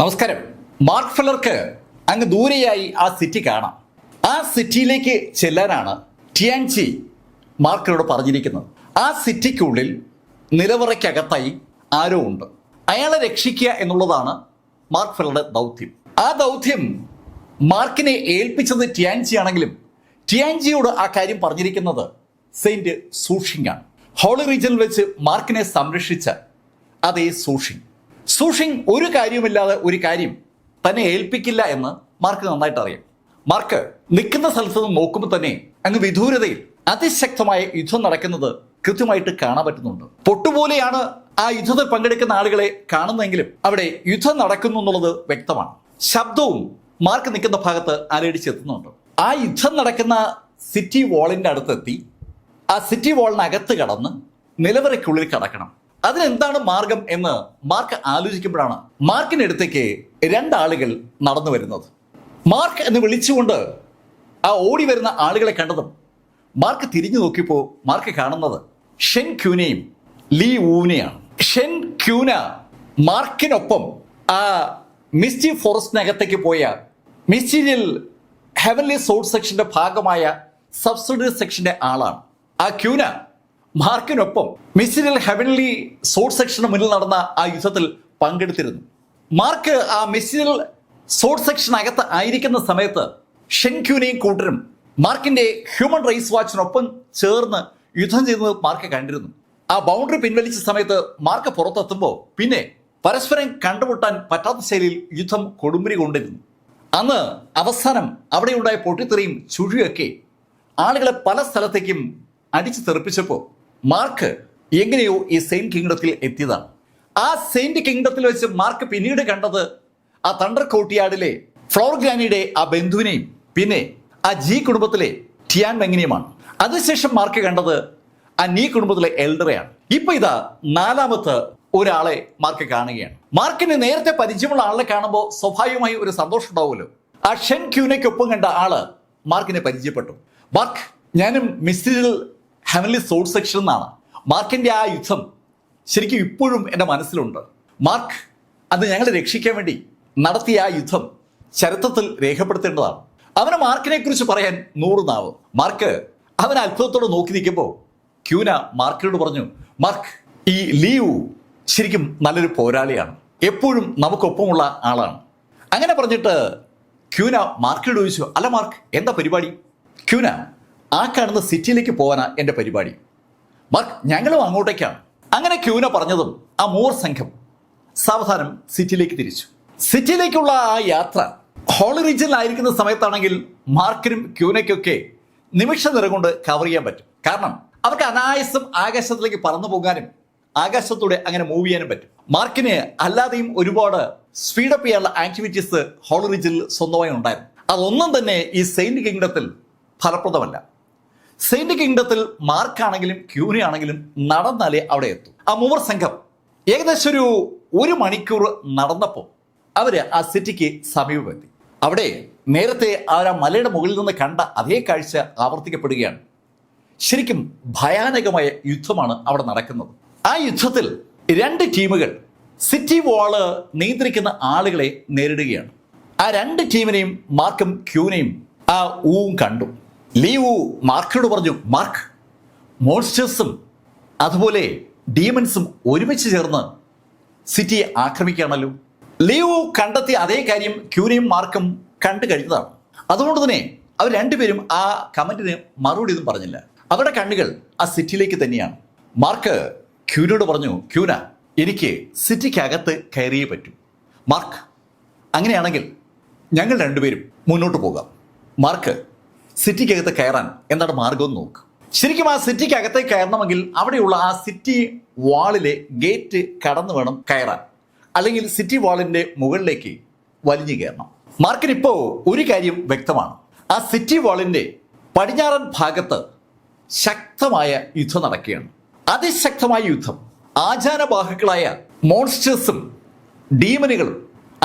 നമസ്കാരം. മാർക്ക് ഫെല്ലർക്ക് അങ്ങ് ദൂരെയായി ആ സിറ്റി കാണാം. ആ സിറ്റിയിലേക്ക് ചെല്ലാനാണ് ടിയാൻജി മാർക്കിനോട് പറഞ്ഞിരിക്കുന്നത്. ആ സിറ്റിക്കുള്ളിൽ നിലവറയ്ക്കകത്തായി ആരോ ഉണ്ട്. അയാളെ രക്ഷിക്കുക എന്നുള്ളതാണ് മാർക്ക് ഫെല്ലറുടെ ദൗത്യം. ആ ദൗത്യം മാർക്കിനെ ഏൽപ്പിച്ചത് ടിയാൻജി ആണെങ്കിലും ടിയാൻജിയോട് ആ കാര്യം പറഞ്ഞിരിക്കുന്നത് സെയിന്റ് സൂഷിങ് ആണ്. ഹോളി റീജിയനിൽ വെച്ച് മാർക്കിനെ സംരക്ഷിച്ച അതേ സൂഷിങ് ഒരു കാര്യവുമില്ലാതെ ഒരു കാര്യം തന്നെ ഏൽപ്പിക്കില്ല എന്ന് മാർക്ക് നന്നായിട്ട് അറിയാം. മാർക്ക് നിൽക്കുന്ന സ്ഥലത്ത് നിന്ന് നോക്കുമ്പോൾ തന്നെ അങ്ങ് വിദൂരതയിൽ അതിശക്തമായ യുദ്ധം നടക്കുന്നത് കൃത്യമായിട്ട് കാണാൻ പറ്റുന്നുണ്ട്. പൊട്ടുപോലെയാണ് ആ യുദ്ധത്തിൽ പങ്കെടുക്കുന്ന ആളുകളെ കാണുന്നെങ്കിലും അവിടെ യുദ്ധം നടക്കുന്നു എന്നുള്ളത് വ്യക്തമാണ്. ശബ്ദവും മാർക്ക് നിൽക്കുന്ന ഭാഗത്ത് അലയടിച്ചെത്തുന്നുണ്ട്. ആ യുദ്ധം നടക്കുന്ന സിറ്റി വാളിന്റെ അടുത്തെത്തി ആ സിറ്റി വാളിനകത്ത് കടന്ന് നിലവറയ്ക്കുള്ളിൽ കടക്കണം. അതിനെന്താണ് മാർഗം എന്ന് മാർക്ക് ആലോചിക്കുമ്പോഴാണ് മാർക്കിനടുത്തേക്ക് രണ്ടാളുകൾ നടന്നു വരുന്നത്. മാർക്ക് എന്ന് വിളിച്ചുകൊണ്ട് ആ ഓടി വരുന്ന ആളുകളെ കണ്ടതും മാർക്ക് തിരിഞ്ഞു നോക്കിയപ്പോൾ മാർക്ക് കാണുന്നത് ഷെൻ ക്യൂനെയും ലീ വൂനെയാണ്. ഷെൻ ക്യൂന മാർക്കിനൊപ്പം ആ മിസ്റ്റി ഫോറസ്റ്റിനകത്തേക്ക് പോയ മിസ്റ്റീരിയൽ ഹെവൻലി സോഴ്സ് സെക്ഷന്റെ ഭാഗമായ സബ്സിഡറി സെക്ഷന്റെ ആളാണ്. ആ ക്യൂന മാർക്കിനൊപ്പം മിസ്റ്റീരിയൽ ഹെവൻലി സോഴ്സ് സെക്ഷന് മുന്നിൽ നടന്ന ആ യുദ്ധത്തിൽ പങ്കെടുത്തിരുന്നു. മാർക്ക് ആ മിസ്റ്റീരിയൽ സോഴ്സ് സെക്ഷനകത്ത് ആയിരിക്കുന്ന സമയത്ത് ഷെൻക്യൂനെയും കൂട്ടരും മാർക്കിന്റെ ഹ്യൂമൻ റൈറ്റ്സ് വാച്ചിനൊപ്പം ചേർന്ന് യുദ്ധം ചെയ്യുന്നത് മാർക്ക് കണ്ടിരുന്നു. ആ ബൗണ്ടറി പിൻവലിച്ച സമയത്ത് മാർക്ക് പുറത്തെത്തുമ്പോൾ പിന്നെ പരസ്പരം കണ്ടുമുട്ടാൻ പറ്റാത്ത ശൈലിയിൽ യുദ്ധം കൊടുമ്പിരി കൊണ്ടിരുന്നു. അന്ന് അവസാനം അവിടെയുണ്ടായ പൊട്ടിത്തെറിയും ചുഴിയൊക്കെ ആളുകളെ പല സ്ഥലത്തേക്കും അടിച്ചു തെറിപ്പിച്ചപ്പോൾ മാർക്ക് എങ്ങനെയോ ഈ സെയിന്റ് കിങ്ഡത്തിൽ എത്തിയതാണ്. ആ സെയിന്റ് കിങ്ഡത്തിൽ വെച്ച് മാർക്ക് പിന്നീട് കണ്ടത് ആ തണ്ടർ കോർട്ട്യാർഡിലെ ഫ്ലോർ ഗ്രാനിയുടെ ആ ബന്ധുവിനെയും പിന്നെ ആ ജി കുടുംബത്തിലെ ടിയാൻ മെങ്ങിനെയുമാണ്. അതിനുശേഷം മാർക്ക് കണ്ടത് ആ നീ കുടുംബത്തിലെ എൽഡറെയാണ്. ഇപ്പൊ ഇതാ നാലാമത്തെ ഒരാളെ മാർക്ക് കാണുകയാണ്. മാർക്കിന് നേരത്തെ പരിചയമുള്ള ആളെ കാണുമ്പോൾ സ്വാഭാവികമായി ഒരു സന്തോഷം ഉണ്ടാവുമല്ലോ. ആ ഷെൻ ക്യൂനയ്ക്കൊപ്പം കണ്ട ആള് മാർക്കിനെ പരിചയപ്പെട്ടു. മാർക്ക്, ഞാനും മിസ്റ്റീരിയൽ ഹെവൻലി സോഴ്സ് സെക്ഷൻ എന്നാണ്. മാർക്കിന്റെ ആ യുദ്ധം ശരിക്കും ഇപ്പോഴും എൻ്റെ മനസ്സിലുണ്ട്. മാർക്ക് അത് ഞങ്ങളെ രക്ഷിക്കാൻ വേണ്ടി നടത്തിയ ആ യുദ്ധം ചരിത്രത്തിൽ രേഖപ്പെടുത്തേണ്ടതാണ്. അവന് മാർക്കിനെ കുറിച്ച് പറയാൻ 100 നാവ്. മാർക്ക് അവൻ അത്ഭുതത്തോടെ നോക്കി നിൽക്കുമ്പോൾ ക്യൂന മാർക്കിനോട് പറഞ്ഞു, മാർക്ക്, ഈ ലീവു ശരിക്കും നല്ലൊരു പോരാളിയാണ്, എപ്പോഴും നമുക്കൊപ്പമുള്ള ആളാണ്. അങ്ങനെ പറഞ്ഞിട്ട് ക്യൂന മാർക്കിനോട് ചോദിച്ചു, അല്ല മാർക്ക്, എന്താ പരിപാടി? ക്യൂന, ആ കാണുന്ന സിറ്റിയിലേക്ക് പോകാനാ എൻ്റെ പരിപാടി. മാർക്ക്, ഞങ്ങളും അങ്ങോട്ടേക്കാണ്. അങ്ങനെ ക്യൂന പറഞ്ഞതും ആ മൂവർ സംഘം സാവധാനം സിറ്റിയിലേക്ക് തിരിച്ചു. സിറ്റിയിലേക്കുള്ള ആ യാത്ര ഹോളി റീജിയനിലായിരിക്കുന്ന സമയത്താണെങ്കിൽ മാർക്കിനും ക്യൂനയ്ക്കൊക്കെ നിമിഷ നേരം കൊണ്ട് കവർ ചെയ്യാൻ പറ്റും. കാരണം അവർക്ക് അനായാസം ആകാശത്തിലേക്ക് പറന്നു പോകാനും ആകാശത്തൂടെ അങ്ങനെ മൂവ് ചെയ്യാനും പറ്റും. മാർക്കിന് അല്ലാതെയും ഒരുപാട് സ്പീഡപ്പ് ചെയ്യാനുള്ള ആക്ടിവിറ്റീസ് ഹോളി റീജിയനിൽ സ്വന്തമായി ഉണ്ടായിരുന്നു. അതൊന്നും തന്നെ ഈ സെയിന്റ് കിങ്ഡത്തിൽ ഫലപ്രദമല്ല. സെയിന്റ് കിങ്ഡത്തിൽ മാർക്കാണെങ്കിലും ക്യൂനയാണെങ്കിലും നടന്നാലേ അവിടെ എത്തും. ആ മൂവർ സംഘം ഏകദേശം ഒരു മണിക്കൂർ നടന്നപ്പോൾ അവര് ആ സിറ്റിക്ക് സമീപമെത്തി. അവിടെ നേരത്തെ ആ മലയുടെ മുകളിൽ നിന്ന് കണ്ട അതേ കാഴ്ച ആവർത്തിക്കപ്പെടുകയാണ്. ശരിക്കും ഭയാനകമായ യുദ്ധമാണ് അവിടെ നടക്കുന്നത്. ആ യുദ്ധത്തിൽ 2 ടീമുകൾ സിറ്റി വാള് നിയന്ത്രിക്കുന്ന ആളുകളെ നേരിടുകയാണ്. ആ 2 ടീമിനെയും മാർക്കും ക്യൂനയും ആ ഊവും കണ്ടു. ലീവു മാർക്കിനോട് പറഞ്ഞു, മാർക്ക്, മോൺസ്റ്റേഴ്സും അതുപോലെ ഡീമൻസും ഒരുമിച്ച് ചേർന്ന് സിറ്റിയെ ആക്രമിക്കുകയാണല്ലോ. ലീവു കണ്ടെത്തിയ അതേ കാര്യം ക്യൂനയും മാർക്കും കണ്ടു കഴിഞ്ഞതാണ്. അതുകൊണ്ട് തന്നെ അവർ രണ്ടുപേരും ആ കമന്റിന് മറുപടി ഒന്നും പറഞ്ഞില്ല. അവരുടെ കണ്ണുകൾ ആ സിറ്റിയിലേക്ക് തന്നെയാണ്. മാർക്ക് ക്യൂനോട് പറഞ്ഞു, ക്യൂന, എനിക്ക് സിറ്റിക്കകത്ത് കയറിയേ പറ്റൂ. മാർക്ക്, അങ്ങനെയാണെങ്കിൽ ഞങ്ങൾ രണ്ടുപേരും മുന്നോട്ട് പോകാം. മാർക്ക്, സിറ്റിക്കകത്ത് കയറാൻ എന്താണ് മാർഗം നോക്ക്. ശരിക്കും ആ സിറ്റിക്കകത്തേക്ക് കയറണമെങ്കിൽ അവിടെയുള്ള ആ സിറ്റി വാളിലെ ഗേറ്റ് കടന്നു വേണം കയറാൻ, അല്ലെങ്കിൽ സിറ്റി വാളിന്റെ മുകളിലേക്ക് വലിഞ്ഞു കയറണം. മാർക്കിന് ഇപ്പോൾ ഒരു കാര്യം വ്യക്തമാണ്. ആ സിറ്റി വാളിന്റെ പടിഞ്ഞാറൻ ഭാഗത്ത് ശക്തമായ യുദ്ധം നടക്കുകയാണ്. അതിശക്തമായ യുദ്ധം. ആചാരബാഹുക്കളായ മോൺസ്റ്റേഴ്സും ഡീമനുകളും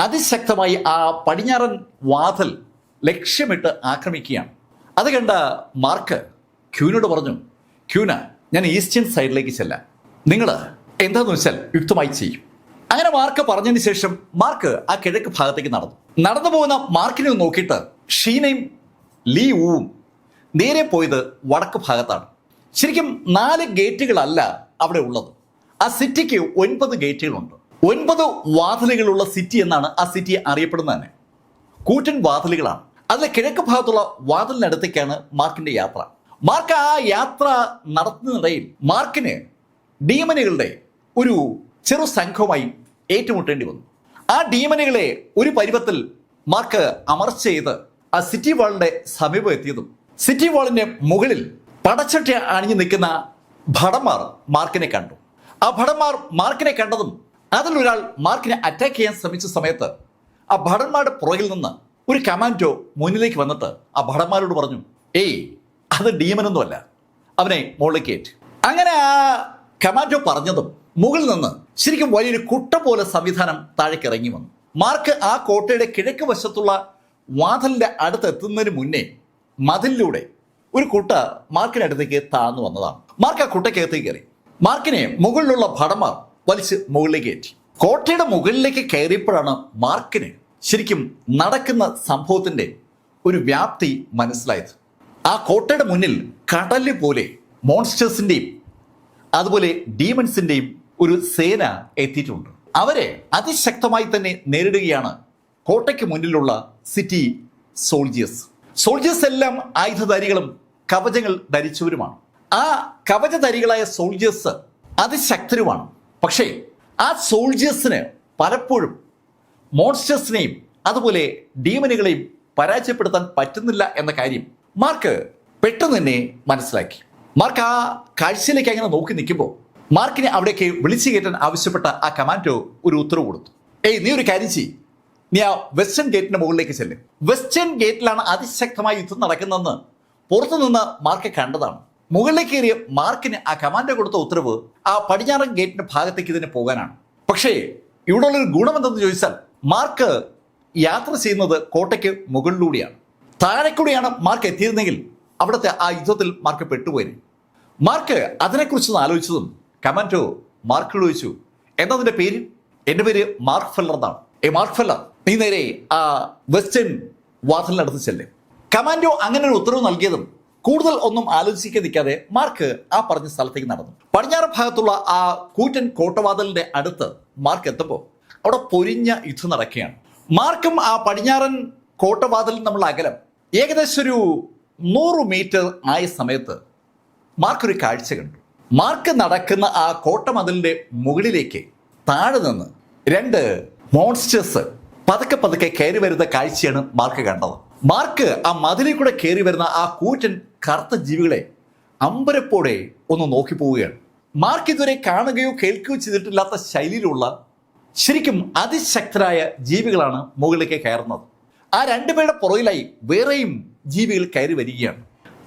അതിശക്തമായി ആ പടിഞ്ഞാറൻ വാതിൽ ലക്ഷ്യമിട്ട് ആക്രമിക്കുകയാണ്. അത് കണ്ട മാർക്ക് ക്യൂനോട് പറഞ്ഞു, ക്യൂന, ഞാൻ ഈസ്റ്റേൺ സൈഡിലേക്ക് ചെല്ലാം, നിങ്ങൾ എന്താന്ന് വെച്ചാൽ യുക്തമായി ചെയ്യും. അങ്ങനെ മാർക്ക് പറഞ്ഞതിന് ശേഷം മാർക്ക് ആ കിഴക്ക് ഭാഗത്തേക്ക് നടന്നു പോകുന്ന മാർക്കിനെ നോക്കിയിട്ട് ഷീനയും ലീ ഊവും നേരെ പോയത് വടക്ക് ഭാഗത്താണ്. ശരിക്കും 4 ഗേറ്റുകളല്ല അവിടെ ഉള്ളത്. ആ സിറ്റിക്ക് 9 ഗേറ്റുകളുണ്ട്. 9 വാതിലുകളുള്ള സിറ്റി എന്നാണ് ആ സിറ്റി അറിയപ്പെടുന്നത് തന്നെ. കൂറ്റൻ വാതിലുകളാണ്. അതിലെ കിഴക്ക് ഭാഗത്തുള്ള വാതിലിനടുത്തേക്കാണ് മാർക്കിന്റെ യാത്ര. മാർക്ക് ആ യാത്ര നടത്തുന്നതിനിടയിൽ മാർക്കിന് ഡീമനുകളുടെ ഒരു ചെറു സംഘവുമായി ഏറ്റുമുട്ടേണ്ടി വന്നു. ആ ഡീമനുകളെ ഒരു പരുവത്തിൽ മാർക്ക് അമർച്ച ചെയ്ത് ആ സിറ്റി വാളിന്റെ സമീപം എത്തിയതും സിറ്റി വാളിന്റെ മുകളിൽ പടച്ചട്ട അണിഞ്ഞു നിൽക്കുന്ന ഭടന്മാർ മാർക്കിനെ കണ്ടു. ആ ഭടന്മാർ മാർക്കിനെ കണ്ടതും അതിലൊരാൾ മാർക്കിനെ അറ്റാക്ക് ചെയ്യാൻ ശ്രമിച്ച സമയത്ത് ആ ഭടന്മാരുടെ പുറകിൽ നിന്ന് ഒരു കമാൻഡോ മുന്നിലേക്ക് വന്നിട്ട് ആ ഭടന്മാരോട് പറഞ്ഞു, ഏയ് അത് ഡീമനൊന്നുമല്ല, അവനെ മുകളിലേക്ക് കയറ്റി. അങ്ങനെ ആ കമാൻഡോ പറഞ്ഞതും മുകളിൽ നിന്ന് ശരിക്കും വലിയൊരു കുട്ട പോലെ സംവിധാനം താഴേക്ക് ഇറങ്ങി വന്നു. മാർക്ക് ആ കോട്ടയുടെ കിഴക്ക് വശത്തുള്ള വാതിലിന്റെ അടുത്ത് എത്തുന്നതിന് മുന്നേ മതിലിലൂടെ ഒരു കുട്ട മാർക്കിനടുത്തേക്ക് താഴ്ന്നു വന്നതാണ്. മാർക്ക് ആ കുട്ടയ്ക്കകത്തേക്ക് കയറി. മാർക്കിനെ മുകളിലുള്ള ഭടന്മാർ വലിച്ച് മുകളിലേക്ക് കയറ്റി. കോട്ടയുടെ മുകളിലേക്ക് കയറിയപ്പോഴാണ് മാർക്കിന് ശരിക്കും നടക്കുന്ന സംഭവത്തിന്റെ ഒരു വ്യാപ്തി മനസ്സിലായത്. ആ കോട്ടയുടെ മുന്നിൽ കടല് പോലെ മോൺസ്റ്റേഴ്സിന്റെയും അതുപോലെ ഡീമൺസിന്റെയും ഒരു സേന എത്തിയിട്ടുണ്ട്. അവരെ അതിശക്തമായി തന്നെ നേരിടുകയാണ് കോട്ടയ്ക്ക് മുന്നിലുള്ള സിറ്റി സോൾജേഴ്സ് എല്ലാം ആയുധധാരികളും കവചങ്ങൾ ധരിച്ചവരുമാണ്. ആ കവചധാരികളായ സോൾജേഴ്സ് അതിശക്തരുമാണ്. പക്ഷേ ആ സോൾജേഴ്സിന് പലപ്പോഴും മോൺസ്റ്റേഴ്സിനെയും അതുപോലെ ഡീമനുകളെയും പരാജയപ്പെടുത്താൻ പറ്റുന്നില്ല എന്ന കാര്യം മാർക്ക് പെട്ടെന്ന് തന്നെ മനസ്സിലാക്കി. മാർക്ക് ആ കാഴ്ചയിലേക്ക് അങ്ങനെ നോക്കി നിൽക്കുമ്പോൾ മാർക്കിനെ അവിടേക്ക് വിളിച്ചു കയറ്റാൻ ആവശ്യപ്പെട്ട ആ കമാൻഡോ ഒരു ഉത്തരവ് കൊടുത്തു. ഏയ്, നീ ഒരു കാര്യം ചെയ്യ്, നീ ആ വെസ്റ്റേൺ ഗേറ്റിന്റെ മുകളിലേക്ക് ചെല്ലും. വെസ്റ്റേൺ ഗേറ്റിലാണ് അതിശക്തമായ യുദ്ധം നടക്കുന്നതെന്ന് പുറത്തുനിന്ന് മാർക്ക് കണ്ടതാണ്. മുകളിലേക്ക് കയറിയ മാർക്കിന് ആ കമാൻഡോ കൊടുത്ത ഉത്തരവ് ആ പടിഞ്ഞാറൻ ഗേറ്റിന്റെ ഭാഗത്തേക്ക് ഇതിന് പോകാനാണ്. പക്ഷേ ഇവിടെ ഉള്ളൊരു ഗുണമെന്തെന്ന് ചോദിച്ചാൽ മാർക്ക് യാത്ര ചെയ്യുന്നത് കോട്ടയ്ക്ക് മുകളിലൂടെയാണ്. താഴെക്കൂടെയാണ് മാർക്ക് എത്തിയിരുന്നെങ്കിൽ അവിടുത്തെ ആ യുദ്ധത്തിൽ മാർക്ക് പെട്ടുപോയി. മാർക്ക് അതിനെക്കുറിച്ച് ആലോചിച്ചതും കമാൻഡോ മാർക്കിനോട് ചോദിച്ചു, എന്താ നിന്റെ പേര്? എൻ്റെ പേര് മാർക്ക് ഫെല്ലർ എന്നാണ്. മാർക്ക് ഫെല്ലർ, നീ നേരെ ആ വെസ്റ്റേൺ വാതിലിനടുത്ത് ചെല്ലും. കമാൻഡോ അങ്ങനെ ഒരു ഉത്തരവ് നൽകിയതും കൂടുതൽ ഒന്നും ആലോചിക്കാൻ നിൽക്കാതെ മാർക്ക് ആ പറഞ്ഞ സ്ഥലത്തേക്ക് നടന്നു. പടിഞ്ഞാറ് ഭാഗത്തുള്ള ആ കൂറ്റൻ കോട്ടവാതിലിന്റെ അടുത്ത് മാർക്ക് എത്തുമ്പോൾ അവിടെ പൊരിഞ്ഞ യുദ്ധം നടക്കുകയാണ്. മാർക്കും ആ പടിഞ്ഞാറൻ കോട്ടവാതിലിൽ നമ്മൾ അകലം ഏകദേശം ഒരു 100 മീറ്റർ ആയ സമയത്ത് മാർക്ക് ഒരു കാഴ്ച കണ്ടു. മാർക്ക് നടക്കുന്ന ആ കോട്ടമതിലിന്റെ മുകളിലേക്ക് താഴെ നിന്ന് 2 മോൺസ്റ്റേഴ്സ് പതുക്കെ കയറി വരുന്ന കാഴ്ചയാണ് മാർക്ക് കണ്ടത്. മാർക്ക് ആ മതിലിൽ കൂടെ കയറി വരുന്ന ആ കൂറ്റൻ കറുത്ത ജീവികളെ അമ്പരപ്പോടെ ഒന്ന് നോക്കി പോവുകയാണ്. മാർക്ക് ഇതുവരെ കാണുകയോ കേൾക്കുകയോ ചെയ്തിട്ടില്ലാത്ത ശൈലിയിലുള്ള ശരിക്കും അതിശക്തരായ ജീവികളാണ് മുകളിലേക്ക് കയറുന്നത്. ആ 2 പേരുടെ പുറകിലായി വേറെയും ജീവികൾ കയറി വരികയാണ്.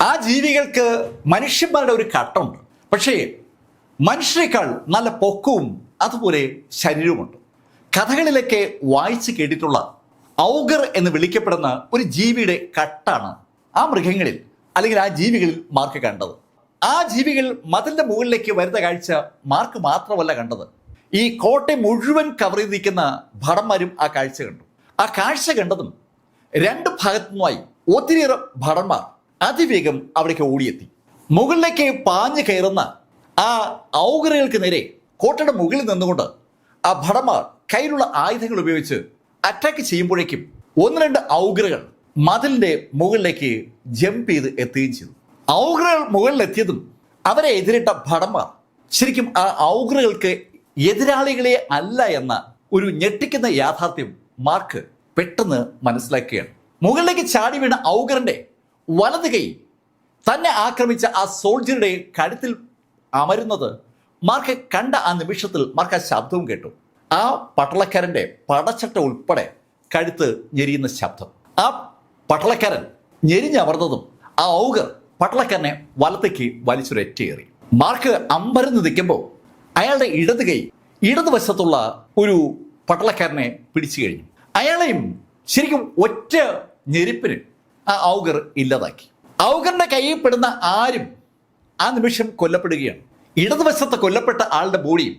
ആ ജീവികൾക്ക് മനുഷ്യന്മാരുടെ ഒരു കട്ടുണ്ട്, പക്ഷേ മനുഷ്യരെക്കാൾ നല്ല പൊക്കവും അതുപോലെ ശരീരവുമുണ്ട്. കഥകളിലൊക്കെ വായിച്ച് കേട്ടിട്ടുള്ള ഔഗർ എന്ന് വിളിക്കപ്പെടുന്ന ഒരു ജീവിയുടെ കട്ടാണ് ആ മൃഗങ്ങളിൽ അല്ലെങ്കിൽ ആ ജീവികളിൽ മാർക്ക് കണ്ടത്. ആ ജീവികൾ മതിലിന്റെ മുകളിലേക്ക് വരുന്ന കാഴ്ച മാർക്ക് മാത്രമല്ല കണ്ടത്, ഈ കോട്ടയം മുഴുവൻ കവർ ചെയ്ത് നിൽക്കുന്ന ഭടന്മാരും ആ കാഴ്ച കണ്ടു. ആ കാഴ്ച കണ്ടതും 2 ഭാഗത്തു നിന്നുമായി ഒത്തിരിയേറെ ഭടന്മാർ അതിവേഗം അവിടേക്ക് ഓടിയെത്തി. മുകളിലേക്ക് പാഞ്ഞു കയറുന്ന ആ ഔഗറുകൾക്ക് നേരെ കോട്ടയുടെ മുകളിൽ നിന്നുകൊണ്ട് ആ ഭടന്മാർ കയ്യിലുള്ള ആയുധങ്ങൾ ഉപയോഗിച്ച് അറ്റാക്ക് ചെയ്യുമ്പോഴേക്കും 1-2 ഔഗറുകൾ മതിലിന്റെ മുകളിലേക്ക് ജമ്പ് ചെയ്ത് എത്തുകയും ചെയ്തു. ഔഗറുകൾ മുകളിലെത്തിയതും അവരെ എതിരിട്ട ഭടന്മാർ ശരിക്കും ആ ഔഗറുകൾക്ക് എതിരാളികളെ അല്ല എന്ന ഒരു ഞെട്ടിക്കുന്ന യാഥാർത്ഥ്യം മാർക്ക് പെട്ടെന്ന് മനസ്സിലാക്കുകയാണ്. മുകളിലേക്ക് ചാടി വീണ ഔഗറിന്റെ വലത് കൈ തന്നെ ആക്രമിച്ച ആ സോൾജറുടെ കഴുത്തിൽ അമരുന്നത് മാർക്ക് കണ്ട ആ നിമിഷത്തിൽ മാർക്ക് ആ ശബ്ദവും കേട്ടു. ആ പട്ടളക്കാരന്റെ പടച്ചട്ട ഉൾപ്പെടെ കഴുത്ത് ഞെരിയുന്ന ശബ്ദം. ആ പട്ടളക്കാരൻ ഞെരിഞ്ഞമർന്നതും ആ ഔഗർ പട്ടളക്കാരനെ വലത്തേക്ക് വലിച്ചൊരേറി. മാർക്ക് അമ്പരന്ന് നിൽക്കുമ്പോൾ അയാളുടെ ഇടത് കൈ ഇടതുവശത്തുള്ള ഒരു പട്ടളക്കാരനെ പിടിച്ചു കഴിഞ്ഞു. അയാളെയും ശരിക്കും ഒറ്റ ഞെരിപ്പിന് ആ ഔഗർ ഇല്ലാതാക്കി. ഔഗറിന്റെ കയ്യിൽ പെടുന്ന ആരും ആ നിമിഷം കൊല്ലപ്പെടുകയാണ്. ഇടതുവശത്ത് കൊല്ലപ്പെട്ട ആളുടെ ബോഡിയും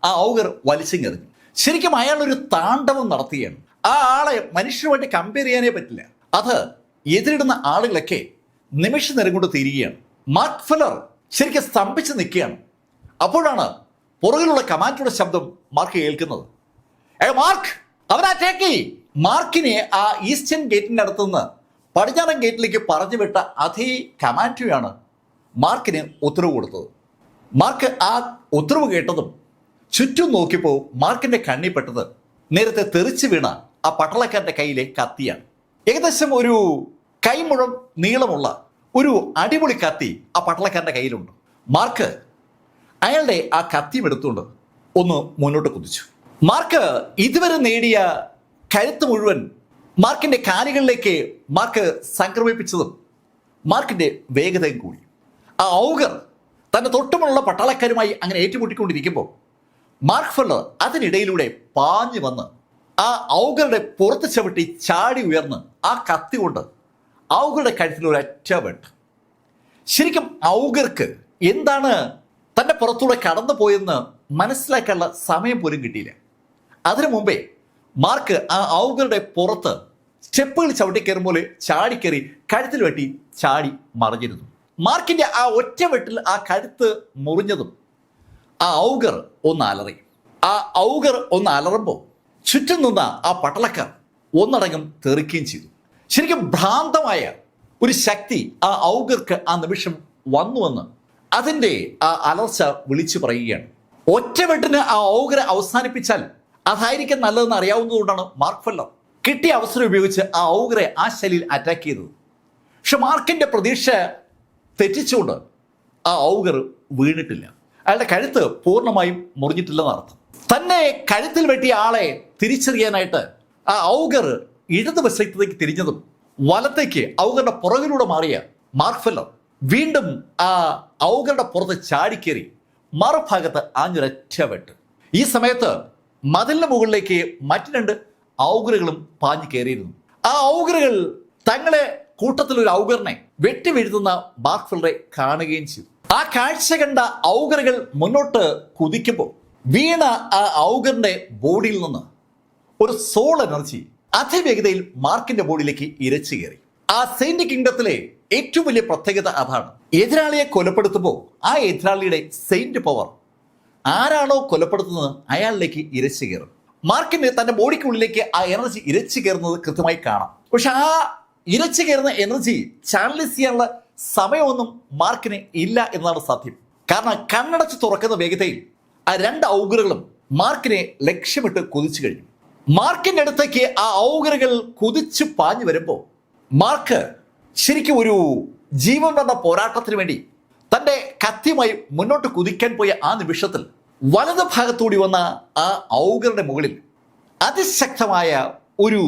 ആ ഔഗർ വലിച്ചെറിഞ്ഞു. ശരിക്കും അയാൾ ഒരു താണ്ഡവം നടത്തുകയാണ്. ആ ആളെ മനുഷ്യരുമായിട്ട് കമ്പയർ ചെയ്യാനേ പറ്റില്ല. അത് എതിരിടുന്ന ആളുകളൊക്കെ നിമിഷ നേരം കൊണ്ട് തീരുകയാണ്. മാർക്ക് ഫെല്ലർ ശരിക്കും സ്തംഭിച്ച് നിൽക്കുകയാണ്. അപ്പോഴാണ് പുറകിലുള്ള കമാൻഡറുടെ ശബ്ദം മാർക്ക് കേൾക്കുന്നത്. മാർക്ക്, അവനാ ടേക്കി. മാർക്കിനെ ആ ഈസ്റ്റേൺ ഗേറ്റിന്റെ അടുത്തുനിന്ന് പടിഞ്ഞാറൻ ഗേറ്റിലേക്ക് പറഞ്ഞു വിട്ട അതേ കമാൻഡോയാണ് മാർക്കിന് ഉത്തരവ് കൊടുത്തത്. മാർക്ക് ആ ഉത്തരവ് കേട്ടതും ചുറ്റും നോക്കിയപ്പോൾ മാർക്കിന്റെ കണ്ണിൽ പെട്ടത് നേരത്തെ തെറിച്ചു വീണ ആ പട്ടാളക്കാരന്റെ കയ്യിലെ കത്തിയാണ്. ഏകദേശം ഒരു കൈമുഴം നീളമുള്ള ഒരു അടിപൊളി കത്തി ആ പട്ടാളക്കാരന്റെ കയ്യിലുണ്ട്. മാർക്ക് അയാളുടെ ആ കത്തിയും എടുത്തുകൊണ്ട് ഒന്ന് മുന്നോട്ട് കുതിച്ചു. മാർക്ക് ഇതുവരെ നേടിയ കരുത്ത് മുഴുവൻ മാർക്കിന്റെ കാലുകളിലേക്ക് മാർക്ക് സംക്രമിപ്പിച്ചതും മാർക്കിന്റെ വേഗതയും കൂടി. ആ ഔഗർ തന്റെ തൊട്ടുമുള്ള പട്ടാളക്കാരുമായി അങ്ങനെ ഏറ്റുമുട്ടിക്കൊണ്ടിരിക്കുമ്പോൾ മാർക്ക് ഫെല്ലർ അതിനിടയിലൂടെ പാഞ്ഞു വന്ന് ആ ഔഗറുടെ പുറത്ത് ചവിട്ടി ചാടി ഉയർന്ന് ആ കത്തി കൊണ്ട് ഔഗറുടെ കഴുത്തിൽ ഒരു ഒറ്റ വെട്ട്. ശരിക്കും ഔഗർക്ക് എന്താണ് തന്റെ പുറത്തൂടെ കടന്നു പോയെന്ന് മനസ്സിലാക്കാനുള്ള സമയം പോലും കിട്ടിയില്ല. അതിനു മുമ്പേ മാർക്ക് ആ ഔഗറുടെ പുറത്ത് സ്റ്റെപ്പുകൾ ചവിട്ടിക്കയറും പോലെ ചാടിക്കയറി കഴുത്തിൽ വെട്ടി ചാടി മറിഞ്ഞിരുന്നു. മാർക്കിന്റെ ആ ഒറ്റ വെട്ടിൽ ആ കഴുത്ത് മുറിഞ്ഞതും ആ ഔഗർ ഒന്ന് അലറി. ആ ഔഗർ ഒന്ന് അലറുമ്പോൾ ചുറ്റും നിന്ന ആ പട്ടാളക്കാർ ഒന്നടങ്കം തെറിക്കുകയും ചെയ്തു. ശരിക്കും ഭ്രാന്തമായ ഒരു ശക്തി ആ ഔഗർക്ക് ആ നിമിഷം വന്നുവെന്ന് അതിൻ്റെ ആ അലർച്ച വിളിച്ചു പറയുകയാണ്. ഒറ്റവെട്ടിന് ആ ഔഗറെ അവസാനിപ്പിച്ചാൽ അതായിരിക്കും നല്ലതെന്ന് അറിയാവുന്നതുകൊണ്ടാണ് മാർക്ക് ഫെല്ലർ കിട്ടിയ അവസരം ഉപയോഗിച്ച് ആ ഔഗറെ ആ ശൈലിയിൽ അറ്റാക്ക് ചെയ്തത്. പക്ഷെ മാർക്കിന്റെ പ്രതീക്ഷ തെറ്റിച്ചുകൊണ്ട് ആ ഔഗർ വീണിട്ടില്ല. അയാളുടെ കഴുത്ത് പൂർണ്ണമായും മുറിഞ്ഞിട്ടില്ലെന്ന് അർത്ഥം. തന്നെ കഴുത്തിൽ വെട്ടിയ ആളെ തിരിച്ചറിയാനായിട്ട് ആ ഔഗർ ഇടതുവശത്തേക്ക് തിരിഞ്ഞതും വലത്തേക്ക് ഔഗറുടെ പുറകിലൂടെ മാറിയ മാർക്ക് ഫെല്ലർ വീണ്ടും ആ ഔഗറുടെ പുറത്ത് ചാടിക്കേറി മറുഭാഗത്ത് ആഞ്ഞൊരൊറ്റ വെട്ട്. ഈ സമയത്ത് മതിലിന് മുകളിലേക്ക് മറ്റു രണ്ട് ഔഗറുകളും പാഞ്ഞു കയറിയിരുന്നു. ആ ഔഗറുകൾ തങ്ങളെ കൂട്ടത്തിൽ ഒരു ഔഗറിനെ വെട്ടി വീഴ്ത്തുന്ന മാർക്ക് ഫെല്ലറെ കാണുകയും ചെയ്തു. ആ കാഴ്ച കണ്ട ഔഗറുകൾ മുന്നോട്ട് കുതിക്കുമ്പോൾ വീണ ആ ഔഗറിന്റെ ബോഡിയിൽ നിന്ന് ഒരു സോൾ എനർജി അതിവേഗതയിൽ മാർക്കിന്റെ ബോഡിയിലേക്ക് ഇരച്ചു കയറി. ആ സെയിന്റ് കിങ്ഡത്തിലെ ഏറ്റവും വലിയ പ്രത്യേകത അതാണ്. എതിരാളിയെ കൊലപ്പെടുത്തുമ്പോൾ ആ എതിരാളിയുടെ സെയിന്റ് പവർ ആരാണോ കൊലപ്പെടുത്തുന്നത് അയാളിലേക്ക് ഇരച്ചു കയറും. മാർക്കിന് തന്റെ ബോഡിക്കുള്ളിലേക്ക് ആ എനർജി ഇരച്ചു കയറുന്നത് കൃത്യമായി കാണാം. പക്ഷെ ആ ഇരച്ചു കയറുന്ന എനർജി ചാനലൈസ് ചെയ്യാനുള്ള സമയമൊന്നും മാർക്കിന് ഇല്ല എന്നതാണ് സത്യം. കാരണം കണ്ണടച്ച് തുറക്കുന്ന വേഗതയിൽ ആ രണ്ട് ഔഗറുകളും മാർക്കിനെ ലക്ഷ്യമിട്ട് കുതിച്ചു കഴിഞ്ഞു. മാർക്കിന്റെ അടുത്തേക്ക് ആ ഔഗറുകൾ കുതിച്ചു പാഞ്ഞു വരുമ്പോൾ മാർക്ക് ശരിക്കും ഒരു ജീവൻ വന്ന പോരാട്ടത്തിന് വേണ്ടി തന്റെ കത്തിയുമായി മുന്നോട്ട് കുതിക്കാൻ പോയ ആ നിമിഷത്തിൽ വലത് ഭാഗത്തൂടി വന്ന ആ ഔഗറുടെ മുകളിൽ അതിശക്തമായ ഒരു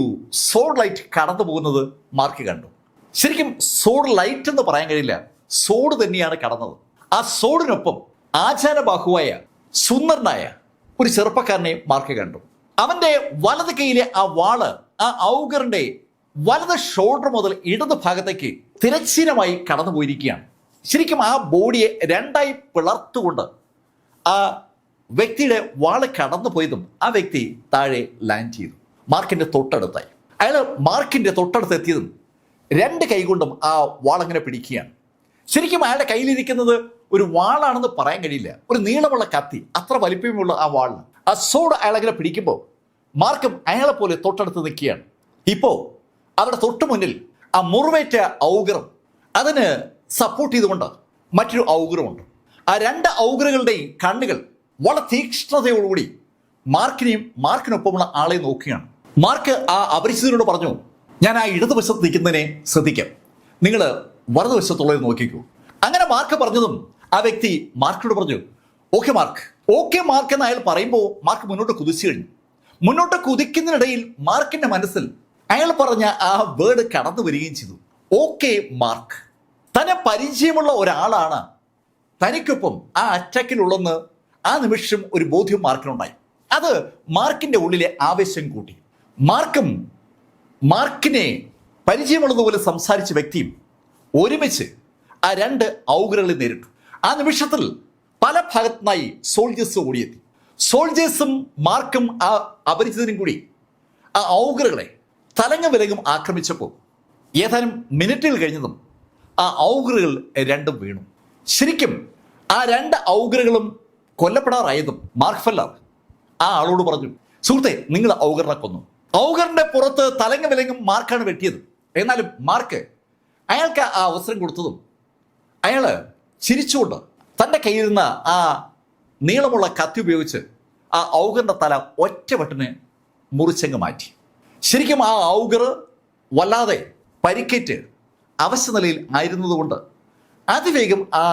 സോഡ് ലൈറ്റ് കടന്നു പോകുന്നത് മാർക്ക് കണ്ടു. ശരിക്കും സോഡ് ലൈറ്റ് എന്ന് പറയാൻ കഴിയില്ല, സോഡ് തന്നെയാണ് കടന്നത്. ആ സോഡിനൊപ്പം ആചാരബാഹുവായ സുന്ദരനായ ഒരു ചെറുപ്പക്കാരനെ മാർക്ക് കണ്ടു. അവന്റെ വലത് കൈയിലെ ആ വാള് ആ ഔഗറിന്റെ വലത് ഷോൾഡർ മുതൽ ഇടത് ഭാഗത്തേക്ക് തിരശ്ചീനമായി കടന്നു പോയിരിക്കുകയാണ്. ശരിക്കും ആ ബോഡിയെ രണ്ടായി പിളർത്തുകൊണ്ട് ആ വ്യക്തിയുടെ വാള് കടന്നു പോയതും ആ വ്യക്തി താഴെ ലാൻഡ് ചെയ്തു. മാർക്കിന്റെ തൊട്ടടുത്തായി. അയാൾ മാർക്കിന്റെ തൊട്ടടുത്ത് എത്തിയതും രണ്ട് കൈകൊണ്ടും ആ വാളങ്ങനെ പിടിക്കുകയാണ്. ശരിക്കും അയാളുടെ കയ്യിലിരിക്കുന്നത് ഒരു വാളാണെന്ന് പറയാൻ കഴിയില്ല, ഒരു നീളമുള്ള കത്തി, അത്ര വലിപ്പമുള്ള ആ വാളിന്. ആ സോഡ് അയാളങ്ങനെ പിടിക്കുമ്പോൾ മാർക്കും അയാളെ പോലെ തൊട്ടടുത്ത് നിൽക്കുകയാണ്. ഇപ്പോൾ അവരുടെ തൊട്ടു മുന്നിൽ ആ മുറിവേറ്റ ഔഗറും അതിന് സപ്പോർട്ട് ചെയ്തുകൊണ്ട് മറ്റൊരു ഔഗറുമുണ്ട്. ആ രണ്ട് ഔഗറുകളുടെയും കണ്ണുകൾ വളരെ തീക്ഷ്ണതയോടുകൂടി മാർക്കിനെയും മാർക്കിനൊപ്പമുള്ള ആളെ നോക്കുകയാണ്. മാർക്ക് ആ അപരിചിതനോട് പറഞ്ഞു, ഞാൻ ആ ഇടതുവശത്ത് നിൽക്കുന്നതിനെ ശ്രദ്ധിക്കാം, നിങ്ങൾ വലതുവശത്തുള്ളത് നോക്കിക്കൂ. അങ്ങനെ മാർക്ക് പറഞ്ഞതും ആ വ്യക്തി മാർക്കിനോട് പറഞ്ഞു, ഓക്കെ മാർക്ക്, ഓക്കെ മാർക്ക് എന്ന് അയാൾ പറയുമ്പോൾ മാർക്ക് മുന്നോട്ട് കുതിച്ചു കഴിഞ്ഞു. മുന്നോട്ട് കുതിക്കുന്നതിനിടയിൽ മാർക്കിന്റെ മനസ്സിൽ അയാൾ പറഞ്ഞ ആ വേർഡ് കടന്നു വരികയും ചെയ്തു, ഓക്കെ മാർക്ക്. തന്നെ പരിചയമുള്ള ഒരാളാണ് തനിക്കൊപ്പം ആ അറ്റാക്കിലുള്ളെന്ന് ആ നിമിഷം ഒരു ബോധ്യം മാർക്കിനുണ്ടായി. അത് മാർക്കിന്റെ ഉള്ളിലെ ആവേശം കൂട്ടി. മാർക്കിനെ പരിചയമുള്ളതുപോലെ സംസാരിച്ച വ്യക്തിയും ഒരുമിച്ച് ആ രണ്ട് ഔഗറുകളെ നേരിട്ടു. ആ നിമിഷത്തിൽ പല ഭാഗത്തുനിന്നായി സോൾജേഴ്സ് ഓടിയെത്തി. സോൾജേഴ്സും മാർക്കും ആ അപരിചിതനും കൂടി ആ ഔഗറുകളെ തലങ്ങും വിലങ്ങും ആക്രമിച്ചപ്പോൾ ഏതാനും മിനിറ്റുകൾ കഴിഞ്ഞതും ആ ഔഗറുകൾ രണ്ടും വീണു. ശരിക്കും ആ രണ്ട് ഔഗറുകളും കൊല്ലപ്പെടാറായതും മാർക്ക് ഫെല്ലർ ആ ആളോട് പറഞ്ഞു, സുഹൃത്തെ, നിങ്ങൾ ഔഗറിനെ കൊന്നു. ഔഗറിന്റെ പുറത്ത് തലങ്ങും വിലങ്ങും മാർക്കാണ് വെട്ടിയത്. എന്നാലും മാർക്ക് അയാൾക്ക് ആ അവസരം കൊടുത്തതും അയാള് ചിരിച്ചുകൊണ്ട് തൻ്റെ കയ്യിലിരുന്ന ആ നീളമുള്ള കത്തി ഉപയോഗിച്ച് ആ ഔഗറിന്റെ തല ഒറ്റവെട്ടിന് മുറിച്ചങ്ങ് മാറ്റി. ശരിക്കും ആ ഔഗർ വല്ലാതെ പരിക്കേറ്റ് അവശനിലയിൽ ആയിരുന്നതുകൊണ്ട് അതിവേഗം ആ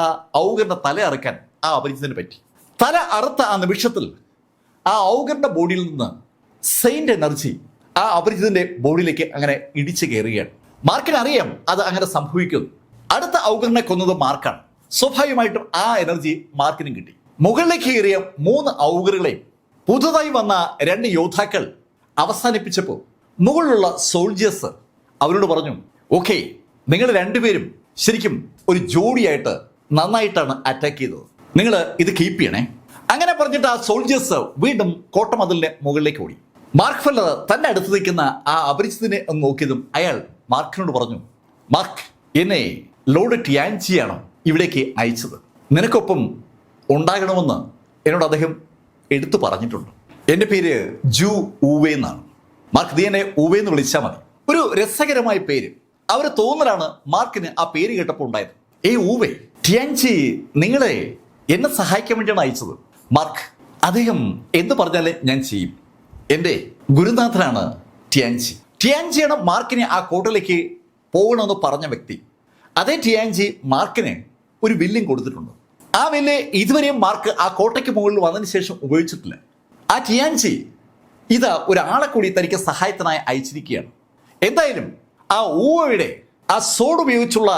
ഔഗറിന്റെ തല അറുക്കാൻ ആ അപരിചിതന് പറ്റി. തല അറുത്ത ആ നിമിഷത്തിൽ ആ ഔഗറിന്റെ ബോഡിയിൽ നിന്ന് സെയിന്റ് എനർജി ആ അപരിചിതന്റെ ബോഡിയിലേക്ക് അങ്ങനെ ഇടിച്ചു കയറുകയാണ്. മാർക്കിന് അറിയാം അത് അങ്ങനെ സംഭവിക്കുന്നു. അടുത്ത ഔഗറിനെ കൊന്നത് മാർക്കാണ്. സ്വാഭാവികമായിട്ടും ആ എനർജി മാർക്കിനും കിട്ടി. മുകളിലേക്ക് കയറിയ 3 ഔഗറുകളെയും പുതുതായി വന്ന 2 യോദ്ധാക്കൾ അവസാനിപ്പിച്ചപ്പോൾ മുകളിലുള്ള സോൾജേഴ്സ് അവരോട് പറഞ്ഞു, ഓക്കെ, നിങ്ങൾ രണ്ടുപേരും ശരിക്കും ഒരു ജോഡിയായിട്ട് നന്നായിട്ടാണ് അറ്റാക്ക് ചെയ്തത്, നിങ്ങൾ ഇത് കീപ്പ് ചെയ്യണേ. അങ്ങനെ പറഞ്ഞിട്ട് ആ സോൾജേഴ്സ് വീണ്ടും കോട്ടമതിലിന്റെ മുകളിലേക്ക് ഓടി. മാർക്ക് ഫെല്ലർ തന്റെ അടുത്ത് നിൽക്കുന്ന ആ അപരിചിതനെ ഒന്ന് നോക്കിയതും അയാൾ മാർക്കിനോട് പറഞ്ഞു, മാർക്ക്, എന്നെ ലോർഡ് ടിയാൻജിയാണ് ഇവിടേക്ക് അയച്ചത്. നിനക്കൊപ്പം ഉണ്ടാകണമെന്ന് എന്നോട് അദ്ദേഹം എടുത്തു പറഞ്ഞിട്ടുണ്ട്. എൻ്റെ പേര് ജു ഊവേ എന്നാണ്. മാർക്ക്, നീ എന്നെ ഊവേ എന്ന് വിളിച്ചാൽ മതി. ഒരു രസകരമായ പേര്. അവർ തോന്നലാണ് മാർക്കിന് ആ പേര് കേട്ടപ്പോൾ ഉണ്ടായത്. ഊവേ, ടിയാൻജി നിങ്ങളെ എന്നെ സഹായിക്കാൻ വേണ്ടിയാണ് അയച്ചത്. മാർക്ക്, അദ്ദേഹം എന്ത് പറഞ്ഞാലേ ഞാൻ ചെയ്യും. എൻ്റെ ഗുരുനാഥനാണ് ടിയാൻജി. ടിയാൻജിയാണ് മാർക്കിനെ ആ കോട്ടയിലേക്ക് പോകണമെന്ന് പറഞ്ഞ വ്യക്തി. അതേ ടിയാൻജി മാർക്കിന് ഒരു വില്ലും കൊടുത്തിട്ടുണ്ട്. ആ വില്ല് ഇതുവരെയും മാർക്ക് ആ കോട്ടയ്ക്ക് മുകളിൽ വന്നതിന് ശേഷം ഉപയോഗിച്ചിട്ടില്ല. ആ ടിയാൻജി ഇത് ഒരാളെ കൂടി തനിക്ക് സഹായത്തിനായി അയച്ചിരിക്കുകയാണ്. എന്തായാലും ആ ഊവയുടെ ആ സോഡ് ഉപയോഗിച്ചുള്ള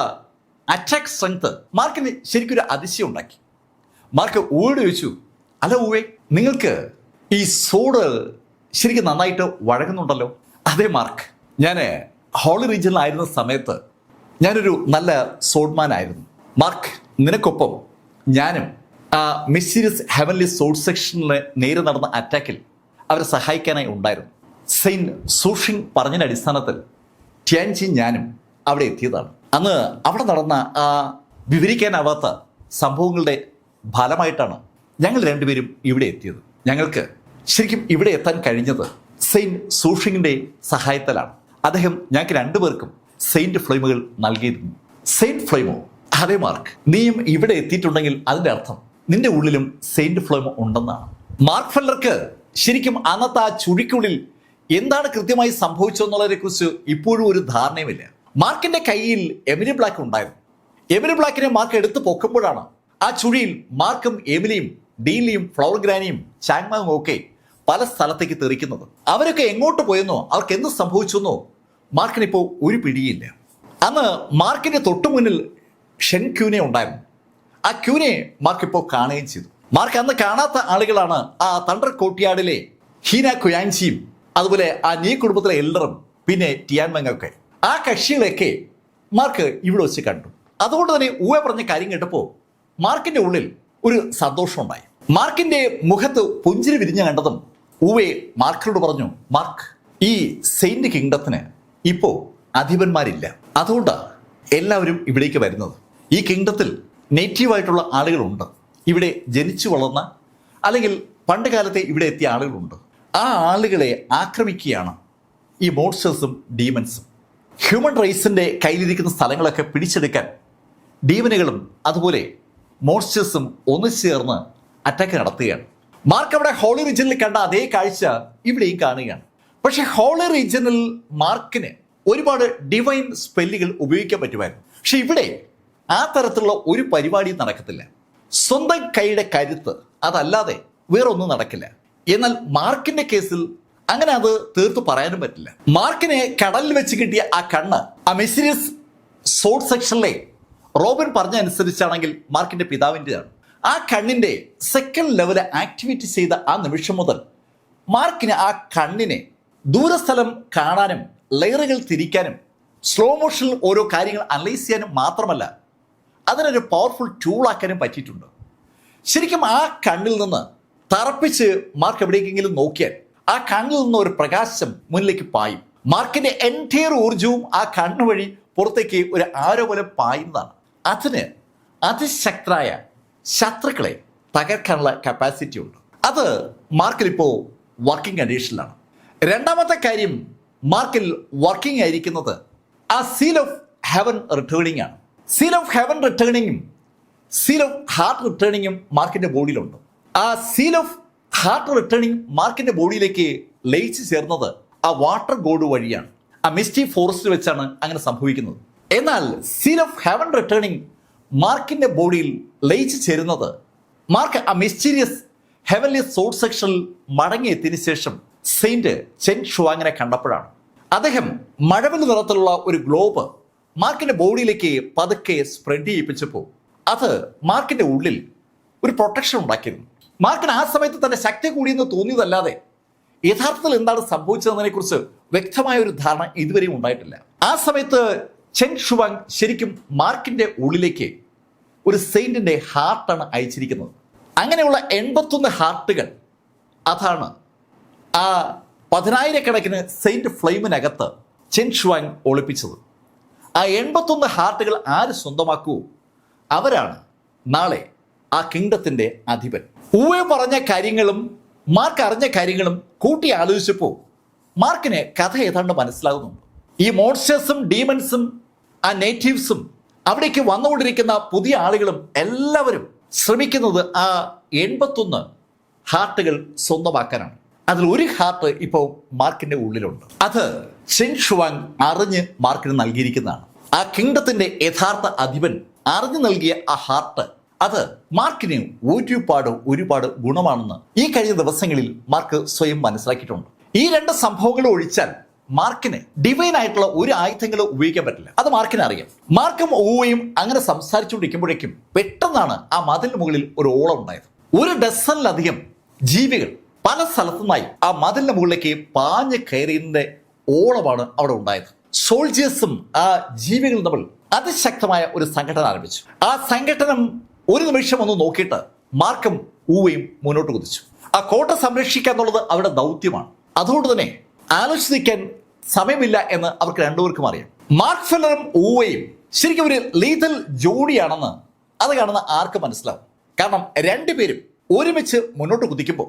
അറ്റാക്ക് സ്ട്രെങ്ത് മാർക്കിന് ശരിക്കും ഒരു അതിശയം ഉണ്ടാക്കി. മാർക്ക് ഊവയോട് ചോദിച്ചു, അല്ല ഊവേ, നിങ്ങൾക്ക് ഈ സോഡ് ശരിക്കും നന്നായിട്ട് വഴങ്ങുന്നുണ്ടല്ലോ. അതെ മാർക്ക്, ഞാൻ ഹോളി റീജിയനിലായിരുന്ന സമയത്ത് ഞാനൊരു നല്ല സോഡ്മാൻ ആയിരുന്നു. മാർക്ക്, നിനക്കൊപ്പം ഞാനും ആ മിസ്റ്റീരിയസ് ഹെവൻലി സോഡ് സെക്ഷനിൽ നേരെ നടന്ന അറ്റാക്കിൽ അവരെ സഹായിക്കാനായി ഉണ്ടായിരുന്നു. സെയിന്റ് സൂഷിങ് പറഞ്ഞതിൻ്റെ അടിസ്ഥാനത്തിൽ ടിയാൻജി ഞാനും അവിടെ എത്തിയതാണ്. അന്ന് അവിടെ നടന്ന ആ വിവരിക്കാനാവാത്ത സംഭവങ്ങളുടെ ഫലമായിട്ടാണ് ഞങ്ങൾ രണ്ടുപേരും ഇവിടെ എത്തിയത്. ഞങ്ങൾക്ക് ശരിക്കും ഇവിടെ എത്താൻ കഴിഞ്ഞത് സെയിന്റ് സൂഷിങ്ങിൻ്റെ സഹായത്താലാണ്. അദ്ദേഹം ഞങ്ങൾക്ക് രണ്ടുപേർക്കും സെയിന്റ് ഫ്ലെയിമുകൾ നൽകിയിരുന്നു. സെയിന്റ് ഫ്ലെയിമോ? അതേ മാർക്ക്, നീയും ഇവിടെ എത്തിയിട്ടുണ്ടെങ്കിൽ അതിൻ്റെ അർത്ഥം നിന്റെ ഉള്ളിലും സെയിന്റ് ഫ്ലെയിം ഉണ്ടെന്നാണ്. മാർക്ക് ഫെല്ലർക്ക് ശരിക്കും അന്നത്തെ ആ ചുഴിക്കുള്ളിൽ എന്താണ് കൃത്യമായി സംഭവിച്ചതെന്നുള്ളതിനെ കുറിച്ച് ഇപ്പോഴും ഒരു ധാരണയുമില്ല. മാർക്കിന്റെ കയ്യിൽ എമിലി ബ്ലാക്ക് ഉണ്ടായിരുന്നു. എമിലി ബ്ലാക്കിനെ മാർക്ക് എടുത്ത് പൊക്കുമ്പോഴാണ് ആ ചുഴിയിൽ മാർക്കും എമിലിയും ഡീലിയും ഫ്ലവർ ഗ്രാനിയും ചാങ്മാങ്ങും ഒക്കെ പല സ്ഥലത്തേക്ക് തെറിക്കുന്നത്. അവരൊക്കെ എങ്ങോട്ട് പോയെന്നോ അവർക്ക് എന്ത് സംഭവിച്ചെന്നോ മാർക്കിനിപ്പോൾ ഒരു പിടിയില്ല. അന്ന് മാർക്കിന്റെ തൊട്ടു മുന്നിൽ ഷെൻ ക്യൂനെ ഉണ്ടായിരുന്നു. ആ ക്യൂനെ മാർക്ക് ഇപ്പോൾ കാണുകയും ചെയ്തു. മാർക്ക് അന്ന് കാണാത്ത ആളുകളാണ് ആ തണ്ടർ കോട്ടിയാടിലെ ഹീന കുയാൻജിയും അതുപോലെ ആ നീ കുടുംബത്തിലെ എൽഡറും പിന്നെ ടിയാൻമെങ് ഒക്കെ. ആ കക്ഷികളെയൊക്കെ മാർക്ക് ഇവിടെ വെച്ച് കണ്ടു. അതുകൊണ്ട് തന്നെ ഊവ പറഞ്ഞ കാര്യം കേട്ടപ്പോൾ മാർക്കിന്റെ ഉള്ളിൽ ഒരു സന്തോഷം ഉണ്ടായി. മാർക്കിന്റെ മുഖത്ത് പുഞ്ചിരി വിരിഞ്ഞു കണ്ടതും ഊവെ മാർക്കിനോട് പറഞ്ഞു, മാർക്ക്, ഈ സെയിന്റ് കിങ്ഡത്തിന് ഇപ്പോൾ അധിപന്മാരില്ല. അതുകൊണ്ടാണ് എല്ലാവരും ഇവിടേക്ക് വരുന്നത്. ഈ കിങ്ഡത്തിൽ നേറ്റീവായിട്ടുള്ള ആളുകളുണ്ട്. ഇവിടെ ജനിച്ചു വളർന്ന അല്ലെങ്കിൽ പണ്ട് കാലത്തെ ഇവിടെ എത്തിയ ആളുകളുണ്ട്. ആ ആളുകളെ ആക്രമിക്കുകയാണ് ഈ മോൺസ്റ്റേഴ്സും ഡീമൻസും. ഹ്യൂമൻ റേസിൻ്റെ കയ്യിലിരിക്കുന്ന സ്ഥലങ്ങളൊക്കെ പിടിച്ചെടുക്കാൻ ഡീമനുകളും അതുപോലെ മോൺസ്റ്റേഴ്സും ഒന്നിച്ചു ചേർന്ന് അറ്റാക്ക് നടത്തുകയാണ്. മാർക്ക് അവിടെ ഹോളി റീജിയനിൽ കണ്ട അതേ കാഴ്ച ഇവിടെയും കാണുകയാണ്. പക്ഷെ ഹോളി റീജിയനിൽ മാർക്കിന് ഒരുപാട് ഡിവൈൻ സ്പെല്ലുകൾ ഉപയോഗിക്കാൻ പറ്റുമായിരുന്നു. പക്ഷെ ഇവിടെ ആ തരത്തിലുള്ള ഒരു പരിപാടിയും നടക്കത്തില്ല. സ്വന്തം കൈയുടെ കരുത്ത് അതല്ലാതെ വേറൊന്നും നടക്കില്ല. എന്നാൽ മാർക്കിന്റെ കേസിൽ അങ്ങനെ അത് തീർത്തു പറയാനും പറ്റില്ല. മാർക്കിനെ കടലിൽ വെച്ച് കിട്ടിയ ആ കണ്ണ് ആ മിസ്റ്റീരിയസ് സോഡ് സെക്ഷനിലെ റോബിൻ പറഞ്ഞ അനുസരിച്ചാണെങ്കിൽ മാർക്കിന്റെ പിതാവിൻ്റെതാണ്. ആ കണ്ണിന്റെ സെക്കൻഡ് ലെവൽ ആക്ടിവേറ്റ് ചെയ്ത ആ നിമിഷം മുതൽ മാർക്കിന് ആ കണ്ണിനെ ദൂരസ്ഥലം കാണാനും ലെയറുകൾ തിരിക്കാനും സ്ലോ മോഷനിൽ ഓരോ കാര്യങ്ങൾ അനലൈസ് ചെയ്യാനും മാത്രമല്ല അതിനൊരു പവർഫുൾ ടൂളാക്കാനും പറ്റിയിട്ടുണ്ട്. ശരിക്കും ആ കണ്ണിൽ നിന്ന് തറപ്പിച്ച് മാർക്ക് എവിടേക്കെങ്കിലും നോക്കിയാൽ ആ കണ്ണിൽ നിന്ന് ഒരു പ്രകാശം മുന്നിലേക്ക് പായും. മാർക്കിന്റെ എൻറ്റയർ ഊർജവും ആ കണ്ണ് വഴി പുറത്തേക്ക് ഒരു ആരോ പോലെ പായുന്നതാണ്. അതിന് അതിശക്തരായ ശത്രുക്കളെ തകർക്കാനുള്ള കപ്പാസിറ്റി ഉണ്ട്. അത് മാർക്കിൽ ഇപ്പോൾ വർക്കിംഗ് കണ്ടീഷനിലാണ്. രണ്ടാമത്തെ കാര്യം, മാർക്കിൽ വർക്കിംഗ് ആയിരിക്കുന്നത് ആ സീൽ ഓഫ് ഹെവൻ റിട്ടേണിംഗ് ആണ്. സീൽ ഓഫ് ഹെവൻ റിട്ടേണിങ്ങും സീൽ ഓഫ് ഹാർട്ട് റിട്ടേണിങ്ങും മാർക്കിന്റെ ബോഡിയിലുണ്ട്. ആ സീൽ ഓഫ് ഹാർട്ട് റിട്ടേണിംഗ് മാർക്കിന്റെ ബോഡിയിലേക്ക് ലയിച്ചു ചേർന്നത് ആ വാട്ടർ ഗോഡ് വഴിയാണ്. ആ മിസ്റ്റി ഫോറസ്റ്റ് വെച്ചാണ് അങ്ങനെ സംഭവിക്കുന്നത്. എന്നാൽ സീൽ ഓഫ് ഹെവൻ റിട്ടേണിംഗ് മാർക്കിന്റെ ബോഡിയിൽ ലയിച്ചു ചേരുന്നത് മാർക്ക് ആ മിസ്റ്റീരിയസ് ഹെവൻലി സോൾ സെക്ഷനിൽ മടങ്ങിയെത്തിയതിനു ശേഷം സെയിന്റ് ചെൻ ഷുവാങ്ങിനെ കണ്ടപ്പോഴാണ്. അദ്ദേഹം മഴവിൽ നിറത്തിലുള്ള ഒരു ഗ്ലോബ് മാർക്കിന്റെ ബോഡിയിലേക്ക് പതുക്കെ സ്പ്രെഡ് ചെയ്യിപ്പിച്ചപ്പോൾ അത് മാർക്കിന്റെ ഉള്ളിൽ ഒരു പ്രൊട്ടക്ഷൻ ഉണ്ടാക്കിയിരുന്നു. മാർക്കിന് ആ സമയത്ത് തന്റെ ശക്തി കൂടിയെന്ന് തോന്നിയതല്ലാതെ യഥാർത്ഥത്തിൽ എന്താണ് സംഭവിച്ചതെന്നതിനെ കുറിച്ച് വ്യക്തമായ ഒരു ധാരണ ഇതുവരെയും ഉണ്ടായിട്ടില്ല. ആ സമയത്ത് ചെൻ ഷുവാങ് ശരിക്കും മാർക്കിന്റെ ഉള്ളിലേക്ക് ഒരു സെയിന്റിന്റെ ഹാർട്ടാണ് അയച്ചിരിക്കുന്നത്. അങ്ങനെയുള്ള 81 ഹാർട്ടുകൾ അതാണ് ആ 10,000-കണക്കിന് സെയിന്റ് ഫ്ലെയിമിനകത്ത് ചെൻ ഷുവാങ് ഒളിപ്പിച്ചത്. ആ 81 ഹാർട്ടുകൾ ആര് സ്വന്തമാക്കൂ അവരാണ് നാളെ ആ കിങ്ഡത്തിന്റെ അധിപൻ. ഊവെ പറഞ്ഞ കാര്യങ്ങളും മാർക്ക് അറിഞ്ഞ കാര്യങ്ങളും കൂട്ടി ആലോചിച്ചപ്പോൾ മാർക്കിന് കഥ ഏതാണ്ട് മനസ്സിലാകുന്നുണ്ട്. ഈ മോൺസ്റ്റേഴ്സും ഡീമൺസും ആ നേറ്റീവ്സും അവിടേക്ക് വന്നുകൊണ്ടിരിക്കുന്ന പുതിയ ആളുകളും എല്ലാവരും ശ്രമിക്കുന്നത് ആ 81 ഹാർട്ടുകൾ സ്വന്തമാക്കാനാണ്. അതിൽ ഒരു ഹാർട്ട് ഇപ്പോൾ മാർക്കിന്റെ ഉള്ളിലുണ്ട്. അത് ചെൻ ഷുവാങ് അറിഞ്ഞ് മാർക്കിന് നൽകിയിരിക്കുന്നതാണ്. ആ കിങ്ഡത്തിന്റെ യഥാർത്ഥ അധിപൻ അറിഞ്ഞു നൽകിയ ആ ഹാർട്ട് അത് മാർക്കിന് ഒരുപാട് ഗുണമാണെന്ന് ഈ കഴിഞ്ഞ ദിവസങ്ങളിൽ മാർക്ക് സ്വയം മനസ്സിലാക്കിയിട്ടുണ്ട്. ഈ രണ്ട് സംഭവങ്ങൾ ഒഴിച്ചാൽ മാർക്കിന് ഡിവൈൻ ആയിട്ടുള്ള ഒരു ആയുധങ്ങൾ ഉപയോഗിക്കാൻ പറ്റില്ല. അത് മാർക്കിന് അറിയാം. മാർക്കും ഊവയും അങ്ങനെ സംസാരിച്ചുകൊണ്ടിരിക്കുമ്പോഴേക്കും പെട്ടെന്നാണ് ആ മതിലിന് മുകളിൽ ഒരു ഓളം ഉണ്ടായത്. ഒരു ഡസനിലധികം ജീവികൾ പല സ്ഥലത്തുനിന്നായി ആ മതിലിന് മുകളിലേക്ക് പാഞ്ഞ് കയറിയതിന്റെ ഓളമാണ് അവിടെ ഉണ്ടായത്. സോൾജേഴ്സും ആ ജീവികളും തമ്മിൽ അതിശക്തമായ ഒരു സംഘടന ആരംഭിച്ചു. ആ സംഘടനം ഒരു നിമിഷം ഒന്ന് നോക്കിയിട്ട് മാർക്കും ഊവയും മുന്നോട്ട് കുതിച്ചു. ആ കോട്ട സംരക്ഷിക്കുക എന്നുള്ളത് അവരുടെ ദൗത്യമാണ്. അതുകൊണ്ട് തന്നെ ആലോചിച്ച് നിൽക്കാൻ സമയമില്ല എന്ന് അവർക്ക് രണ്ടുപേർക്കും അറിയാം. മാർക്ക് ഫെല്ലറും ഊവയും ശരിക്കും ഒരു ലീതൽ ജോഡിയാണെന്ന് അത് കാണുന്ന ആർക്ക് മനസ്സിലാവും. കാരണം രണ്ടുപേരും ഒരുമിച്ച് മുന്നോട്ട് കുതിക്കുമ്പോൾ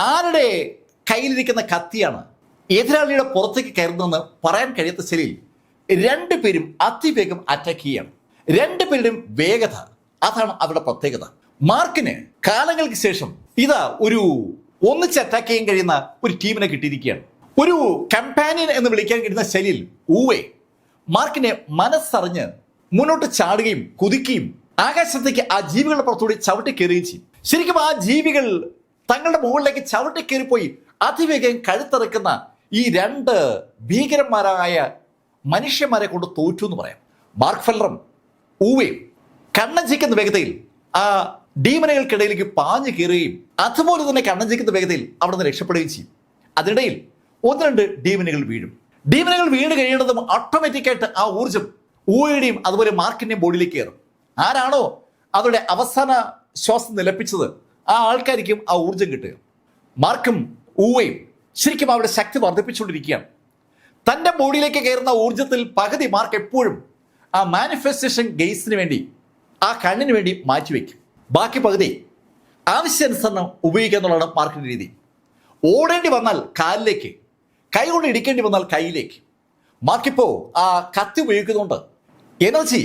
ആരുടെ കയ്യിലിരിക്കുന്ന കത്തിയാണ് എതിരാളിയുടെ പുറത്തേക്ക് കയറുന്നതെന്ന് പറയാൻ കഴിയാത്ത ശരിയിൽ രണ്ടുപേരും അതിവേഗം അറ്റാക്ക് ചെയ്യാണ്. രണ്ടുപേരുടെയും വേഗത അതാണ് അവരുടെ പ്രത്യേകത. മാർക്കിന് കാലങ്ങൾക്ക് ശേഷം ഇതാ ഒരു ഒന്നിച്ച് അറ്റാക്ക് ചെയ്യാൻ കഴിയുന്ന ഒരു ടീമിനെ കിട്ടിയിരിക്കുകയാണ്. ഒരു കമ്പാനിയൻ എന്ന് വിളിക്കാൻ കഴിയുന്ന ശൈലിയിൽ ഊവെ മാർക്കിനെ മനസ്സറിഞ്ഞ് മുന്നോട്ട് ചാടുകയും കുതിക്കുകയും ആകാശത്തേക്ക് ആ ജീവികളുടെ പുറത്തുകൂടി ചവിട്ടി കയറുകയും ചെയ്യും. ശരിക്കും ആ ജീവികൾ തങ്ങളുടെ മുകളിലേക്ക് ചവിട്ടി കയറിപ്പോയി അതിവേഗം കഴുത്തിറക്കുന്ന ഈ രണ്ട് ഭീകരന്മാരായ മനുഷ്യന്മാരെ കൊണ്ട് തോറ്റു എന്ന് പറയാം. മാർക്ക് ഫെല്ലറും ഊവയും കണ്ണഞ്ചിക്കുന്ന വേഗതയിൽ ആ ഡീമനുകൾക്കിടയിലേക്ക് പാഞ്ഞു കയറുകയും അതുപോലെ തന്നെ കണ്ണഞ്ചിക്കുന്ന വേഗതയിൽ അവിടെ നിന്ന് രക്ഷപ്പെടുകയും ചെയ്യും. അതിനിടയിൽ 1-2 ഡീമനുകൾ വീഴും. ഡീമനുകൾ വീണ് കഴിയുന്നതും ഓട്ടോമാറ്റിക്കായിട്ട് ആ ഊർജ്ജം ഊവയുടെയും അതുപോലെ മാർക്കിന്റെയും ബോഡിയിലേക്ക് കയറും. ആരാണോ അവരുടെ അവസാന ശ്വാസം നിലപ്പിച്ചത് ആ ആൾക്കാർക്കും ആ ഊർജ്ജം കിട്ടുക. മാർക്കും ഊവയും ശരിക്കും അവരുടെ ശക്തി വർദ്ധിപ്പിച്ചുകൊണ്ടിരിക്കുകയാണ്. തൻ്റെ ബോഡിയിലേക്ക് കയറുന്ന ഊർജ്ജത്തിൽ പകുതി മാർക്ക് എപ്പോഴും ആ മാനിഫെസ്റ്റേഷൻ ഗെയ്സിന് വേണ്ടി ആ കണ്ണിന് വേണ്ടി മാറ്റിവെക്കും. ബാക്കി പകുതി ആവശ്യാനുസരണം ഉപയോഗിക്കുക എന്നുള്ളതാണ് മാർക്കിൻ്റെ രീതി. ഓടേണ്ടി വന്നാൽ കാലിലേക്ക്, കൈ കൊണ്ട് ഇടിക്കേണ്ടി വന്നാൽ കൈയിലേക്ക്. മാർക്കിപ്പോൾ ആ കത്തി ഉപയോഗിക്കുന്നതുകൊണ്ട് എനർജി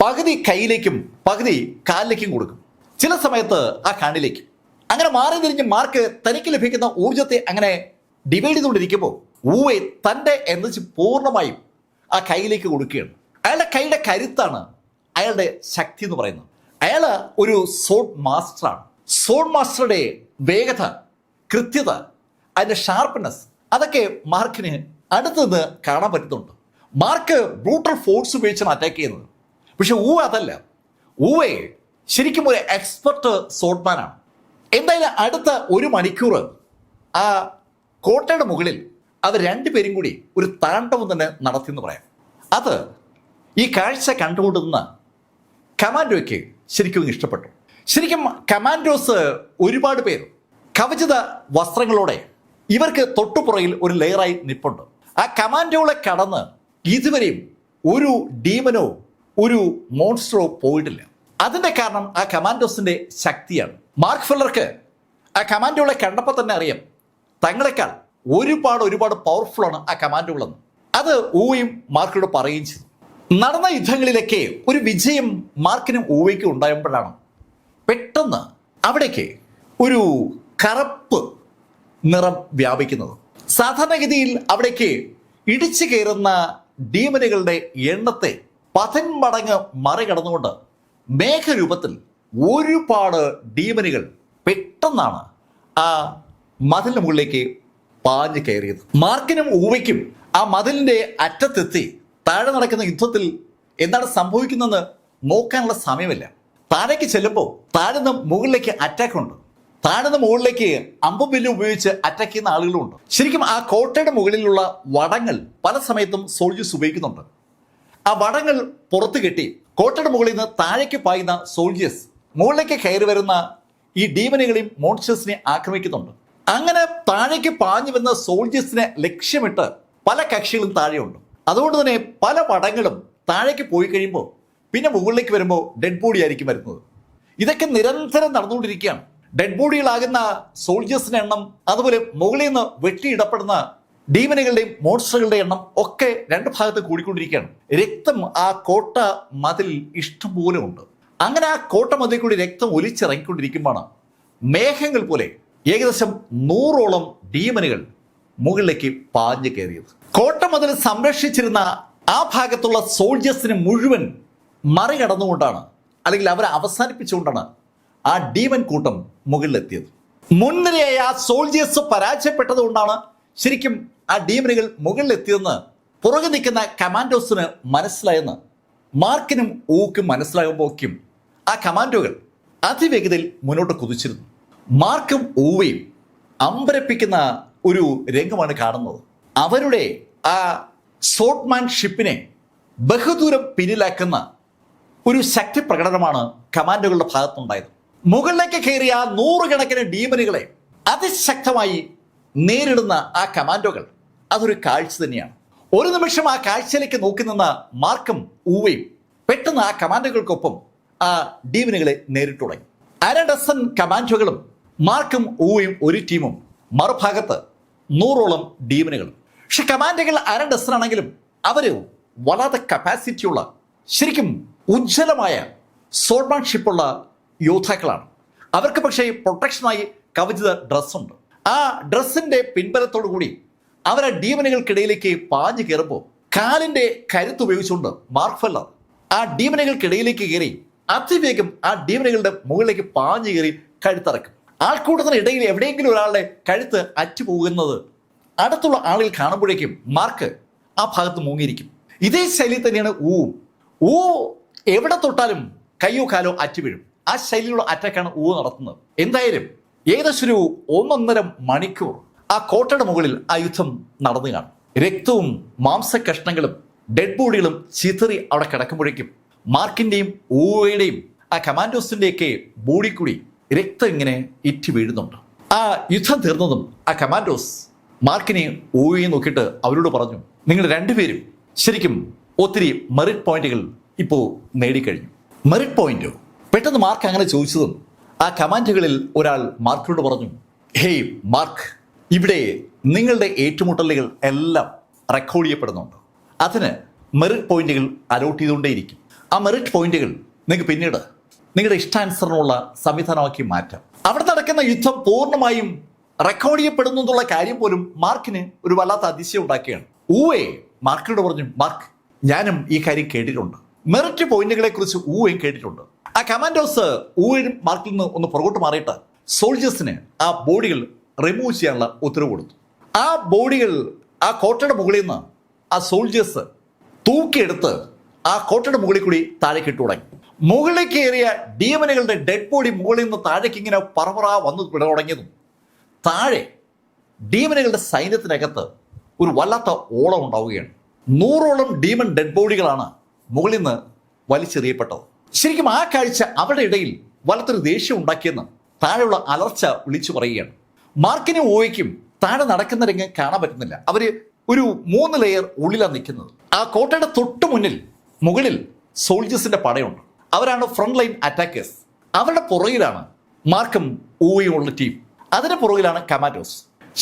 പകുതി കൈയിലേക്കും പകുതി കാലിലേക്കും കൊടുക്കും. ചില സമയത്ത് ആ കണ്ണിലേക്ക്. അങ്ങനെ മാറി തിരിഞ്ഞ് മാർക്ക് തനിക്ക് ലഭിക്കുന്ന ഊർജ്ജത്തെ അങ്ങനെ ഡിവൈഡ് ചെയ്തുകൊണ്ടിരിക്കുമ്പോൾ ഊവെ തൻ്റെ എനർജി പൂർണ്ണമായും ആ കൈയിലേക്ക് കൊടുക്കുകയാണ്. അയാളുടെ കൈയുടെ കരുത്താണ് അയാളുടെ ശക്തി എന്ന് പറയുന്നത്. അയാൾ ഒരു സോഡ് മാസ്റ്ററാണ്. സോഡ് മാസ്റ്ററുടെ വേഗത, കൃത്യത, അതിൻ്റെ ഷാർപ്പ്നെസ് അതൊക്കെ മാർക്കിന് അടുത്ത് നിന്ന് കാണാൻ പറ്റുന്നുണ്ട്. മാർക്ക് ബ്രൂട്ടൽ ഫോഴ്സ് ഉപയോഗിച്ചാണ് അറ്റാക്ക് ചെയ്യുന്നത്. പക്ഷെ ഊവ അതല്ല. ഊവെ ശരിക്കും ഒരു എക്സ്പെർട്ട് സോഡ്മാനാണ്. എന്തായാലും അടുത്ത 1 മണിക്കൂർ ആ കോട്ടയുടെ മുകളിൽ അവർ രണ്ടുപേരും കൂടി ഒരു താണ്ഡവം തന്നെ നടത്തിയെന്ന് പറയാം. അത് ഈ കാഴ്ച കണ്ടുകൊണ്ടുനിന്ന് കമാൻഡോയ്ക്ക് ശരിക്കും ഇഷ്ടപ്പെട്ടു. ശരിക്കും കമാൻഡോസ് ഒരുപാട് പേർ കവചിത വസ്ത്രങ്ങളോടെ ഇവർക്ക് തൊട്ടുപുറയിൽ ഒരു ലെയറായി നിപ്പുണ്ട്. ആ കമാൻഡോകളെ കടന്ന് ഇതുവരെയും ഒരു ഡീമനോ ഒരു മോൺസ്റ്ററോ പോയിട്ടില്ല. അതിന്റെ കാരണം ആ കമാൻഡോസിന്റെ ശക്തിയാണ്. മാർക്ക് ഫെല്ലർക്ക് ആ കമാൻഡോകളെ കണ്ടപ്പോൾ തന്നെ അറിയാം തങ്ങളെക്കാൾ ഒരുപാട് പവർഫുൾ ആണ് ആ കമാൻഡോകളെന്ന്. അത് ഊവയും മാർക്കിനോട് പറയുകയും ചെയ്തു. നടന്ന യുദ്ധങ്ങളിലൊക്കെ ഒരു വിജയം മാർക്കിനും ഊവയ്ക്കും ഉണ്ടായപ്പോഴാണ് പെട്ടെന്ന് അവിടേക്ക് ഒരു കറുപ്പ് നിറം വ്യാപിക്കുന്നത്. സാധാരണഗതിയിൽ അവിടേക്ക് ഇടിച്ചു കയറുന്ന ഡീമനുകളുടെ എണ്ണത്തെ 10 മടങ്ങ് മറികടന്നുകൊണ്ട് മേഘരൂപത്തിൽ ഒരുപാട് ഡീമനുകൾ പെട്ടെന്നാണ് ആ മതിലിന് മുകളിലേക്ക് പാഞ്ഞു കയറിയത്. മാർക്കിനും ഊവയ്ക്കും ആ മതിലിന്റെ അറ്റത്തെത്തി താഴെ നടക്കുന്ന യുദ്ധത്തിൽ എന്താണ് സംഭവിക്കുന്നതെന്ന് നോക്കാനുള്ള സമയമില്ല. താഴേക്ക് ചെല്ലുമ്പോൾ താഴ്ന്ന് മുകളിലേക്ക് അറ്റാക്ക് ഉണ്ട്. താഴ്ന്ന് മുകളിലേക്ക് അമ്പും വില്ലും ഉപയോഗിച്ച് അറ്റാക്ക് ചെയ്യുന്ന ആളുകളുണ്ട്. ശരിക്കും ആ കോട്ടയുടെ മുകളിലുള്ള വടങ്ങൾ പല സമയത്തും സോൾജേഴ്സ് ഉപയോഗിക്കുന്നുണ്ട്. ആ വടങ്ങൾ പുറത്ത് കെട്ടി കോട്ടയുടെ മുകളിൽ നിന്ന് താഴേക്ക് പായുന്ന സോൾജേഴ്സ് മുകളിലേക്ക് കയറി വരുന്ന ഈ ഡീമനുകളെയും മോൺസ്റ്റേഴ്സിനെ ആക്രമിക്കുന്നുണ്ട്. അങ്ങനെ താഴേക്ക് പാഞ്ഞു വരുന്ന സോൾജേഴ്സിനെ ലക്ഷ്യമിട്ട് പല കക്ഷികളും താഴെയുണ്ട്. അതുകൊണ്ട് തന്നെ പല വടങ്ങളും താഴേക്ക് പോയി കഴിയുമ്പോൾ പിന്നെ മുകളിലേക്ക് വരുമ്പോൾ ഡെഡ് ബോഡി ആയിരിക്കും വരുന്നത്. ഇതൊക്കെ നിരന്തരം നടന്നുകൊണ്ടിരിക്കുകയാണ്. ഡെഡ് ബോഡികളാകുന്ന സോൾജേഴ്സിന്റെ എണ്ണം, അതുപോലെ മുകളിൽ നിന്ന് വെട്ടിയിടപ്പെടുന്ന ഡീമനുകളുടെയും മോൺസ്റ്ററുകളുടെ എണ്ണം ഒക്കെ രണ്ട് ഭാഗത്ത് കൂടിക്കൊണ്ടിരിക്കുകയാണ്. രക്തം ആ കോട്ട മതിൽ ഇഷ്ടംപോലെ ഉണ്ട്. അങ്ങനെ ആ കോട്ട മതിൽ കൂടി രക്തം ഒലിച്ചിറങ്ങിക്കൊണ്ടിരിക്കുമ്പോഴാണ് മേഘങ്ങൾ പോലെ ഏകദേശം 100ഓളം ഡീമനുകൾ മുകളിലേക്ക് പാഞ്ഞു കയറിയത്. കോട്ട മതിൽ സംരക്ഷിച്ചിരുന്ന ആ ഭാഗത്തുള്ള സോൾജേഴ്സിനെ മുഴുവൻ മറികടന്നുകൊണ്ടാണ്, അല്ലെങ്കിൽ അവരെ അവസാനിപ്പിച്ചുകൊണ്ടാണ് ആ ഡീമൻ കൂട്ടം മുകളിലെത്തിയത്. മുൻനിരയായ ആ സോൾജേഴ്സ് പരാജയപ്പെട്ടത് കൊണ്ടാണ് ശരിക്കും ആ ഡീമനുകൾ മുകളിലെത്തിയതെന്ന് പുറകെ നിൽക്കുന്ന കമാൻഡോസിന് മനസ്സിലായെന്ന് മാർക്കിനും ഊക്കും മനസ്സിലാകുമ്പോഴേക്കും ആ കമാൻഡോകൾ അതിവേഗതയിൽ മുന്നോട്ട് കുതിച്ചിരുന്നു. മാർക്കും ഊവയും അമ്പരപ്പിക്കുന്ന ഒരു രംഗമാണ് കാണുന്നത്. അവരുടെ ആ സോട്ട്മാൻ ഷിപ്പിനെ ബഹുദൂരം പിന്നിലാക്കുന്ന ഒരു ശക്തി പ്രകടനമാണ് കമാൻഡോകളുടെ ഭാഗത്തുണ്ടായത്. മുകളിലേക്ക് കയറിയ 100 കണക്കിന് ഡീമനുകളെ അതിശക്തമായി നേരിടുന്ന ആ കമാൻഡോകൾ അതൊരു കാഴ്ച തന്നെയാണ്. ഒരു നിമിഷം ആ കാഴ്ചയിലേക്ക് നോക്കി നിന്ന മാർക്കും ഊവയും പെട്ടെന്ന് ആ കമാൻഡോകൾക്കൊപ്പം ആ ഡീമനുകളെ നേരിട്ടു തുടങ്ങി. 1/2 ഡസൻ കമാൻഡോകളും മാർക്കും ഊവയും ഒരു ടീമും, മറുഭാഗത്ത് 100ഓളം ഡീമനുകളും. പക്ഷെ കമാൻഡോകൾ 1/2 ഡസൻ ആണെങ്കിലും അവര് വളരെ കപ്പാസിറ്റിയുള്ള, ശരിക്കും ഉജ്ജ്വലമായ സോൾമാൻഷിപ്പുള്ള യോദ്ധാക്കളാണ്. അവർക്ക് പക്ഷേ പ്രൊട്ടക്ഷനായി കവചിത ഡ്രസ്സുണ്ട്. ആ ഡ്രസ്സിന്റെ പിൻബലത്തോടു കൂടി അവരെ ഡീമനുകൾക്കിടയിലേക്ക് പാഞ്ഞു കയറുമ്പോൾ കാലിന്റെ കരുത്ത് ഉപയോഗിച്ചുകൊണ്ട് മാർക്ക് ഫെല്ലർ ആ ഡീമനുകൾക്കിടയിലേക്ക് കയറി അതിവേഗം ആ ഡീമനുകളുടെ മുകളിലേക്ക് പാഞ്ഞു കയറി കഴുത്തിറക്കും. ആൾക്കൂട്ടത്തിന് ഇടയിൽ എവിടെയെങ്കിലും ഒരാളുടെ കഴുത്ത് അറ്റുപോകുന്നത് അടുത്തുള്ള ആളിൽ കാണുമ്പോഴേക്കും മാർക്ക് ആ ഭാഗത്ത് മുങ്ങിയിരിക്കും. ഇതേ ശൈലി തന്നെയാണ് ഊ എവിടെ തൊട്ടാലും കയ്യോ കാലോ അറ്റു വീഴും. ആ ശൈലിയിലുള്ള അറ്റാക്കാണ് നടത്തുന്നത്. എന്തായാലും ഏകദേശം ഒരു 1.5 മണിക്കൂർ ആ കോട്ടയുടെ മുകളിൽ ആ യുദ്ധം നടന്നു കാണും. രക്തവും മാംസകഷ്ണങ്ങളും ഡെഡ് ബോഡികളും ചിതറി അവിടെ കിടക്കുമ്പോഴേക്കും മാർക്കിന്റെയും ഊവയുടെയും ആ കമാൻഡോസിന്റെയൊക്കെ ബോഡി കൂടി രക്തം ഇങ്ങനെ ഇറ്റി വീഴുന്നുണ്ട്. ആ യുദ്ധം തീർന്നതും ആ കമാൻഡോസ് മാർക്കിനെയും ഊവയെയും നോക്കിയിട്ട് അവരോട് പറഞ്ഞു, നിങ്ങൾ രണ്ടുപേരും ശരിക്കും ഒത്തിരി മെറിറ്റ് പോയിന്റുകൾ ഇപ്പോൾ നേടിക്കഴിഞ്ഞു. മെറിറ്റ് പോയിന്റോ? പെട്ടെന്ന് മാർക്ക് അങ്ങനെ ചോദിച്ചതും ആ കമാൻഡുകളിൽ ഒരാൾ മാർക്കിനോട് പറഞ്ഞു, ഹേയ് മാർക്ക്, ഇവിടെ നിങ്ങളുടെ ഏറ്റുമുട്ടലുകൾ എല്ലാം റെക്കോർഡ് ചെയ്യപ്പെടുന്നുണ്ട്. അതിന് മെറിറ്റ് പോയിന്റുകൾ അലോട്ട് ചെയ്തുകൊണ്ടേയിരിക്കും. ആ മെറിറ്റ് പോയിന്റുകൾ നിങ്ങൾക്ക് പിന്നീട് നിങ്ങളുടെ ഇഷ്ടാനുസരണമുള്ള സംവിധാനമാക്കി മാറ്റാം. അവിടെ നടക്കുന്ന യുദ്ധം പൂർണ്ണമായും റെക്കോർഡ് ചെയ്യപ്പെടുന്നു എന്നുള്ള കാര്യം പോലും മാർക്കിന് ഒരു വല്ലാത്ത അതിശയം ഉണ്ടാക്കുകയാണ്. ഊവേ മാർക്കിനോട് പറഞ്ഞു, മാർക്ക്, ഞാനും ഈ കാര്യം കേട്ടിട്ടുണ്ട്. മെറിറ്റ് പോയിന്റുകളെ കുറിച്ച് ഊവയും കേട്ടിട്ടുണ്ട്. ആ കമാൻഡോസ് ഊവയും മാർക്കിൽ നിന്ന് ഒന്ന് പുറകോട്ട് മാറിയിട്ട് സോൾജേഴ്സിന് ആ ബോഡികൾ റിമൂവ് ചെയ്യാനുള്ള ഉത്തരവ് കൊടുത്തു. ആ ബോഡികൾ ആ കോട്ടയുടെ മുകളിൽ നിന്ന് ആ സോൾജേഴ്സ് തൂക്കിയെടുത്ത് ആ കോട്ടയുടെ മുകളിൽ കൂടി താഴേക്ക് ഇട്ടു തുടങ്ങി. മുകളിലേക്ക് കയറിയ ഡീമനുകളുടെ ഡെഡ് ബോഡി മുകളിൽ നിന്ന് താഴേക്ക് ഇങ്ങനെ പറപറ വന്ന് തുടങ്ങിയതും താഴെ ഡീമനുകളുടെ സൈന്യത്തിനകത്ത് ഒരു വല്ലാത്ത ഓളം ഉണ്ടാവുകയാണ്. 100ഓളം ഡീമൺ ഡെഡ് ബോഡികളാണ് മുകളിൽ നിന്ന് വലിച്ചെറിയപ്പെട്ടത്. ശരിക്കും ആ കാഴ്ച അവരുടെ ഇടയിൽ വല്ലാത്തൊരു ദേഷ്യം ഉണ്ടാക്കിയെന്ന് താഴെയുള്ള അലർച്ച വിളിച്ചു പറയുകയാണ്. മാർക്കിനും ഊവയ്ക്കും താഴെ നടക്കുന്ന രംഗം കാണാൻ പറ്റുന്നില്ല. അവര് ഒരു 3 ലെയർ ഉള്ളിലാണ് നിൽക്കുന്നത്. ആ കോട്ടയുടെ തൊട്ട് മുകളിൽ സോൾജേഴ്സിന്റെ പടയുണ്ട്. അവരാണ് ഫ്രണ്ട് ലൈൻ അറ്റാക്കേഴ്സ്. അവരുടെ പുറകിലാണ് മാർക്കും ഊവയും ഉള്ള ടീം. അതിന്റെ പുറകിലാണ് കമാൻഡോസ്.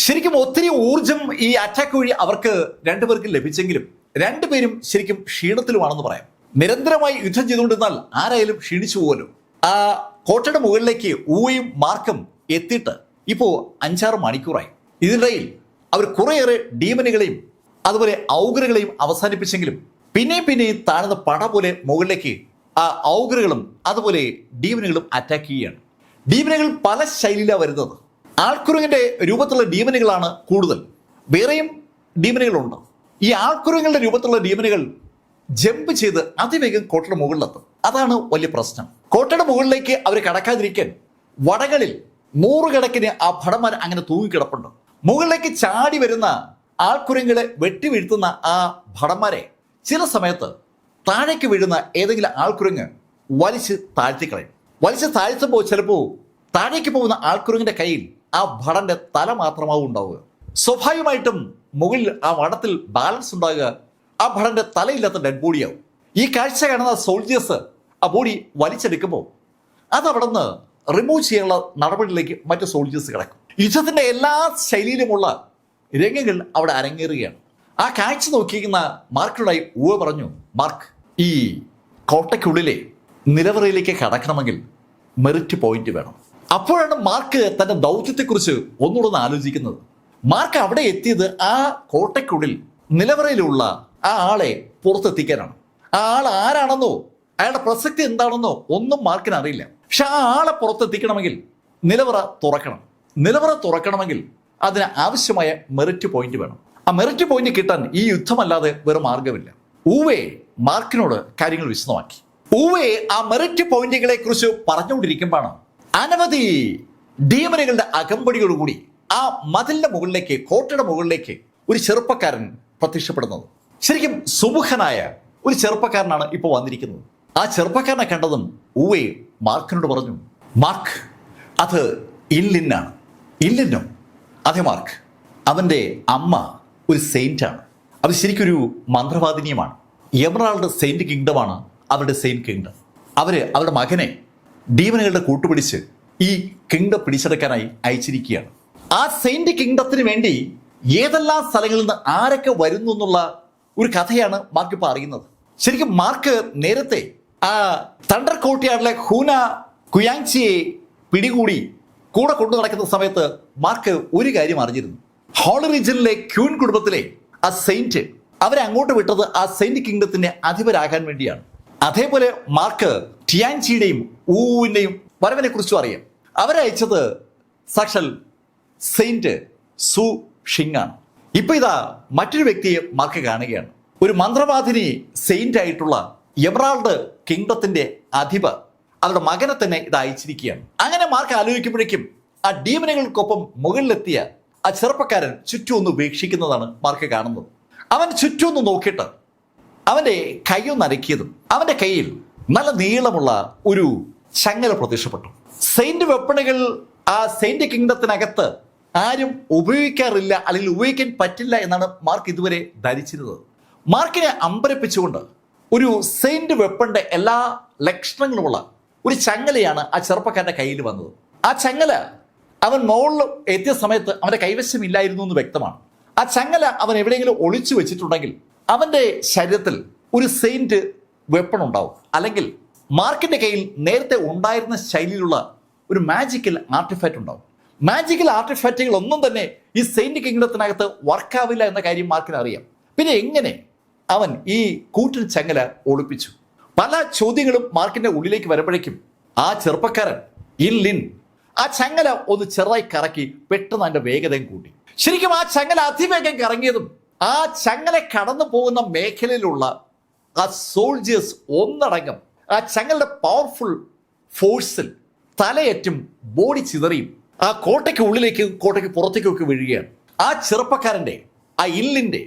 ശരിക്കും ഒത്തിരി ഊർജം ഈ അറ്റാക്ക് വഴി അവർക്ക് രണ്ടുപേർക്കും ലഭിച്ചെങ്കിലും രണ്ടുപേരും ശരിക്കും ക്ഷീണത്തിലുമാണെന്ന് പറയാം. നിരന്തരമായി യുദ്ധം ചെയ്തുകൊണ്ടിരുന്നാൽ ആരായാലും ക്ഷീണിച്ചു പോകുമല്ലോ. ആ കോട്ടയുടെ മുകളിലേക്ക് ഊവയും മാർക്കും എത്തിയിട്ട് ഇപ്പോ 5-6 മണിക്കൂറായി. ഇതിനിടയിൽ അവർ കുറേയേറെ ഡീമനുകളെയും അതുപോലെ ഔഗ്രകളെയും അവസാനിപ്പിച്ചെങ്കിലും പിന്നെയും താഴ്ന്ന പട പോലെ മുകളിലേക്ക് ആ ഔഗ്രകളും അതുപോലെ ഡീമനുകളും അറ്റാക്ക് ചെയ്യുകയാണ്. ഡീമനുകൾ പല ശൈലിയിലാണ് വരുന്നത്. ആൾക്കുരങ്ങിന്റെ രൂപത്തിലുള്ള ഡീമനുകളാണ് കൂടുതൽ. വേറെയും ഡീമനുകളുണ്ട്. ഈ ആൾക്കുരങ്ങളുടെ രൂപത്തിലുള്ള ഡീമനുകൾ ജമ്പ് ചെയ്ത് അതിവേഗം കോട്ടയുടെ മുകളിലെത്തും. അതാണ് വലിയ പ്രശ്നം. കോട്ടയുടെ മുകളിലേക്ക് അവർ കടക്കാതിരിക്കാൻ വടകളിൽ 100 കണക്കിന് ആ ഭടന്മാർ അങ്ങനെ തൂങ്ങിക്കിടപ്പുണ്ട്. മുകളിലേക്ക് ചാടി വരുന്ന ആൾക്കുരങ്ങളെ വെട്ടി വീഴ്ത്തുന്ന ആ ഭടന്മാരെ ചില സമയത്ത് താഴേക്ക് വീഴുന്ന ഏതെങ്കിലും ആൾക്കുരങ്ങ് വലിച്ച് താഴ്ത്തിക്കളയും. വലിച്ച് താഴ്ത്തുമ്പോൾ ചിലപ്പോൾ താഴേക്ക് പോകുന്ന ആൾക്കുരങ്ങിന്റെ കയ്യിൽ ആ ഭടന്റെ തല മാത്രമാവും ഉണ്ടാവുക. സ്വാഭാവികമായിട്ടും മുകളിൽ ആ വടത്തിൽ ബാലൻസ് ഉണ്ടാകുക ആ ഭടന്റെ തലയില്ലാത്ത ഡെഡ് ബോഡിയാവും. ഈ കാഴ്ച കാണുന്ന സോൾജേഴ്സ് ആ ബോഡി വലിച്ചെടുക്കുമ്പോൾ അത് അവിടെ നിന്ന് റിമൂവ് ചെയ്യാനുള്ള നടപടിയിലേക്ക് മറ്റു സോൾജേഴ്സ് കിടക്കും. യുദ്ധത്തിന്റെ എല്ലാ ശൈലിയിലുമുള്ള രംഗങ്ങൾ അവിടെ അരങ്ങേറുകയാണ്. ആ കാഴ്ച നോക്കിയിരിക്കുന്ന മാർക്കിനോടായി ഊവ പറഞ്ഞു, മാർക്ക്, ഈ കോട്ടയ്ക്കുള്ളിലെ നിലവറയിലേക്ക് കടക്കണമെങ്കിൽ മെറിറ്റ് പോയിന്റ് വേണം. അപ്പോഴാണ് മാർക്ക് തന്റെ ദൗത്യത്തെക്കുറിച്ച് ഒന്നുകൂടെ ആലോചിക്കുന്നത്. മാർക്ക് അവിടെ എത്തിയത് ആ കോട്ടയ്ക്കുള്ളിൽ നിലവറയിലുള്ള ആ ആളെ പുറത്തെത്തിക്കാനാണ്. ആ ആൾ ആരാണെന്നോ അയാളുടെ പ്രസക്തി എന്താണെന്നോ ഒന്നും മാർക്കിന് അറിയില്ല. പക്ഷെ ആ ആളെ പുറത്തെത്തിക്കണമെങ്കിൽ നിലവറ തുറക്കണം. നിലവറ തുറക്കണമെങ്കിൽ അതിന് ആവശ്യമായ മെറിറ്റ് പോയിന്റ് വേണം. ആ മെറിറ്റ് പോയിന്റ് കിട്ടാൻ ഈ യുദ്ധമല്ലാതെ വേറെ മാർഗമില്ല. ഊവേ മാർക്കിനോട് കാര്യങ്ങൾ വിശദമാക്കി. ഊവേ ആ മെറിറ്റ് പോയിന്റുകളെ കുറിച്ച് പറഞ്ഞുകൊണ്ടിരിക്കുമ്പോഴാണ് അനവധി ഡീമനുകളുടെ അകമ്പടിയോടുകൂടി ആ മതിലിന്റെ മുകളിലേക്ക്, കോട്ടയുടെ മുകളിലേക്ക് ഒരു ചെറുപ്പക്കാരൻ പ്രത്യക്ഷപ്പെടുന്നത്. ശരിക്കും സുമുഖനായ ഒരു ചെറുപ്പക്കാരനാണ് ഇപ്പോൾ വന്നിരിക്കുന്നത്. ആ ചെറുപ്പക്കാരനെ കണ്ടതും ഊവേ മാർക്കിനോട് പറഞ്ഞു, മാർക്ക്, അത് ഇല്ലിന്നാണ്. ഇല്ലിന്നോ? അതെ മാർക്ക്, അവൻ്റെ അമ്മ ഒരു സെയിൻ്റാണ്. അത് ശരിക്കൊരു മന്ത്രവാദിനിയുമാണ്. എമറാൾഡ് സെയിന്റ് കിങ്ഡമാണ് അവരുടെ സെയിന്റ് കിങ്ഡം. അവരുടെ മകനെ ഡീമനുകളുടെ കൂട്ടുപിടിച്ച് ഈ കിങ്ഡം പിടിച്ചെടുക്കാനായി അയച്ചിരിക്കുകയാണ്. ആ സെയിന്റ് കിങ്ഡത്തിന് വേണ്ടി ഏതെല്ലാം സ്ഥലങ്ങളിൽ നിന്ന് ആരൊക്കെ വരുന്നു എന്നുള്ള ഒരു കഥയാണ് മാർക്ക് ഇപ്പോൾ അറിയുന്നത്. ശരിക്കും മാർക്ക് നേരത്തെ ആ തണ്ടർ കോർട്ട്യാർഡിലെ ഹൂന കുയാങ്ചിയെ പിടികൂടി കൂടെ കൊണ്ടു നടക്കുന്ന സമയത്ത് മാർക്ക് ഒരു കാര്യം അറിഞ്ഞിരുന്നു. ഹോളി റീജിയനിലെ ക്യൂൻ കുടുംബത്തിലെ ആ സെയിന്റ് അവരെ അങ്ങോട്ട് വിട്ടത് ആ സെയിന്റ് കിങ്ഡത്തിന്റെ അധിപരാകാൻ വേണ്ടിയാണ്. അതേപോലെ മാർക്ക് ടിയാൻചിയുടെയും ഊവിന്റെയും വരവിനെ കുറിച്ചും അറിയാം. അവരെ അയച്ചത് സാക്ഷാൽ സെയിന്റ് സു ഷിങ് ആണ്. ഇപ്പൊ ഇതാ മറ്റൊരു വ്യക്തിയെ മാർക്ക് കാണുകയാണ്. ഒരു മന്ത്രവാദിനി സെയിന്റ് ആയിട്ടുള്ള എമറാൾഡ് കിങ്ഡത്തിന്റെ അധിപ അവരുടെ മകനെ തന്നെ ഇത് അയച്ചിരിക്കുകയാണ്. അങ്ങനെ മാർക്ക് ആലോചിക്കുമ്പോഴേക്കും ആ ഡീമനുകൾക്കൊപ്പം മുകളിലെത്തിയ ആ ചെറുപ്പക്കാരൻ ചുറ്റും ഒന്ന് വീക്ഷിക്കുന്നതാണ് മാർക്ക് കാണുന്നത്. അവൻ ചുറ്റും ഒന്ന് നോക്കിയിട്ട് അവന്റെ കൈയൊന്ന് അരക്കിയതും അവന്റെ കയ്യിൽ നല്ല നീളമുള്ള ഒരു ചങ്ങല പ്രത്യക്ഷപ്പെട്ടു. സെയിന്റ് വെപ്പണുകൾ ആ സെയിന്റ് കിങ്ഡത്തിനകത്ത് ആരും ഉപയോഗിക്കാറില്ല, അല്ലെങ്കിൽ ഉപയോഗിക്കാൻ പറ്റില്ല എന്നാണ് മാർക്ക് ഇതുവരെ ധരിച്ചിരുന്നത്. മാർക്കിനെ അമ്പരപ്പിച്ചുകൊണ്ട് ഒരു സെയിന്റ് വെപ്പന്റെ എല്ലാ ലക്ഷണങ്ങളുമുള്ള ഒരു ചങ്ങലയാണ് ആ ചെറുപ്പക്കാരന്റെ കയ്യിൽ വന്നത്. ആ ചങ്ങല അവൻ മുകളിൽ എത്തിയ സമയത്ത് അവന്റെ കൈവശമില്ലായിരുന്നു എന്ന് വ്യക്തമാണ്. ആ ചങ്ങല അവൻ എവിടെയെങ്കിലും ഒളിച്ചു വെച്ചിട്ടുണ്ടെങ്കിൽ അവന്റെ ശരീരത്തിൽ ഒരു സെയിന്റ് വെപ്പൺ ഉണ്ടാവും, അല്ലെങ്കിൽ മാർക്കിന്റെ കയ്യിൽ നേരത്തെ ഉണ്ടായിരുന്ന ശൈലിയിലുള്ള ഒരു മാജിക്കൽ ആർട്ടിഫാക്റ്റ് ഉണ്ടാവും. മാജിക്കൽ ആർട്ടിഫാക്റ്റുകൾ ഒന്നും തന്നെ ഈ സെയിന്റ് കിങ്ഡത്തിനകത്ത് വർക്കാവില്ല എന്ന കാര്യം മാർക്കിന് അറിയാം. പിന്നെ എങ്ങനെ അവൻ ഈ കൂറ്റൻ ചങ്ങല ഒളിപ്പിച്ചു? പല ചോദ്യങ്ങളും മാർക്കിന്റെ ഉള്ളിലേക്ക് വരുമ്പോഴേക്കും ആ ചെറുപ്പക്കാരൻ ലിൻ ആ ചങ്ങല ഒന്ന് ചെറുതായി കറക്കി പെട്ടെന്ന് അതിന്റെ വേഗതയും കൂട്ടി. ശരിക്കും ആ ചങ്ങല അതിവേഗം കറങ്ങിയതും ആ ചങ്ങല കടന്നു പോകുന്ന മേഖലയിലുള്ള ആ സോൾജേഴ്സ് ഒന്നടങ്കം ആ ചങ്ങലയുടെ പവർഫുൾ ഫോഴ്സിൽ തലയേറ്റും ബോഡി ചിതറിയും ആ കോട്ടയ്ക്ക് ഉള്ളിലേക്ക് കോട്ടയ്ക്ക് പുറത്തേക്കൊക്കെ വീഴുകയാണ്. ആ ചെറുപ്പക്കാരന്റെ ആ ഇല്ലിന്റെ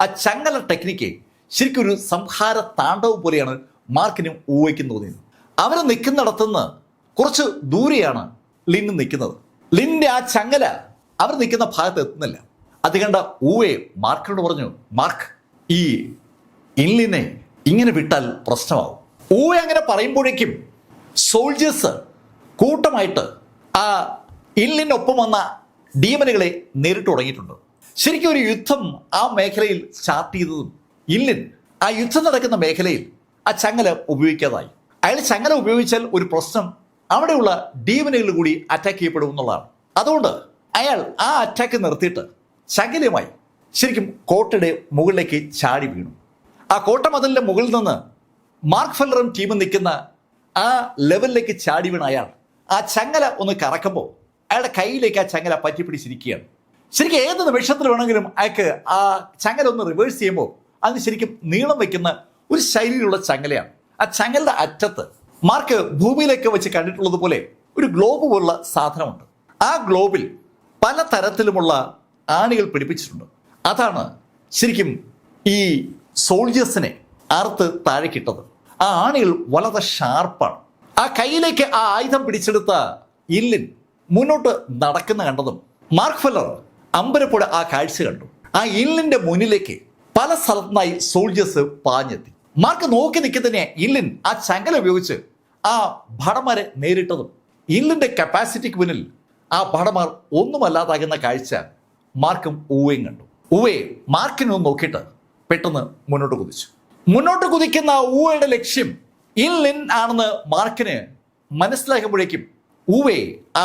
ആ ചങ്ങല ടെക്നിക്ക് ശരിക്കും ഒരു സംഹാര താണ്ഡവം പോലെയാണ് മാർക്കിനും ഊവയ്ക്കും തോന്നിയത്. അവര് നിൽക്കുന്നിടത്തുനിന്ന് കുറച്ച് ദൂരെയാണ് ലിൻ നിൽക്കുന്നത്. ലിന്റെ ആ ചങ്ങല അവർ നിൽക്കുന്ന ഭാഗത്ത് എത്തുന്നില്ല. അത് കണ്ട ഊവെ മാർക്കിനോട് പറഞ്ഞു, മാർക്ക്, ഈ ഇല്ലിനെ ഇങ്ങനെ വിട്ടാൽ പ്രശ്നമാവും. ഊവെ അങ്ങനെ പറയുമ്പോഴേക്കും സോൾജേഴ്സ് കൂട്ടമായിട്ട് ആ ഇല്ലിനൊപ്പം വന്ന ഡീമനുകളെ നേരിട്ട് തുടങ്ങിയിട്ടുണ്ട്. ശരിക്കും ഒരു യുദ്ധം ആ മേഖലയിൽ സ്റ്റാർട്ട് ചെയ്തതും ഇല്ലിൻ ആ യുദ്ധം നടക്കുന്ന മേഖലയിൽ ആ ചങ്ങല ഉപയോഗിക്കാതായി. അയാൾ ചങ്ങല ഉപയോഗിച്ചാൽ ഒരു പ്രശ്നം, അവിടെയുള്ള ഡീമനുകൾ കൂടി അറ്റാക്ക് ചെയ്യപ്പെടും എന്നുള്ളതാണ്. അതുകൊണ്ട് അയാൾ ആ അറ്റാക്ക് നിർത്തിയിട്ട് ചങ്ങലയുമായി ശരിക്കും കോട്ടയുടെ മുകളിലേക്ക് ചാടി വീണു. ആ കോട്ട മതിലിന്റെ മുകളിൽ നിന്ന് മാർക്ക് ഫെല്ലറും ടീമും നിൽക്കുന്ന ആ ലെവലിലേക്ക് ചാടി വീണ അയാൾ ആ ചങ്ങല ഒന്ന് കറക്കുമ്പോൾ അയാളുടെ കയ്യിലേക്ക് ആ ചങ്ങല പറ്റിപ്പിടിച്ചിരിക്കുകയാണ്. ശരിക്കും ഏത് നിമിഷത്തിൽ വേണമെങ്കിലും അയാൾക്ക് ആ ചങ്ങല ഒന്ന് റിവേഴ്സ് ചെയ്യുമ്പോൾ അതിന് ശരിക്കും നീളം വയ്ക്കുന്ന ഒരു ശൈലിയിലുള്ള ചങ്ങലയാണ്. ആ ചങ്ങലയുടെ അറ്റത്ത് മാർക്ക് ഭൂമിയിലേക്ക് വെച്ച് കണ്ടിട്ടുള്ളത് പോലെ ഒരു ഗ്ലോബ് പോലുള്ള സാധനമുണ്ട്. ആ ഗ്ലോബിൽ പല തരത്തിലുമുള്ള ആണികൾ പിടിപ്പിച്ചിട്ടുണ്ട്. അതാണ് ശരിക്കും ഈ സോൾജേഴ്സിനെ അറുത്ത് താഴേക്കിട്ടത്. ആ ആണികൾ വളരെ ഷാർപ്പാണ്. ആ കയ്യിലേക്ക് ആ ആയുധം പിടിച്ചെടുത്ത ഇല്ലിൻ മുന്നോട്ട് നടക്കുന്ന കണ്ടതും മാർക്ക് ഫെല്ലർ അമ്പരപ്പോടെ ആ കാഴ്ച കണ്ടു. ആ ഇല്ലിന്റെ മുന്നിലേക്ക് പല സ്ഥലത്തുനിന്നായി സോൾജേഴ്സ് പാഞ്ഞെത്തി. മാർക്ക് നോക്കി നിൽക്കുന്നതിനെ ഇല്ലിൻ ആ ചങ്ങല ഉപയോഗിച്ച് ആ ഭടന്മാരെ നേരിട്ടതും ഇല്ലിന്റെ കപ്പാസിറ്റിക്ക് മുന്നിൽ ആ ഭടന്മാർ ഒന്നുമല്ലാതാകുന്ന കാഴ്ച മാർക്കും ഊവയും കണ്ടു. ഊവയെ മാർക്കിനെ ഒന്ന് നോക്കിയിട്ട് പെട്ടെന്ന് മുന്നോട്ട് കുതിച്ചു. മുന്നോട്ട് കുതിക്കുന്ന ഊവയുടെ ലക്ഷ്യം ഇല്ലിൻ ആണെന്ന് മാർക്കിന് മനസ്സിലാക്കുമ്പോഴേക്കും ഊവെ ആ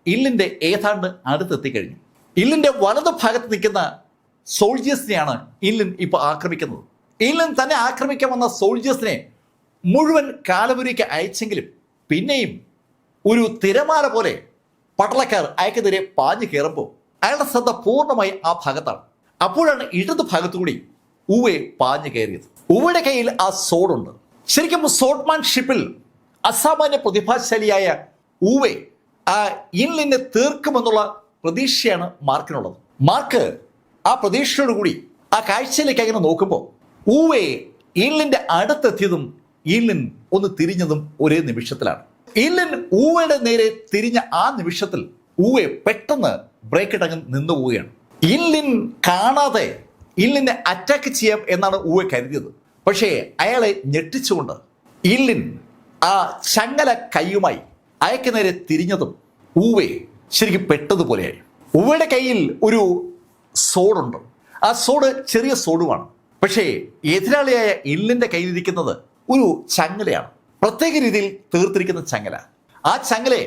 ഇല്ലിന്റെ ഏതാണ്ട് അടുത്തെത്തിക്കഴിഞ്ഞു. ഇല്ലിന്റെ വലതു ഭാഗത്ത് നിൽക്കുന്ന സോൾജേഴ്സിനെയാണ് ഇല്ലിൻ ഇപ്പോൾ ആക്രമിക്കുന്നത്. ഇല്ലിൻ തന്നെ ആക്രമിക്കാൻ വന്ന സോൾജേഴ്സിനെ മുഴുവൻ കാലപുരിക്ക് അയച്ചെങ്കിലും പിന്നെയും ഒരു തിരമാല പോലെ പട്ടാളക്കാർ അയക്കെതിരെ പാഞ്ഞു കയറുമ്പോൾ അയാളുടെ ശ്രദ്ധ പൂർണ്ണമായി ആ ഭാഗത്താണ്. അപ്പോഴാണ് ഇടതു ഭാഗത്തുകൂടി ഊവെ പാഞ്ഞു കയറിയത്. ഊവയുടെ കയ്യിൽ ആ സോഡുണ്ട്. ശരിക്കും സോഡ്മാൻഷിപ്പിൽ അസാമാന്യ പ്രതിഭാശാലിയായ ഊവെ ആ ഇല്ലിനെ തീർക്കുമെന്നുള്ള പ്രതീക്ഷയാണ് മാർക്കിനുള്ളത്. മാർക്ക് ആ പ്രതീക്ഷയോടുകൂടി ആ കാഴ്ചയിലേക്ക് അങ്ങനെ നോക്കുമ്പോൾ ഊവെ ഇല്ലിന്റെ അടുത്തെത്തിയതും ഇല്ലിൻ ഒന്ന് തിരിഞ്ഞതും ഒരേ നിമിഷത്തിലാണ്. ഇല്ലിൻ ഊവയുടെ നേരെ തിരിഞ്ഞ ആ നിമിഷത്തിൽ ഊവെ പെട്ടെന്ന് ബ്രേക്ക് ഇട്ടങ്ങ് നിന്നു പോവുകയാണ്. ഇല്ലിൻ കാണാതെ ഇല്ലിനെ അറ്റാക്ക് ചെയ്യാം എന്നാണ് ഊവെ കരുതിയത്. പക്ഷേ അയാളെ ഞെട്ടിച്ചുകൊണ്ട് ഇല്ലിൻ ആ ചങ്ങല കൈയുമായി അയക്ക് നേരെ തിരിഞ്ഞതും ഊവെ ശരിക്കും പെട്ടതുപോലെയായി. ഊവയുടെ കയ്യിൽ ഒരു സോഡുണ്ട്. ആ സോഡ് ചെറിയ സോഡുമാണ്. പക്ഷേ എതിരാളിയായ ഇല്ലിന്റെ കയ്യിലിരിക്കുന്നത് ഒരു ചങ്ങലയാണ്. പ്രത്യേക രീതിയിൽ തീർത്തിരിക്കുന്ന ചങ്ങല. ആ ചങ്ങലയെ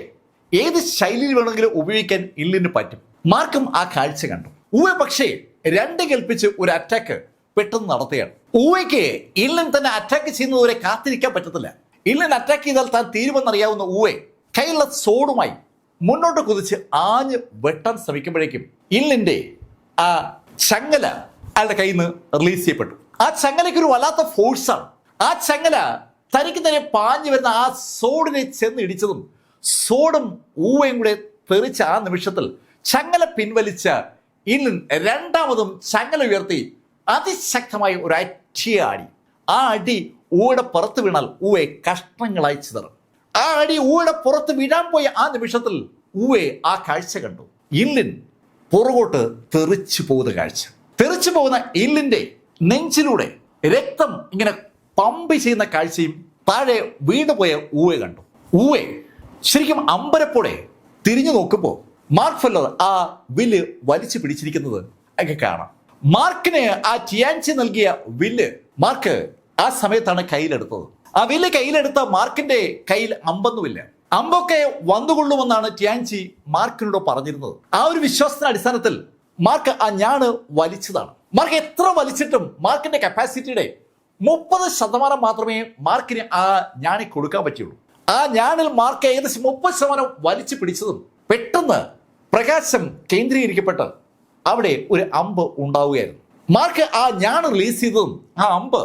ഏത് ശൈലിയിൽ വേണമെങ്കിലും ഉപയോഗിക്കാൻ ഇല്ലിന് പറ്റും. മാർക്കും ആ കാഴ്ച കണ്ടു. ഊവെ പക്ഷേ രണ്ട് കൽപ്പിച്ച് ഒരു അറ്റാക്ക് പെട്ടെന്ന് നടത്തുകയാണ്. ഊവയ്ക്ക് ഇല്ലിൻ തന്നെ അറ്റാക്ക് ചെയ്യുന്നതുവരെ കാത്തിരിക്കാൻ പറ്റത്തില്ല. ഇല്ലിൻ അറ്റാക്ക് ചെയ്താൽ താൻ തീരുമെന്നറിയാവുന്ന ഊവെ കയ്യിലുള്ള സോഡുമായി മുന്നോട്ട് കുതിച്ച് ആഞ്ഞ് വെട്ടാൻ ശ്രമിക്കുമ്പോഴേക്കും ഇല്ലിന്റെ ആ ചങ്ങല അയാളുടെ കയ്യിൽ നിന്ന് റിലീസ് ചെയ്യപ്പെട്ടു. ആ ചങ്ങലയ്ക്ക് ഒരു വല്ലാത്ത ഫോഴ്സാണ്. ആ ചങ്ങല തനിക്ക് തന്നെ പാഞ്ഞു വരുന്ന ആ സോഡിനെ ചെന്ന് ഇടിച്ചതും സോഡും ഊവയും കൂടെ തെറിച്ച ആ നിമിഷത്തിൽ ചങ്ങല പിൻവലിച്ച ഇല്ലിൻ രണ്ടാമതും ചങ്ങല ഉയർത്തി അതിശക്തമായി ഒരു അടിയാടി. ആ അടി ഊവയുടെ പുറത്ത് വീണാൽ ഊവെ കഷ്ണങ്ങളായി ചിതറും. ആ അടി ഊവയുടെ പുറത്ത് വീഴാൻ പോയ ആ നിമിഷത്തിൽ ഊവെ ആ കാഴ്ച കണ്ടു. ഇല്ലിൻ പുറകോട്ട് തെറിച്ചു പോകുന്ന കാഴ്ച. തെറിച്ചു പോകുന്ന ഇല്ലിന്റെ നെഞ്ചിലൂടെ രക്തം ഇങ്ങനെ പമ്പ് ചെയ്യുന്ന കാഴ്ചയും താഴെ വീണുപോയ ഊവെ കണ്ടു. ഊവെ ശരിക്കും അമ്പരപ്പോടെ തിരിഞ്ഞു നോക്കുമ്പോൾ മാർക്ക് ഫെല്ലർ ആ വില്ല് വലിച്ചു പിടിച്ചിരിക്കുന്നത് ഒക്കെ കാണാം. മാർക്കിന് ആ ടിയാൻചി നൽകിയ വില്ല് മാർക്ക് ആ സമയത്താണ് കയ്യിലെടുത്തത്. ആ വില്ല് കയ്യിലെടുത്ത മാർക്കിന്റെ കയ്യിൽ അമ്പൊന്നുമില്ല. അമ്പൊക്കെ വന്നുകൊള്ളുമെന്നാണ് ടിയാൻചി മാർക്കിനോട് പറഞ്ഞിരുന്നത്. ആ ഒരു വിശ്വാസത്തിന്റെ അടിസ്ഥാനത്തിൽ മാർക്ക് ആ ഞാണ് വലിച്ചതാണ്. മാർക്ക് എത്ര വലിച്ചിട്ടും മാർക്കിന്റെ കപ്പാസിറ്റിയുടെ 30% മാത്രമേ മാർക്കിന് ആ ഞാണി കൊടുക്കാൻ പറ്റുള്ളൂ. ആ ഞാണിൽ മാർക്ക് ഏകദേശം 30% വലിച്ചു പിടിച്ചതും പെട്ടെന്ന് പ്രകാശം കേന്ദ്രീകരിക്കപ്പെട്ട് അവിടെ ഒരു അമ്പ് ഉണ്ടാവുകയായിരുന്നു. മാർക്ക് ആ ഞാണ് റിലീസ് ചെയ്തതും ആ അമ്പ്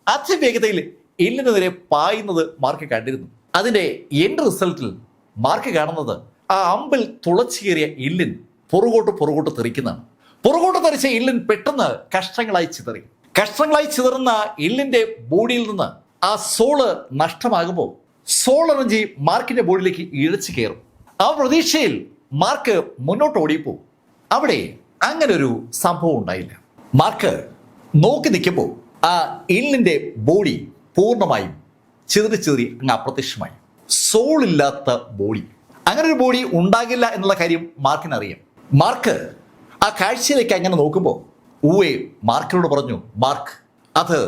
അതിവേഗതയിൽ ഇല്ലിന് നേരെ പായുന്നത് മാർക്ക് കണ്ടിരുന്നു. അതിന്റെ എൻഡ് റിസൾട്ടിൽ മാർക്ക് കാണുന്നത് ആ അമ്പിൽ തുളച്ചു കയറിയ ഇല്ലിൻ പുറകോട്ട് തെറിക്കുന്നതാണ്. പുറകോട്ട് തെറിച്ച ഇല്ലിൻ പെട്ടെന്ന് കഷ്ണങ്ങളായി ചിതറി. കഷ്ണങ്ങളായി ചിതറുന്ന ഇല്ലിന്റെ ബോഡിയിൽ നിന്ന് ആ സോള് നഷ്ടമാകുമ്പോൾ സോൾ എനർജി മാർക്കിന്റെ ബോഡിയിലേക്ക് ഇഴച്ചു കയറും. ആ പ്രതീക്ഷയിൽ മാർക്ക് മുന്നോട്ട് ഓടിയപ്പോൾ അവിടെ അങ്ങനെ ഒരു സംഭവം ഉണ്ടായില്ല. മാർക്ക് നോക്കി നിൽക്കുമ്പോൾ ആ ഇല്ലിന്റെ ബോഡി പൂർണ്ണമായും ചിതറി അങ്ങ് അപ്രത്യക്ഷമായി. സോൾ ഇല്ലാത്ത ബോഡി. അങ്ങനെ ഒരു ബോഡി ഉണ്ടാകില്ല എന്നുള്ള കാര്യം മാർക്കിനറിയാം. മാർക്ക് ആ കാഴ്ചയിലേക്ക് അങ്ങനെ നോക്കുമ്പോൾ ഊവെ മാർക്കിനോട് പറഞ്ഞു, മാർക്ക്, അത്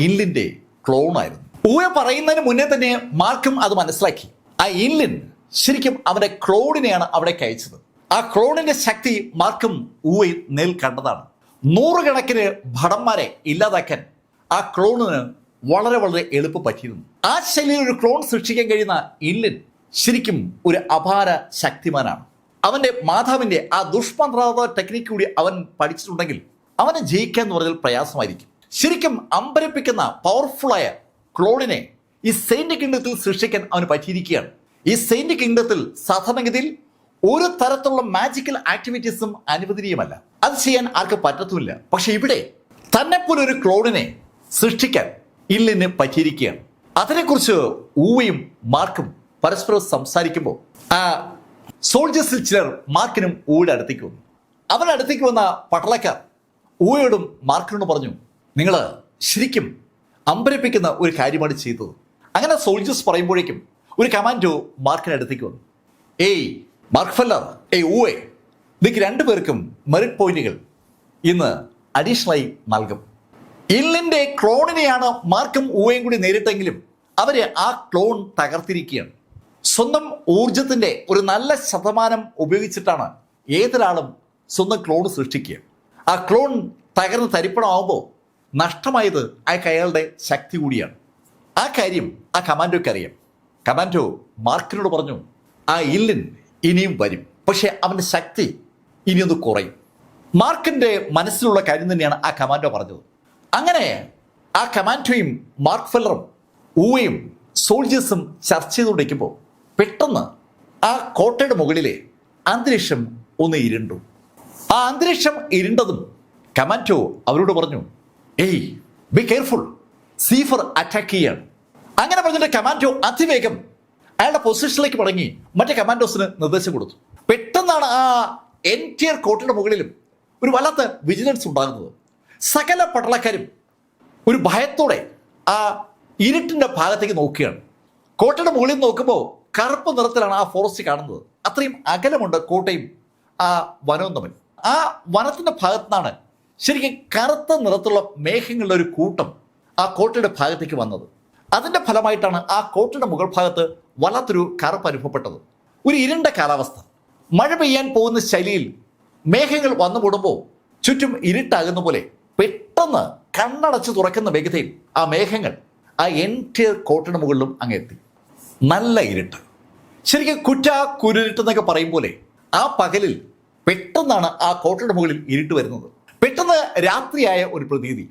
ഇല്ലിന്റെ ക്ലോൺ ആയിരുന്നു. ഊവെ പറയുന്നതിന് മുന്നേ തന്നെ മാർക്കും അത് മനസ്സിലാക്കി. ആ ഇല്ലിൻ ശരിക്കും അവന്റെ ക്ലോണിനെയാണ് അവിടേക്ക് അയച്ചത്. ആ ക്ലോണിന്റെ ശക്തി മാർക്കും ഊവെ നേൽ കണ്ടതാണ്. നൂറുകണക്കിന് ഭടന്മാരെ ഇല്ലാതാക്കാൻ ആ ക്ലോണിന് വളരെ വളരെ എളുപ്പം പറ്റിയിരുന്നു. ആ ശൈലിയിൽ ഒരു ക്ലോൺ സൃഷ്ടിക്കാൻ കഴിയുന്ന ഇല്ലിൻ ശരിക്കും ഒരു അപാര ശക്തിമാനാണ്. അവന്റെ മാതാവിന്റെ ആ ദുഷ്മന്ത്രാത ടെക്നിക്ക് കൂടി അവൻ പഠിച്ചിട്ടുണ്ടെങ്കിൽ അവനെ ജയിക്കാൻ എന്ന് പറഞ്ഞാൽ പ്രയാസമായിരിക്കും. ശരിക്കും അമ്പരപ്പിക്കുന്ന പവർഫുള്ളായ ക്ലോണിനെ ഈ സെയിന്റ് കിങ്ഡത്തിൽ സൃഷ്ടിക്കാൻ അവന് പറ്റിയിരിക്കുകയാണ്. ഈ സെയിന്റ് കിങ്ഡത്തിൽ സാധാരണഗതിയിൽ ഒരു തരത്തിലുള്ള മാജിക്കൽ ആക്ടിവിറ്റീസും അനുവദനീയമല്ല. അത് ചെയ്യാൻ ആർക്ക് പറ്റത്തുമില്ല. പക്ഷെ ഇവിടെ തന്നെപ്പോലെ ഒരു ക്ലോണിനെ സൃഷ്ടിക്കാൻ ഇല്ലിന് പറ്റിയിരിക്കുകയാണ്. അതിനെക്കുറിച്ച് ഊവയും മാർക്കും പരസ്പരം സംസാരിക്കുമ്പോൾ ആ സോൾജേഴ്സിൽ ചിലർ മാർക്കിനും ഊയുടെ അടുത്തേക്ക് വന്നു. അവരുടെ അടുത്തേക്ക് വന്ന പട്ടാളക്കാർ ഊയോടും മാർക്കിനോടും പറഞ്ഞു, നിങ്ങൾ ശരിക്കും അമ്പരപ്പിക്കുന്ന ഒരു കാര്യമാണ് ചെയ്തത്. അങ്ങനെ സോൾജേഴ്സ് പറയുമ്പോഴേക്കും ഒരു കമാൻഡോ മാർക്കിന്റെ അടുത്തേക്ക് വന്നു. ഏയ് മാർക്ക് ഫെല്ലർ, ഏയ് ഊവെ, നിങ്ങൾക്ക് രണ്ടുപേർക്കും മെറിറ്റ് പോയിന്റുകൾ ഇന്ന് അഡീഷണലായി നൽകും. ഇല്ലിന്റെ ക്ലോണിനെയാണ് മാർക്കും ഊവയും കൂടി നേരിട്ടെങ്കിലും അവര് ആ ക്ലോൺ തകർത്തിരിക്കുകയാണ്. സ്വന്തം ഊർജത്തിന്റെ ഒരു നല്ല ശതമാനം ഉപയോഗിച്ചിട്ടാണ് ഏതൊരാളും സ്വന്തം ക്ലോൺ സൃഷ്ടിക്കുക. ആ ക്ലോൺ തകർന്ന് തരിപ്പണമാകുമ്പോൾ നഷ്ടമായത് അയാളുടെ ശക്തി കൂടിയാണ്. ആ കാര്യം ആ കമാൻഡോയ്ക്ക് അറിയാം. കമാൻഡോ മാർക്കിനോട് പറഞ്ഞു, ആ ഇല്ലിൻ ഇനിയും വരും, പക്ഷെ അവന്റെ ശക്തി ഇനിയൊന്ന് കുറയും. മാർക്കിന്റെ മനസ്സിലുള്ള കാര്യം തന്നെയാണ് ആ കമാൻഡോ പറഞ്ഞത്. അങ്ങനെ ആ കമാൻഡോയും മാർക്ക് ഫെല്ലറും ഊവയും സോൾജേഴ്സും ചർച്ച ചെയ്തുകൊണ്ടിരിക്കുമ്പോൾ പെട്ടെന്ന് ആ കോട്ടയുടെ മുകളിലെ അന്തരീക്ഷം ഒന്ന് ഇരുണ്ടു. ആ അന്തരീക്ഷം ഇരുണ്ടതും കമാൻഡോ അവരോട് പറഞ്ഞു, ഏയ് ബി കെയർഫുൾ, സീഫർ അറ്റാക്ക് ചെയ്യാണ്. അങ്ങനെ പറഞ്ഞിട്ട് കമാൻഡോ അതിവേഗം അയാളുടെ പൊസിഷനിലേക്ക് മടങ്ങി മറ്റേ കമാൻഡോസിന് നിർദ്ദേശം കൊടുത്തു. പെട്ടെന്നാണ് ആ എൻറ്റിയർ കോട്ടയുടെ മുകളിലും ഒരു വല്ലാത്ത വിജിലൻസ് ഉണ്ടാകുന്നത്. സകല പട്ടാളക്കാരും ഒരു ഭയത്തോടെ ആ ഇരുട്ടിന്റെ ഭാഗത്തേക്ക് നോക്കുകയാണ്. കോട്ടയുടെ മുകളിൽ നോക്കുമ്പോൾ കറുപ്പ് നിറത്തിലാണ് ആ ഫോറസ്റ്റ് കാണുന്നത്. അത്രയും അകലമുണ്ട് കോട്ടയും ആ വനവും തമ്മിൽ. ആ വനത്തിന്റെ ഭാഗത്തു നിന്നാണ് ശരിക്കും കറുത്ത നിറത്തുള്ള മേഘങ്ങളുടെ ഒരു കൂട്ടം ആ കോട്ടയുടെ ഭാഗത്തേക്ക് വന്നത്. അതിന്റെ ഫലമായിട്ടാണ് ആ കോട്ടയുടെ മുകൾ ഭാഗത്ത് വല്ലാത്തൊരു കറുപ്പ് അനുഭവപ്പെട്ടത്. ഒരു ഇരുണ്ട കാലാവസ്ഥ, മഴ പെയ്യാൻ പോകുന്ന ശൈലിയിൽ മേഘങ്ങൾ വന്നു കൂടുമ്പോൾ ചുറ്റും ഇരുട്ടാകുന്ന പോലെ പെട്ടെന്ന് കണ്ണടച്ച് തുറക്കുന്ന വേഗതയിൽ ആ മേഘങ്ങൾ ആ എൻറ്റിയർ കോട്ടയുടെ മുകളിലും അങ്ങെത്തി. നല്ല ഇരുട്ട്, ശരിക്കും കുരുട്ട് എന്നൊക്കെ പറയും പോലെ ആ പകലിൽ പെട്ടെന്നാണ് ആ കോട്ടയുടെ മുകളിൽ ഇരുട്ട് വരുന്നത്. പെട്ടെന്ന് രാത്രിയായ ഒരു പ്രതീതി.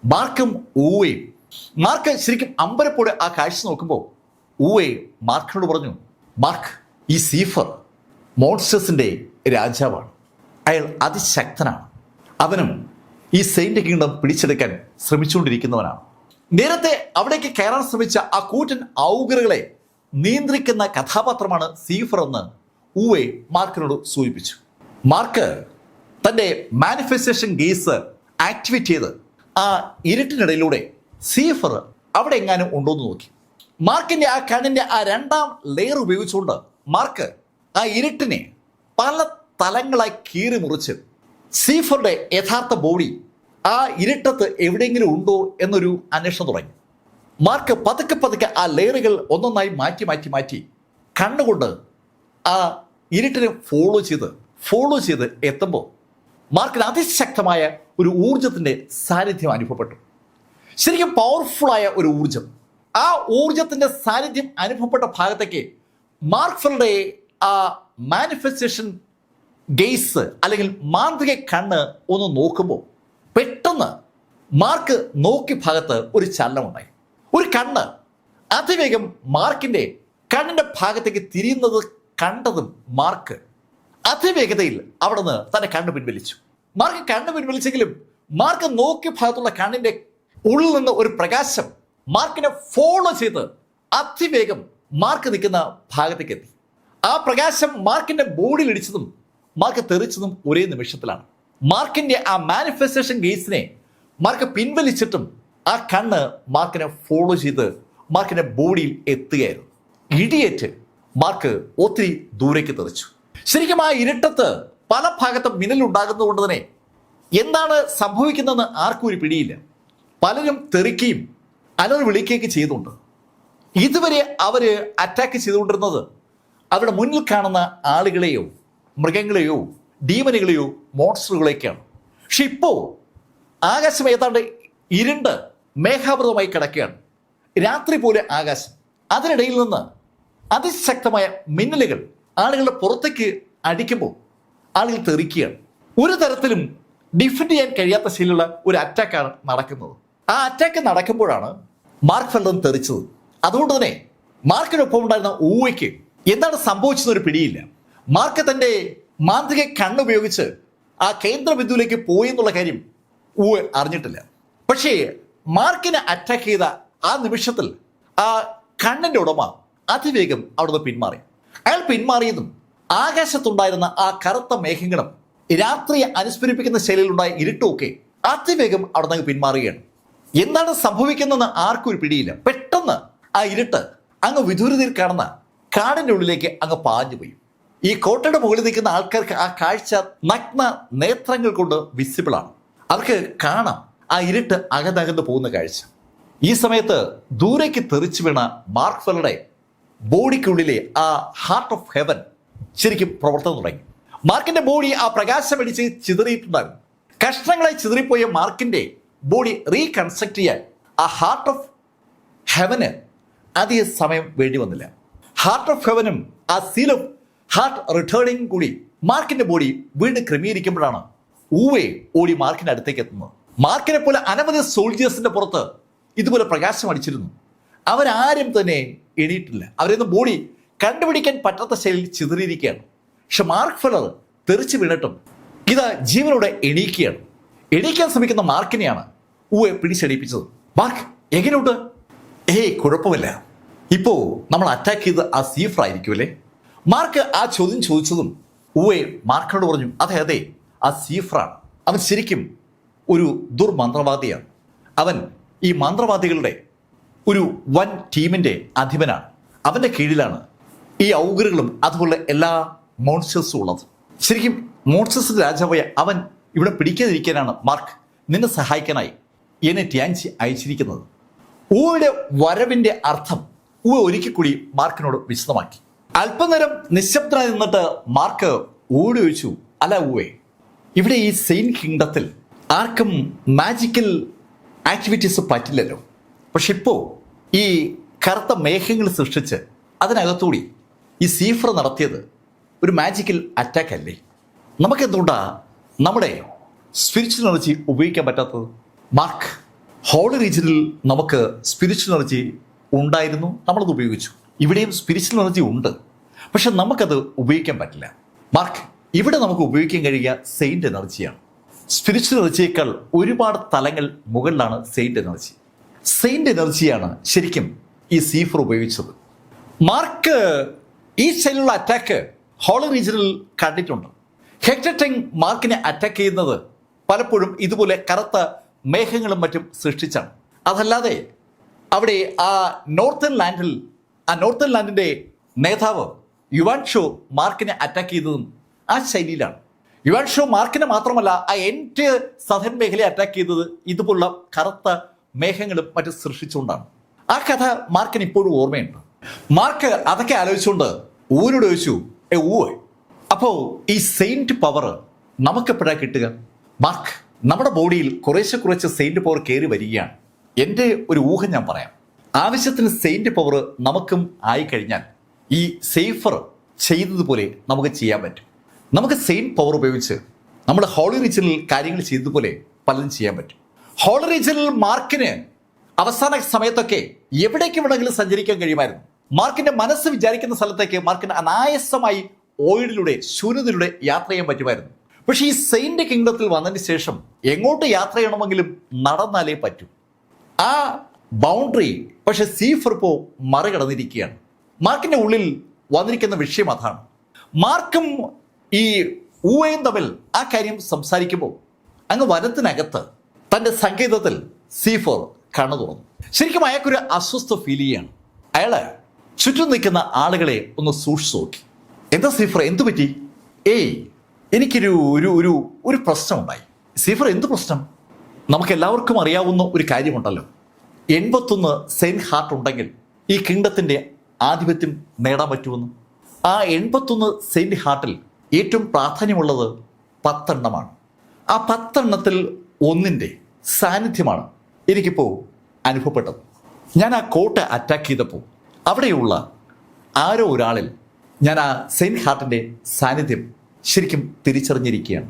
മാർക്കും ഊവയും, മാർക്ക് ശരിക്കും അമ്പരപ്പോടെ ആ കാഴ്ച നോക്കുമ്പോൾ ഊവെ മാർക്കിനോട് പറഞ്ഞു, മാർക്ക്, ഈ സീഫർ മോൺസ്റ്റേഴ്സിന്റെ രാജാവാണ്. അയാൾ അതിശക്തനാണ്. അവനും ഈ സെയിന്റ് കിങ്ഡം പിടിച്ചെടുക്കാൻ ശ്രമിച്ചുകൊണ്ടിരിക്കുന്നവനാണ്. നേരത്തെ അവിടേക്ക് കയറാൻ ശ്രമിച്ച ആ കൂറ്റൻ ഔഗറുകളെ നിയന്ത്രിക്കുന്ന കഥാപാത്രമാണ് സീഫർ എന്ന് ഊവെ മാർക്കിനോട് സൂചിപ്പിച്ചു. മാർക്ക് തന്റെ മാനിഫെസ്റ്റേഷൻ ഗേസ് ആക്ടിവേറ്റ് ചെയ്ത് ആ ഇരുട്ടിനിടയിലൂടെ സീഫർ അവിടെ എങ്ങാനും ഉണ്ടോന്ന് നോക്കി. മാർക്കിന്റെ ആ കണ്ണിന്റെ ആ രണ്ടാം ലെയർ ഉപയോഗിച്ചുകൊണ്ട് മാർക്ക് ആ ഇരുട്ടിനെ പല തലങ്ങളായി കീറി മുറിച്ച് സീഫറുടെ യഥാർത്ഥ ബോഡി ആ ഇരുട്ടത്ത് എവിടെയെങ്കിലും ഉണ്ടോ എന്നൊരു അന്വേഷണം തുടങ്ങി. മാർക്ക് പതുക്കെ ആ ലെയറുകൾ ഒന്നൊന്നായി മാറ്റി കണ്ണുകൊണ്ട് ആ ഇരുട്ടിനെ ഫോളോ ചെയ്ത് എത്തുമ്പോൾ മാർക്കിന് അതിശക്തമായ ഒരു ഊർജത്തിന്റെ സാന്നിധ്യം അനുഭവപ്പെട്ടു. ശരിക്കും പവർഫുള്ളായ ഒരു ഊർജം. ആ ഊർജത്തിന്റെ സാന്നിധ്യം അനുഭവപ്പെട്ട ഭാഗത്തേക്ക് മാർക്ക് ഫെല്ലറുടെ ആ മാനിഫെസ്റ്റേഷൻ ഗെയ്സ് അല്ലെങ്കിൽ മാന്ത്രിക കണ്ണ് ഒന്ന് നോക്കുമ്പോൾ പെട്ടെന്ന് മാർക്ക് നോക്കിയ ഭാഗത്ത് ഒരു ചലനമുണ്ടായി. ഒരു കണ്ണ് അതിവേഗം മാർക്കിന്റെ കണ്ണിന്റെ ഭാഗത്തേക്ക് തിരിയുന്നത് കണ്ടതും മാർക്ക് അതിവേഗതയിൽ അവിടെ നിന്ന് തന്റെ കണ്ണ് പിൻവലിച്ചു. മാർക്ക് കണ്ണ് പിൻവലിച്ചെങ്കിലും മാർക്ക് നോക്കിയ ഭാഗത്തുള്ള കണ്ണിന്റെ ഉള്ളിൽ നിന്ന് ഒരു പ്രകാശം മാർക്കിനെ ഫോളോ ചെയ്ത് അതിവേഗം മാർക്ക് നിൽക്കുന്ന ഭാഗത്തേക്ക് എത്തി. ആ പ്രകാശം മാർക്കിന്റെ ബോഡിയിൽ ഇടിച്ചതും മാർക്ക് തെറിച്ചതും ഒരേ നിമിഷത്തിലാണ്. മാർക്കിന്റെ ആ മാനിഫെസ്റ്റേഷൻ ഗേസിനെ മാർക്ക് പിൻവലിച്ചിട്ടും ആ കണ്ണ് മാർക്കിനെ ഫോളോ ചെയ്ത് മാർക്കിന്റെ ബോഡിയിൽ എത്തുകയായിരുന്നു. ഇടിയേറ്റ് മാർക്ക് ഒത്തിരി ദൂരേക്ക് തെറിച്ചു. ശരിക്കും ആ ഇരുട്ടത്ത് പല ഭാഗത്തും മിന്നലുണ്ടാകുന്നത് കൊണ്ട് തന്നെ എന്താണ് സംഭവിക്കുന്നതെന്ന് ആർക്കും ഒരു പിടിയില്ല. പലരും തെറിക്കുകയും അലറി വിളിക്കുകയൊക്കെ ചെയ്തുകൊണ്ട് ഇതുവരെ അവര് അറ്റാക്ക് ചെയ്തുകൊണ്ടിരുന്നത് അവരുടെ മുന്നിൽ കാണുന്ന ആളുകളെയോ മൃഗങ്ങളെയോ ഡീമനുകളെയോ മോൺസ്റ്ററുകളെയൊക്കെയാണ്. പക്ഷെ ഇപ്പോൾ ആകാശം ഏതാണ്ട് ഇരുണ്ട് മേഘാവൃതമായി കിടക്കുകയാണ്. രാത്രി പോലെ ആകാശം. അതിനിടയിൽ നിന്ന് അതിശക്തമായ മിന്നലുകൾ ആളുകളുടെ പുറത്തേക്ക് അടിക്കുമ്പോൾ ആളുകൾ തെറിക്കുകയാണ്. ഒരു തരത്തിലും ഡിഫെൻഡ് ചെയ്യാൻ കഴിയാത്ത ശൈലിയുള്ള ഒരു അറ്റാക്കാണ് നടക്കുന്നത്. ആ അറ്റാക്ക് നടക്കുമ്പോഴാണ് മാർക്ക് ഫെൽഡൻ തെറിച്ചത്. അതുകൊണ്ട് തന്നെ മാർക്കിനൊപ്പം ഉണ്ടായിരുന്ന ഊവയ്ക്ക് എന്താണ് സംഭവിച്ചതെന്നൊരു പിടിയില്ല. മാർക്ക് തന്റെ മാന്ത്രിക കണ്ണുപയോഗിച്ച് ആ കേന്ദ്ര ബിന്ദുവിലേക്ക് പോയി എന്നുള്ള കാര്യം ഊവ അറിഞ്ഞിട്ടില്ല. പക്ഷേ മാർക്കിനെ അറ്റാക്ക് ചെയ്ത ആ നിമിഷത്തിൽ ആ കണ്ണിന്റെ ഉടമ അതിവേഗം അവിടുന്ന് പിന്മാറി. അയാൾ പിന്മാറിയതും ആകാശത്തുണ്ടായിരുന്ന ആ കറുത്ത മേഘങ്ങളും രാത്രിയെ അനുസ്മരിപ്പിക്കുന്ന ശൈലിയിലുണ്ടായ ഇരുട്ടുമൊക്കെ അതിവേഗം അവിടെ നിന്ന് പിന്മാറുകയാണ്. എന്താണ് സംഭവിക്കുന്നതെന്ന് ആർക്കും ഒരു പിടിയില്ല. പെട്ടെന്ന് ആ ഇരുട്ട് അങ്ങ് വിദൂരതയിൽ കാണുന്ന കാടിന്റെ ഉള്ളിലേക്ക് അങ്ങ് പാഞ്ഞുപോയി. ഈ കോട്ടയുടെ മുകളിൽ നിൽക്കുന്ന ആൾക്കാർക്ക് ആ കാഴ്ച നഗ്ന നേത്രങ്ങൾ കൊണ്ട് വിസിബിളാണ്. അവർക്ക് കാണാം ആ ഇരുട്ട് അകന്നകന്ന് പോകുന്ന കാഴ്ച. ഈ സമയത്ത് ദൂരേക്ക് തെറിച്ചു വീണ മാർക്ക് ഫെൽഡന്റെ ബോഡിക്കുള്ളിലെ ആ ഹാർട്ട് ഓഫ് ഹെവൻ ശരിക്കും പ്രവർത്തനം തുടങ്ങി. മാർക്കിന്റെ ബോഡി ആ പ്രകാശം അടിച്ച് ചിതറിയിട്ടുണ്ടാകും. കഷ്ണങ്ങളായി ചിതറിപ്പോയ മാർക്കിന്റെ ബോഡി റീകൺസ്ട്രക്ട് ചെയ്യാൻ ആ ഹാർട്ട് ഓഫ് ഹെവന് അധിക സമയം വേണ്ടി വന്നില്ല. ഹാർട്ട് ഓഫ് ഹെവനും ആ സീൽ ഓഫ് ഹാർട്ട് റിട്ടേണിംഗ് കൂടി മാർക്കിന്റെ ബോഡി വീണ്ടും ക്രമീകരിക്കുമ്പോഴാണ് ഊവെ ഓടി മാർക്കിന്റെ അടുത്തേക്ക് എത്തുന്നത്. മാർക്കിനെ പോലെ അനവധി സോൾജേഴ്സിന്റെ പുറത്ത് ഇതുപോലെ പ്രകാശം അടിച്ചിരുന്നു. അവരാരും തന്നെ എണീറ്റില്ല. അവരൊന്നും ബോഡി കണ്ടുപിടിക്കാൻ പറ്റാത്ത ശൈലിയിൽ ചിതറിയിരിക്കുകയാണ്. പക്ഷെ മാർക്ക് ഫെൽഡർ തെറിച്ചു വീണിട്ടും ഇത് ജീവനോടെ എണീക്കുകയാണ്. എണീക്കാൻ ശ്രമിക്കുന്ന മാർക്കിനെയാണ് ഊവെ പിടിച്ചെണീപ്പിച്ചത്. മാർക്ക് എങ്ങനെയുണ്ട്? കുഴപ്പമില്ല. ഇപ്പോ നമ്മൾ അറ്റാക്ക് ചെയ്ത് ആ സീഫർ ആയിരിക്കും അല്ലേ? മാർക്ക് ആ ചോദ്യം ചോദിച്ചതും ഊവെ മാർക്കിനോട് പറഞ്ഞു, അതെ അതെ, ആ സീഫറാണ്. അവൻ ശരിക്കും ഒരു ദുർമന്ത്രവാദിയാണ്. അവൻ ഈ മന്ത്രവാദികളുടെ ഒരു വൻ ടീമിന്റെ അധിപനാണ്. അവന്റെ കീഴിലാണ് ഈ ഔഗറുകളും അതുപോലെ എല്ലാ മോൺസ്റ്റേഴ്സും ഉള്ളത്. ശരിക്കും മോൺസ്റ്റേഴ്സിന്റെ രാജാവായ അവൻ ഇവിടെ പിടിക്കാതിരിക്കാനാണ് മാർക്ക് നിന്നെ സഹായിക്കാനായി എന്നെ ടിയാൻചി അയച്ചിരിക്കുന്നത്. ഊവയുടെ വരവിന്റെ അർത്ഥം ഊവ ഒരിക്കൽ കൂടി മാർക്കിനോട് വിശദമാക്കി. അല്പനേരം നിശബ്ദനായി നിന്നിട്ട് മാർക്ക് ഊവയോട് ചോദിച്ചു, അല്ല ഊവേ, ഇവിടെ ഈ സെയിൻ കിങ്ഡത്തിൽ ആർക്കും മാജിക്കൽ ആക്ടിവിറ്റീസ് പറ്റില്ലല്ലോ. പക്ഷെ ഇപ്പോൾ ഈ കറുത്ത മേഘങ്ങൾ സൃഷ്ടിച്ച് അതിനകത്തൂടി ഈ സീഫർ നടത്തിയത് ഒരു മാജിക്കൽ അറ്റാക്ക് അല്ലേ? നമുക്കെന്തുകൊണ്ടാണ് നമ്മുടെ സ്പിരിച്വൽ എനർജി ഉപയോഗിക്കാൻ പറ്റാത്തത്? മാർക്ക്, ഹോളി റീജിയനിൽ നമുക്ക് സ്പിരിച്വൽ എനർജി ഉണ്ടായിരുന്നു, നമ്മളത് ഉപയോഗിച്ചു. ഇവിടെയും സ്പിരിച്വൽ എനർജി ഉണ്ട്, പക്ഷെ നമുക്കത് ഉപയോഗിക്കാൻ പറ്റില്ല. മാർക്ക്, ഇവിടെ നമുക്ക് ഉപയോഗിക്കാൻ കഴിയുക സെയിന്റ് എനർജിയാണ്. സ്പിരിച്വൽ എനർജിയേക്കാൾ ഒരുപാട് തലങ്ങൾ മുകളിലാണ് സെയിന്റ് എനർജി. സെയിന്റ് എനർജിയാണ് ശരിക്കും ഈ സീഫർ ഉപയോഗിച്ചത്. മാർക്ക് ഈ ശൈലിയുള്ള അറ്റാക്ക് ഹോളി റീജിയനിൽ കണ്ടിട്ടുണ്ട്. ഹെക്ടർ ടെങ് മാർക്കിനെ അറ്റാക്ക് ചെയ്യുന്നത് പലപ്പോഴും ഇതുപോലെ കറുത്ത മേഘങ്ങളും മറ്റും സൃഷ്ടിച്ചാണ്. അതല്ലാതെ അവിടെ ആ നോർത്തേൺ ലാൻഡിന്റെ നേതാവ് യുവാൻ ഷോ മാർക്കിനെ അറ്റാക്ക് ചെയ്തതും ആ ശൈലിയിലാണ്. യുവാൻ ഷോ മാർക്കിനെ മാത്രമല്ല ആ എൻ്റെ സദൻ മേഖലയെ അറ്റാക്ക് ചെയ്തത് ഇതുപോലുള്ള കറുത്ത മേഘങ്ങളും മറ്റും സൃഷ്ടിച്ചുകൊണ്ടാണ്. ആ കഥ മാർക്കിന് ഇപ്പോഴും ഓർമ്മയുണ്ട്. മാർക്ക് അതൊക്കെ ആലോചിച്ചുകൊണ്ട് ഊരോട് ചോദിച്ചു, ഊവേ, അപ്പോൾ ഈ സെയിന്റ് പവർ നമുക്കെപ്പോഴാണ് കിട്ടുക? മാർക്ക്, നമ്മുടെ ബോഡിയിൽ കുറേശ്ശെ സെയിന്റ് പവർ കയറി വരികയാണ്. എൻ്റെ ഒരു ഊഹം ഞാൻ പറയാം. ആവശ്യത്തിന് സെയിന്റ് പവർ നമുക്കും ആയിക്കഴിഞ്ഞാൽ ഈ സേഫർ ചെയ്തതുപോലെ നമുക്ക് ചെയ്യാൻ പറ്റും. നമുക്ക് സെയിന്റ് പവർ ഉപയോഗിച്ച് നമ്മുടെ ഹോളി റീജിയനിൽ കാര്യങ്ങൾ ചെയ്തതുപോലെ പലതും ചെയ്യാൻ പറ്റും. ഹോളി റീജിയനിൽ മാർക്കിന് അവസാന സമയത്തൊക്കെ എവിടേക്ക് വേണമെങ്കിലും സഞ്ചരിക്കാൻ കഴിയുമായിരുന്നു. മാർക്കിന്റെ മനസ്സ് വിചാരിക്കുന്ന സ്ഥലത്തേക്ക് മാർക്കിന് അനായാസമായി ഓയിഡിലൂടെ ശൂന്യതയിലൂടെ യാത്ര ചെയ്യാൻ പറ്റുമായിരുന്നു. പക്ഷെ ഈ സെയിന്റ് കിങ്ഡത്തിൽ വന്നതിന് ശേഷം എങ്ങോട്ട് യാത്ര ചെയ്യണമെങ്കിലും നടന്നാലേ പറ്റൂ. ആ ബൗണ്ടറി പക്ഷെ സീഫർ ഇപ്പോൾ മറികടന്നിരിക്കുകയാണ്. മാർക്കിന്റെ ഉള്ളിൽ വന്നിരിക്കുന്ന വിഷയം അതാണ്. മാർക്കും ഈ ഊവയും തമ്മിൽ ആ കാര്യം സംസാരിക്കുമ്പോൾ അങ്ങ് വനത്തിനകത്ത് തൻ്റെ സങ്കേതത്തിൽ സീഫർ കണ്ണു തുറന്നു. ശരിക്കും അയാൾക്കൊരു അസ്വസ്ഥ ഫീൽ ചെയ്യാണ്. അയാള് ചുറ്റും നിൽക്കുന്ന ആളുകളെ ഒന്ന് സൂക്ഷിച്ചു നോക്കി. എന്താ സീഫർ, എന്തു പറ്റി? ഏയ്, എനിക്കൊരു ഒരു ഒരു ഒരു പ്രശ്നമുണ്ടായി. സീഫർ, എന്ത് പ്രശ്നം? നമുക്ക് എല്ലാവർക്കും അറിയാവുന്ന ഒരു കാര്യമുണ്ടല്ലോ, 81 സെയിന്റ് ഹാർട്ട് ഉണ്ടെങ്കിൽ ഈ കിങ്ഡത്തിന്റെ ആധിപത്യം നേടാൻ പറ്റുമെന്ന്. ആ 81 സെയിന്റ് ഹാർട്ടിൽ ഏറ്റവും പ്രാധാന്യമുള്ളത് 10 എണ്ണമാണ്. ആ 10 എണ്ണത്തിൽ ഒന്നിൻ്റെ സാന്നിധ്യമാണ് എനിക്കിപ്പോൾ അനുഭവപ്പെട്ടത്. ഞാൻ ആ കോട്ട അറ്റാക്ക് ചെയ്തപ്പോൾ അവിടെയുള്ള ആരോ ഒരാളിൽ ഞാൻ ആ സെയിന്റ് ഹാർട്ടിന്റെ സാന്നിധ്യം ശരിക്കും തിരിച്ചറിഞ്ഞിരിക്കുകയാണ്.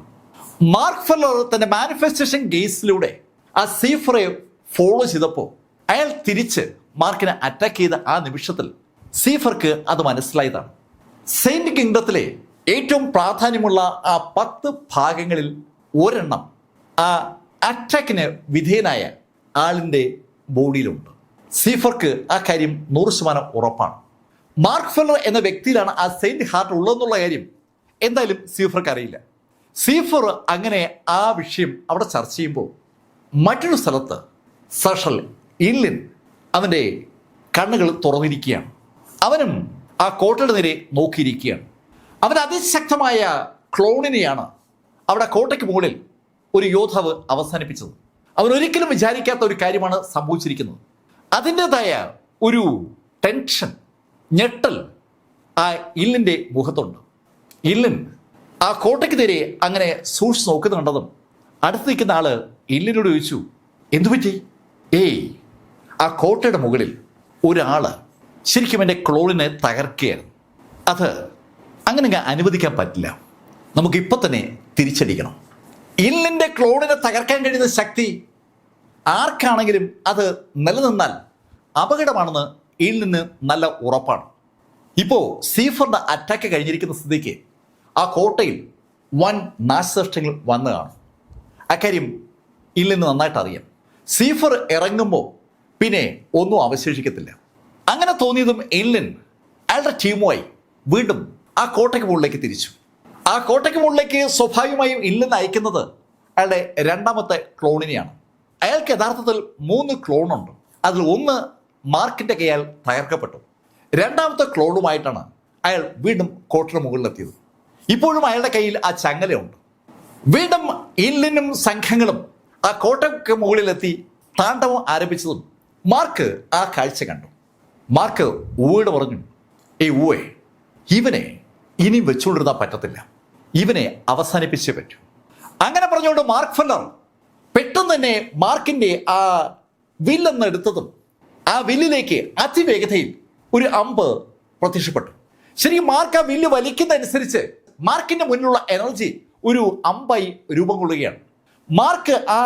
മാർക്ക് ഫെല്ലർ തന്റെ മാനിഫെസ്റ്റേഷൻ കേസിലൂടെ ആ സീഫറെ ഫോളോ ചെയ്തപ്പോൾ അയാൾ തിരിച്ച് മാർക്കിനെ അറ്റാക്ക് ചെയ്ത ആ നിമിഷത്തിൽ സീഫർക്ക് അത് മനസ്സിലായതാണ്. സെയിന്റ് കിങ്ഡത്തിലെ ഏറ്റവും പ്രാധാന്യമുള്ള ആ 10 ഭാഗങ്ങളിൽ ഒരെണ്ണം ആ അറ്റാക്കിന് വിധേയനായ ആളിൻ്റെ ബോഡിയിലുണ്ട്. സീഫർക്ക് ആ കാര്യം 100% ഉറപ്പാണ്. മാർക്ക് ഫെല്ലർ എന്ന വ്യക്തിയിലാണ് ആ സെയിന്റ് ഹാർട്ട് ഉള്ളതെന്നുള്ള കാര്യം എന്തായാലും സീഫർക്ക് അറിയില്ല. സീഫർ അങ്ങനെ ആ വിഷയം അവിടെ ചർച്ച ചെയ്യുമ്പോൾ മറ്റൊരു സ്ഥലത്ത് സഷൽ ഇല്ലിൻ അവൻ്റെ കണ്ണുകൾ തുറന്നിരിക്കുകയാണ്. അവനും ആ കോട്ടയുടെ നേരെ നോക്കിയിരിക്കുകയാണ്. അവൻ അതിശക്തമായ ക്ലോണിനെയാണ് അവിടെ കോട്ടയ്ക്ക് മുകളിൽ ഒരു യോദ്ധാവ് അവസാനിപ്പിച്ചത്. അവൻ ഒരിക്കലും വിചാരിക്കാത്ത ഒരു കാര്യമാണ് സംഭവിച്ചിരിക്കുന്നത്. അതിൻ്റെതായ ഒരു ടെൻഷൻ, ഞെട്ടൽ ആ ഇല്ലിൻ്റെ മുഖത്തുണ്ട്. ഇല്ലിൻ ആ കോട്ടയ്ക്ക് നേരെ അങ്ങനെ സൂക്ഷിച്ച് നോക്കുന്നുണ്ടതും അടുത്ത് നിൽക്കുന്ന ആള് ഇല്ലിനോട് ചോദിച്ചു, എന്തുപറ്റി? ഏയ്, ആ കോട്ടയുടെ മുകളിൽ ഒരാള് ശരിക്കും എൻ്റെ ക്ലോണിനെ തകർക്കുകയായിരുന്നു. അത് അങ്ങനെ അനുവദിക്കാൻ പറ്റില്ല. നമുക്കിപ്പോൾ തന്നെ തിരിച്ചടിക്കണം. ഇല്ലിൻ്റെ ക്ലോണിനെ തകർക്കാൻ കഴിയുന്ന ശക്തി ആർക്കാണെങ്കിലും അത് നിലനിന്നാൽ അപകടമാണെന്ന് ഇല്ലിന് നല്ല ഉറപ്പാണ്. ഇപ്പോൾ സീഫറിന്റെ അറ്റാക്ക് കഴിഞ്ഞിരിക്കുന്ന സ്ഥിതിക്ക് ആ കോട്ടയിൽ വൻ നാശനഷ്ടങ്ങൾ വന്നു കാണും. അക്കാര്യം ഇല്ലിന് നന്നായിട്ട് അറിയാം. സീഫർ ഇറങ്ങുമ്പോൾ പിന്നെ ഒന്നും അവശേഷിക്കത്തില്ല. അങ്ങനെ തോന്നിയതും ഇല്ലിൻ അയാളുടെ ടീമുമായി വീണ്ടും ആ കോട്ടയ്ക്ക് മുകളിലേക്ക് തിരിച്ചു. ആ കോട്ടയ്ക്ക് മുകളിലേക്ക് സ്വാഭാവികമായും ഇല്ലിൻ അയക്കുന്നത് അയാളുടെ രണ്ടാമത്തെ ക്ലോണിനെയാണ്. അയാൾക്ക് യഥാർത്ഥത്തിൽ 3 ക്ലോണുണ്ട്. അതിൽ ഒന്ന് മാർക്കിന്റെ കൈയാൽ തകർക്കപ്പെട്ടു. രണ്ടാമത്തെ ക്ലോണുമായിട്ടാണ് അയാൾ വീണ്ടും കോട്ടയുടെ മുകളിലെത്തിയത്. ഇപ്പോഴും അയാളുടെ കയ്യിൽ ആ ചങ്ങലയുണ്ട്. വീണ്ടും ഇല്ലിനും സംഘങ്ങളും ആ കോട്ടയ്ക്ക് മുകളിലെത്തി താണ്ഡവം ആരംഭിച്ചതും മാർക്ക് ആ കാഴ്ച കണ്ടു. മാർക്ക് ഊവയോട് പറഞ്ഞു, ഏയ് ഊവേ, ഇവനെ ഇനി വെച്ചുകൊണ്ടിരുന്നാൽ പറ്റത്തില്ല, ഇവനെ അവസാനിപ്പിച്ചേ പറ്റൂ. അങ്ങനെ പറഞ്ഞുകൊണ്ട് മാർക്ക് ഫെല്ലർ പെട്ടെന്ന് തന്നെ മാർക്കിന്റെ ആ വില്ലെന്ന് എടുത്തതും ആ വില്ലിലേക്ക് അതിവേഗതയിൽ ഒരു അമ്പ് പ്രത്യക്ഷപ്പെട്ടു. ശരിക്കും മാർക്ക് ആ വില്ല് വലിക്കുന്നതനുസരിച്ച് മാർക്കിന്റെ മുന്നിലുള്ള എനർജി ഒരു അമ്പായി രൂപം കൊള്ളുകയാണ്. മാർക്ക് ആ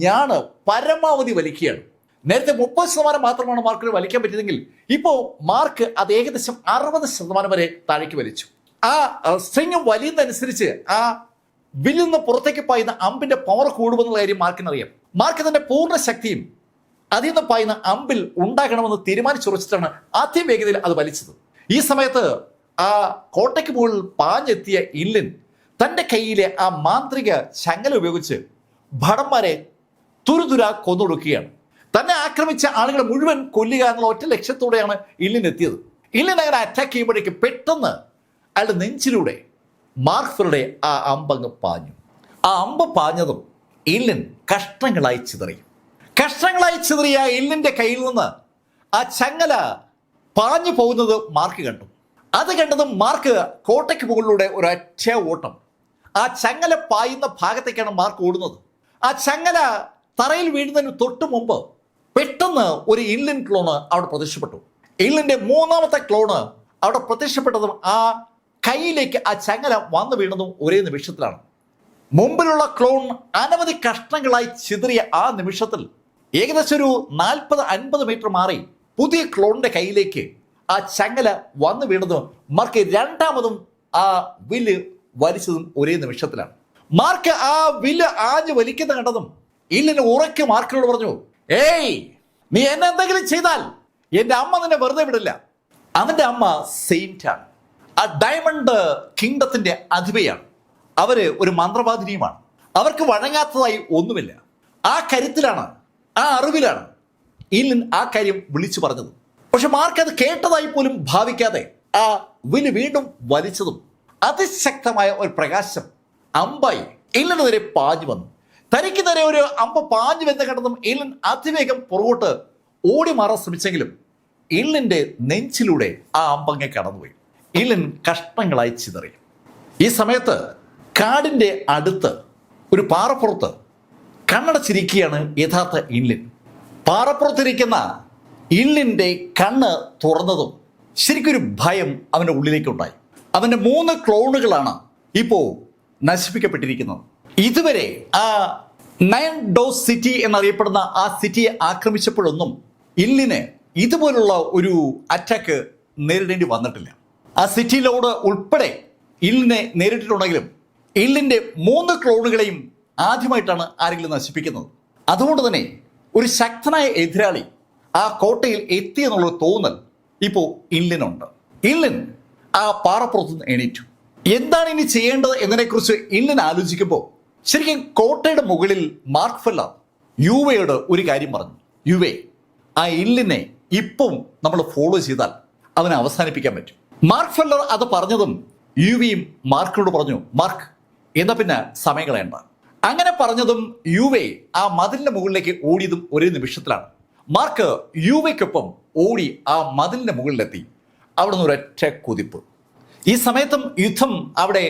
ഞാണ് പരമാവധി വലിക്കുകയാണ്. നേരത്തെ 30% മാത്രമാണ് മാർക്കിന് വലിക്കാൻ പറ്റിയതെങ്കിൽ ഇപ്പോൾ മാർക്ക് അത് ഏകദേശം 60% വരെ താഴേക്ക് വലിച്ചു. ആ സ്ട്രിങ് വലിയുന്നതനുസരിച്ച് ആ വില്ലിൽ നിന്ന് പുറത്തേക്ക് പായുന്ന അമ്പിന്റെ പവർ കൂടുമെന്നുള്ള കാര്യം മാർക്കിനറിയാം. മാർക്ക് തന്റെ പൂർണ്ണ ശക്തിയും അതിൽ നിന്ന് പായുന്ന അമ്പിൽ ഉണ്ടാകണമെന്ന് തീരുമാനിച്ചുറച്ചിട്ടാണ് അതിവേഗതയിൽ അത് വലിച്ചത്. ഈ സമയത്ത് ആ കോട്ടയ്ക്ക് മുകളിൽ പാഞ്ഞെത്തിയ ഇല്ലിൻ തൻ്റെ കയ്യിലെ ആ മാന്ത്രിക ചങ്ങല ഉപയോഗിച്ച് ഭടന്മാരെ തുരുതുര കൊന്നൊടുക്കുകയാണ്. തന്നെ ആക്രമിച്ച ആളുകളെ മുഴുവൻ കൊല്ലുക എന്നുള്ള ഒറ്റ ലക്ഷ്യത്തോടെയാണ് ഇല്ലിൻ എത്തിയത്. ഇല്ലിൻ അങ്ങനെ അറ്റാക്ക് ചെയ്യുമ്പോഴേക്ക് പെട്ടെന്ന് അയാളുടെ നെഞ്ചിലൂടെ മാർക്ക് ഫെല്ലറുടെ ആ അമ്പങ്ങ് പാഞ്ഞു. ആ അമ്പ് പാഞ്ഞതും ഇല്ലിൻ കഷ്ണങ്ങളായി ചിതറി. കഷ്ണങ്ങളായി ചിതറിയ ഇല്ലിന്റെ കയ്യിൽ നിന്ന് ആ ചങ്ങല പാഞ്ഞു പോകുന്നത് മാർക്ക് കണ്ടു. അത് കണ്ടതും മാർക്ക് കോട്ടയ്ക്ക് മുകളിലൂടെ ഒരൊറ്റ ഓട്ടം. ആ ചങ്ങല പായുന്ന ഭാഗത്തേക്കാണ് മാർക്ക് ഓടുന്നത്. ആ ചങ്ങല തറയിൽ വീഴുന്നതിന് തൊട്ട് മുമ്പ് പെട്ടെന്ന് ഒരു ഇല്ലിൻ ക്ലോണ് അവിടെ പ്രത്യക്ഷപ്പെട്ടു. ഇല്ലിന്റെ 3ാമത്തെ ക്ലോണ് അവിടെ പ്രത്യക്ഷപ്പെട്ടതും ആ കൈയിലേക്ക് ആ ചങ്ങല വന്നു വീണതും ഒരേ നിമിഷത്തിലാണ്. മുമ്പിലുള്ള ക്ലോൺ അനവധി കഷ്ണങ്ങളായി ചിതറിയ ആ നിമിഷത്തിൽ ഏകദേശം ഒരു 40-50 മീറ്റർ മാറി പുതിയ ക്ലോണിന്റെ കയ്യിലേക്ക് ആ ചങ്ങല വന്നു വീണതും മാർക്ക് രണ്ടാമതും ആ വില്ല് വലിച്ചതും ഒരേ നിമിഷത്തിലാണ്. മാർക്ക് ആ വില്ല് ആഞ്ഞു വലിക്കുന്ന കണ്ടതും ഇല്ലിന് ഉറക്കെ മാർക്കിനോട് പറഞ്ഞു, ഏയ്, നീ എന്നെ എന്തെങ്കിലും ചെയ്താൽ എന്റെ അമ്മ നിന്നെ വെറുതെ വിടില്ല. അവന്റെ അമ്മ സെയിന്റ് ആണ്. ആ ഡയമണ്ട് കിങ്ഡത്തിന്റെ അധിപയാണ്. അവര് ഒരു മന്ത്രവാദിനിയുമാണ്. അവർക്ക് വഴങ്ങാത്തതായി ഒന്നുമില്ല. ആ കരുത്തിലാണ്, ആ അറിവിലാണ് ഇല്ലിൻ ആ കാര്യം വിളിച്ചു പറഞ്ഞത്. പക്ഷെ മാർക്ക് അത് കേട്ടതായി പോലും ഭാവിക്കാതെ ആ വില്ല് വീണ്ടും വലിച്ചതും അതിശക്തമായ ഒരു പ്രകാശം അമ്പായി ഇല്ലിന് നേരെ പാഞ്ഞു വന്നു. തനിക്ക് നേരെ ഒരു അമ്പ പാഞ്ഞു വെന്ന് കണ്ടതും ഇല്ലിൻ അതിവേഗം പുറകോട്ട് ഓടി മാറാൻ ശ്രമിച്ചെങ്കിലും ഇല്ലിന്റെ നെഞ്ചിലൂടെ ആ അമ്പങ്ങെ കടന്നുപോയി. ഇല്ലിൻ കഷ്ണങ്ങളായി ചിതറി. ഈ സമയത്ത് കാടിന്റെ അടുത്ത് ഒരു പാറപ്പുറത്ത് കണ്ണടച്ചിരിക്കുകയാണ് യഥാർത്ഥ ഇല്ലിൻ. പാറപ്പുറത്തിരിക്കുന്ന ഇല്ലിന്റെ കണ്ണ് തുറന്നതും ശരിക്കൊരു ഭയം അവന്റെ ഉള്ളിലേക്കുണ്ടായി. അവന്റെ 3 ക്ലോണുകളാണ് ഇപ്പോ നശിപ്പിക്കപ്പെട്ടിരിക്കുന്നത്. ഇതുവരെ ആ 9 ഡോസ് സിറ്റി എന്നറിയപ്പെടുന്ന ആ സിറ്റിയെ ആക്രമിച്ചപ്പോഴൊന്നും ഇല്ലിന് ഇതുപോലുള്ള ഒരു അറ്റാക്ക് നേരിടേണ്ടി വന്നിട്ടില്ല. ആ സിറ്റി ലോഡ് ഉൾപ്പെടെ ഇല്ലിനെ നേരിട്ടിട്ടുണ്ടെങ്കിലും ഇല്ലിന്റെ 3 ക്ലോണുകളെയും ആദ്യമായിട്ടാണ് ആരെങ്കിലും നശിപ്പിക്കുന്നത്. അതുകൊണ്ട് തന്നെ ഒരു ശക്തനായ എതിരാളി ആ കോട്ടയിൽ എത്തിയെന്നുള്ളൊരു തോന്നൽ ഇപ്പോൾ ഇല്ലിനുണ്ട്. ഇല്ലിൻ ആ പാറപ്പുറത്തുനിന്ന് എണീറ്റു. എന്താണ് ഇനി ചെയ്യേണ്ടത് എന്നതിനെക്കുറിച്ച് ഇല്ലിൻ ആലോചിക്കുമ്പോൾ ശരിക്കും കോട്ടയുടെ മുകളിൽ മാർക്ക് ഫെല്ലർ യുവയോട് ഒരു കാര്യം പറഞ്ഞു. യുവേ, ആ ഇല്ലിനെ ഇപ്പം നമ്മൾ ഫോളോ ചെയ്താൽ അവനെ അവസാനിപ്പിക്കാൻ പറ്റും. മാർക്ക് ഫെല്ലർ അത് പറഞ്ഞതും യുവയും മാർക്കിനോട് പറഞ്ഞു, മാർക്ക് എന്നാ പിന്നെ സമയം കളയണ്ട. അങ്ങനെ പറഞ്ഞതും യുവെ ആ മതിലിന്റെ മുകളിലേക്ക് ഓടിയതും ഒരേ നിമിഷത്തിലാണ്. മാർക്ക് യുവയ്ക്കൊപ്പം ഓടി ആ മതിലിന്റെ മുകളിലെത്തി. അവിടെ നിന്ന് ഒരൊറ്റ കുതിപ്പ്. ഈ സമയത്തും യുദ്ധം അവിടെ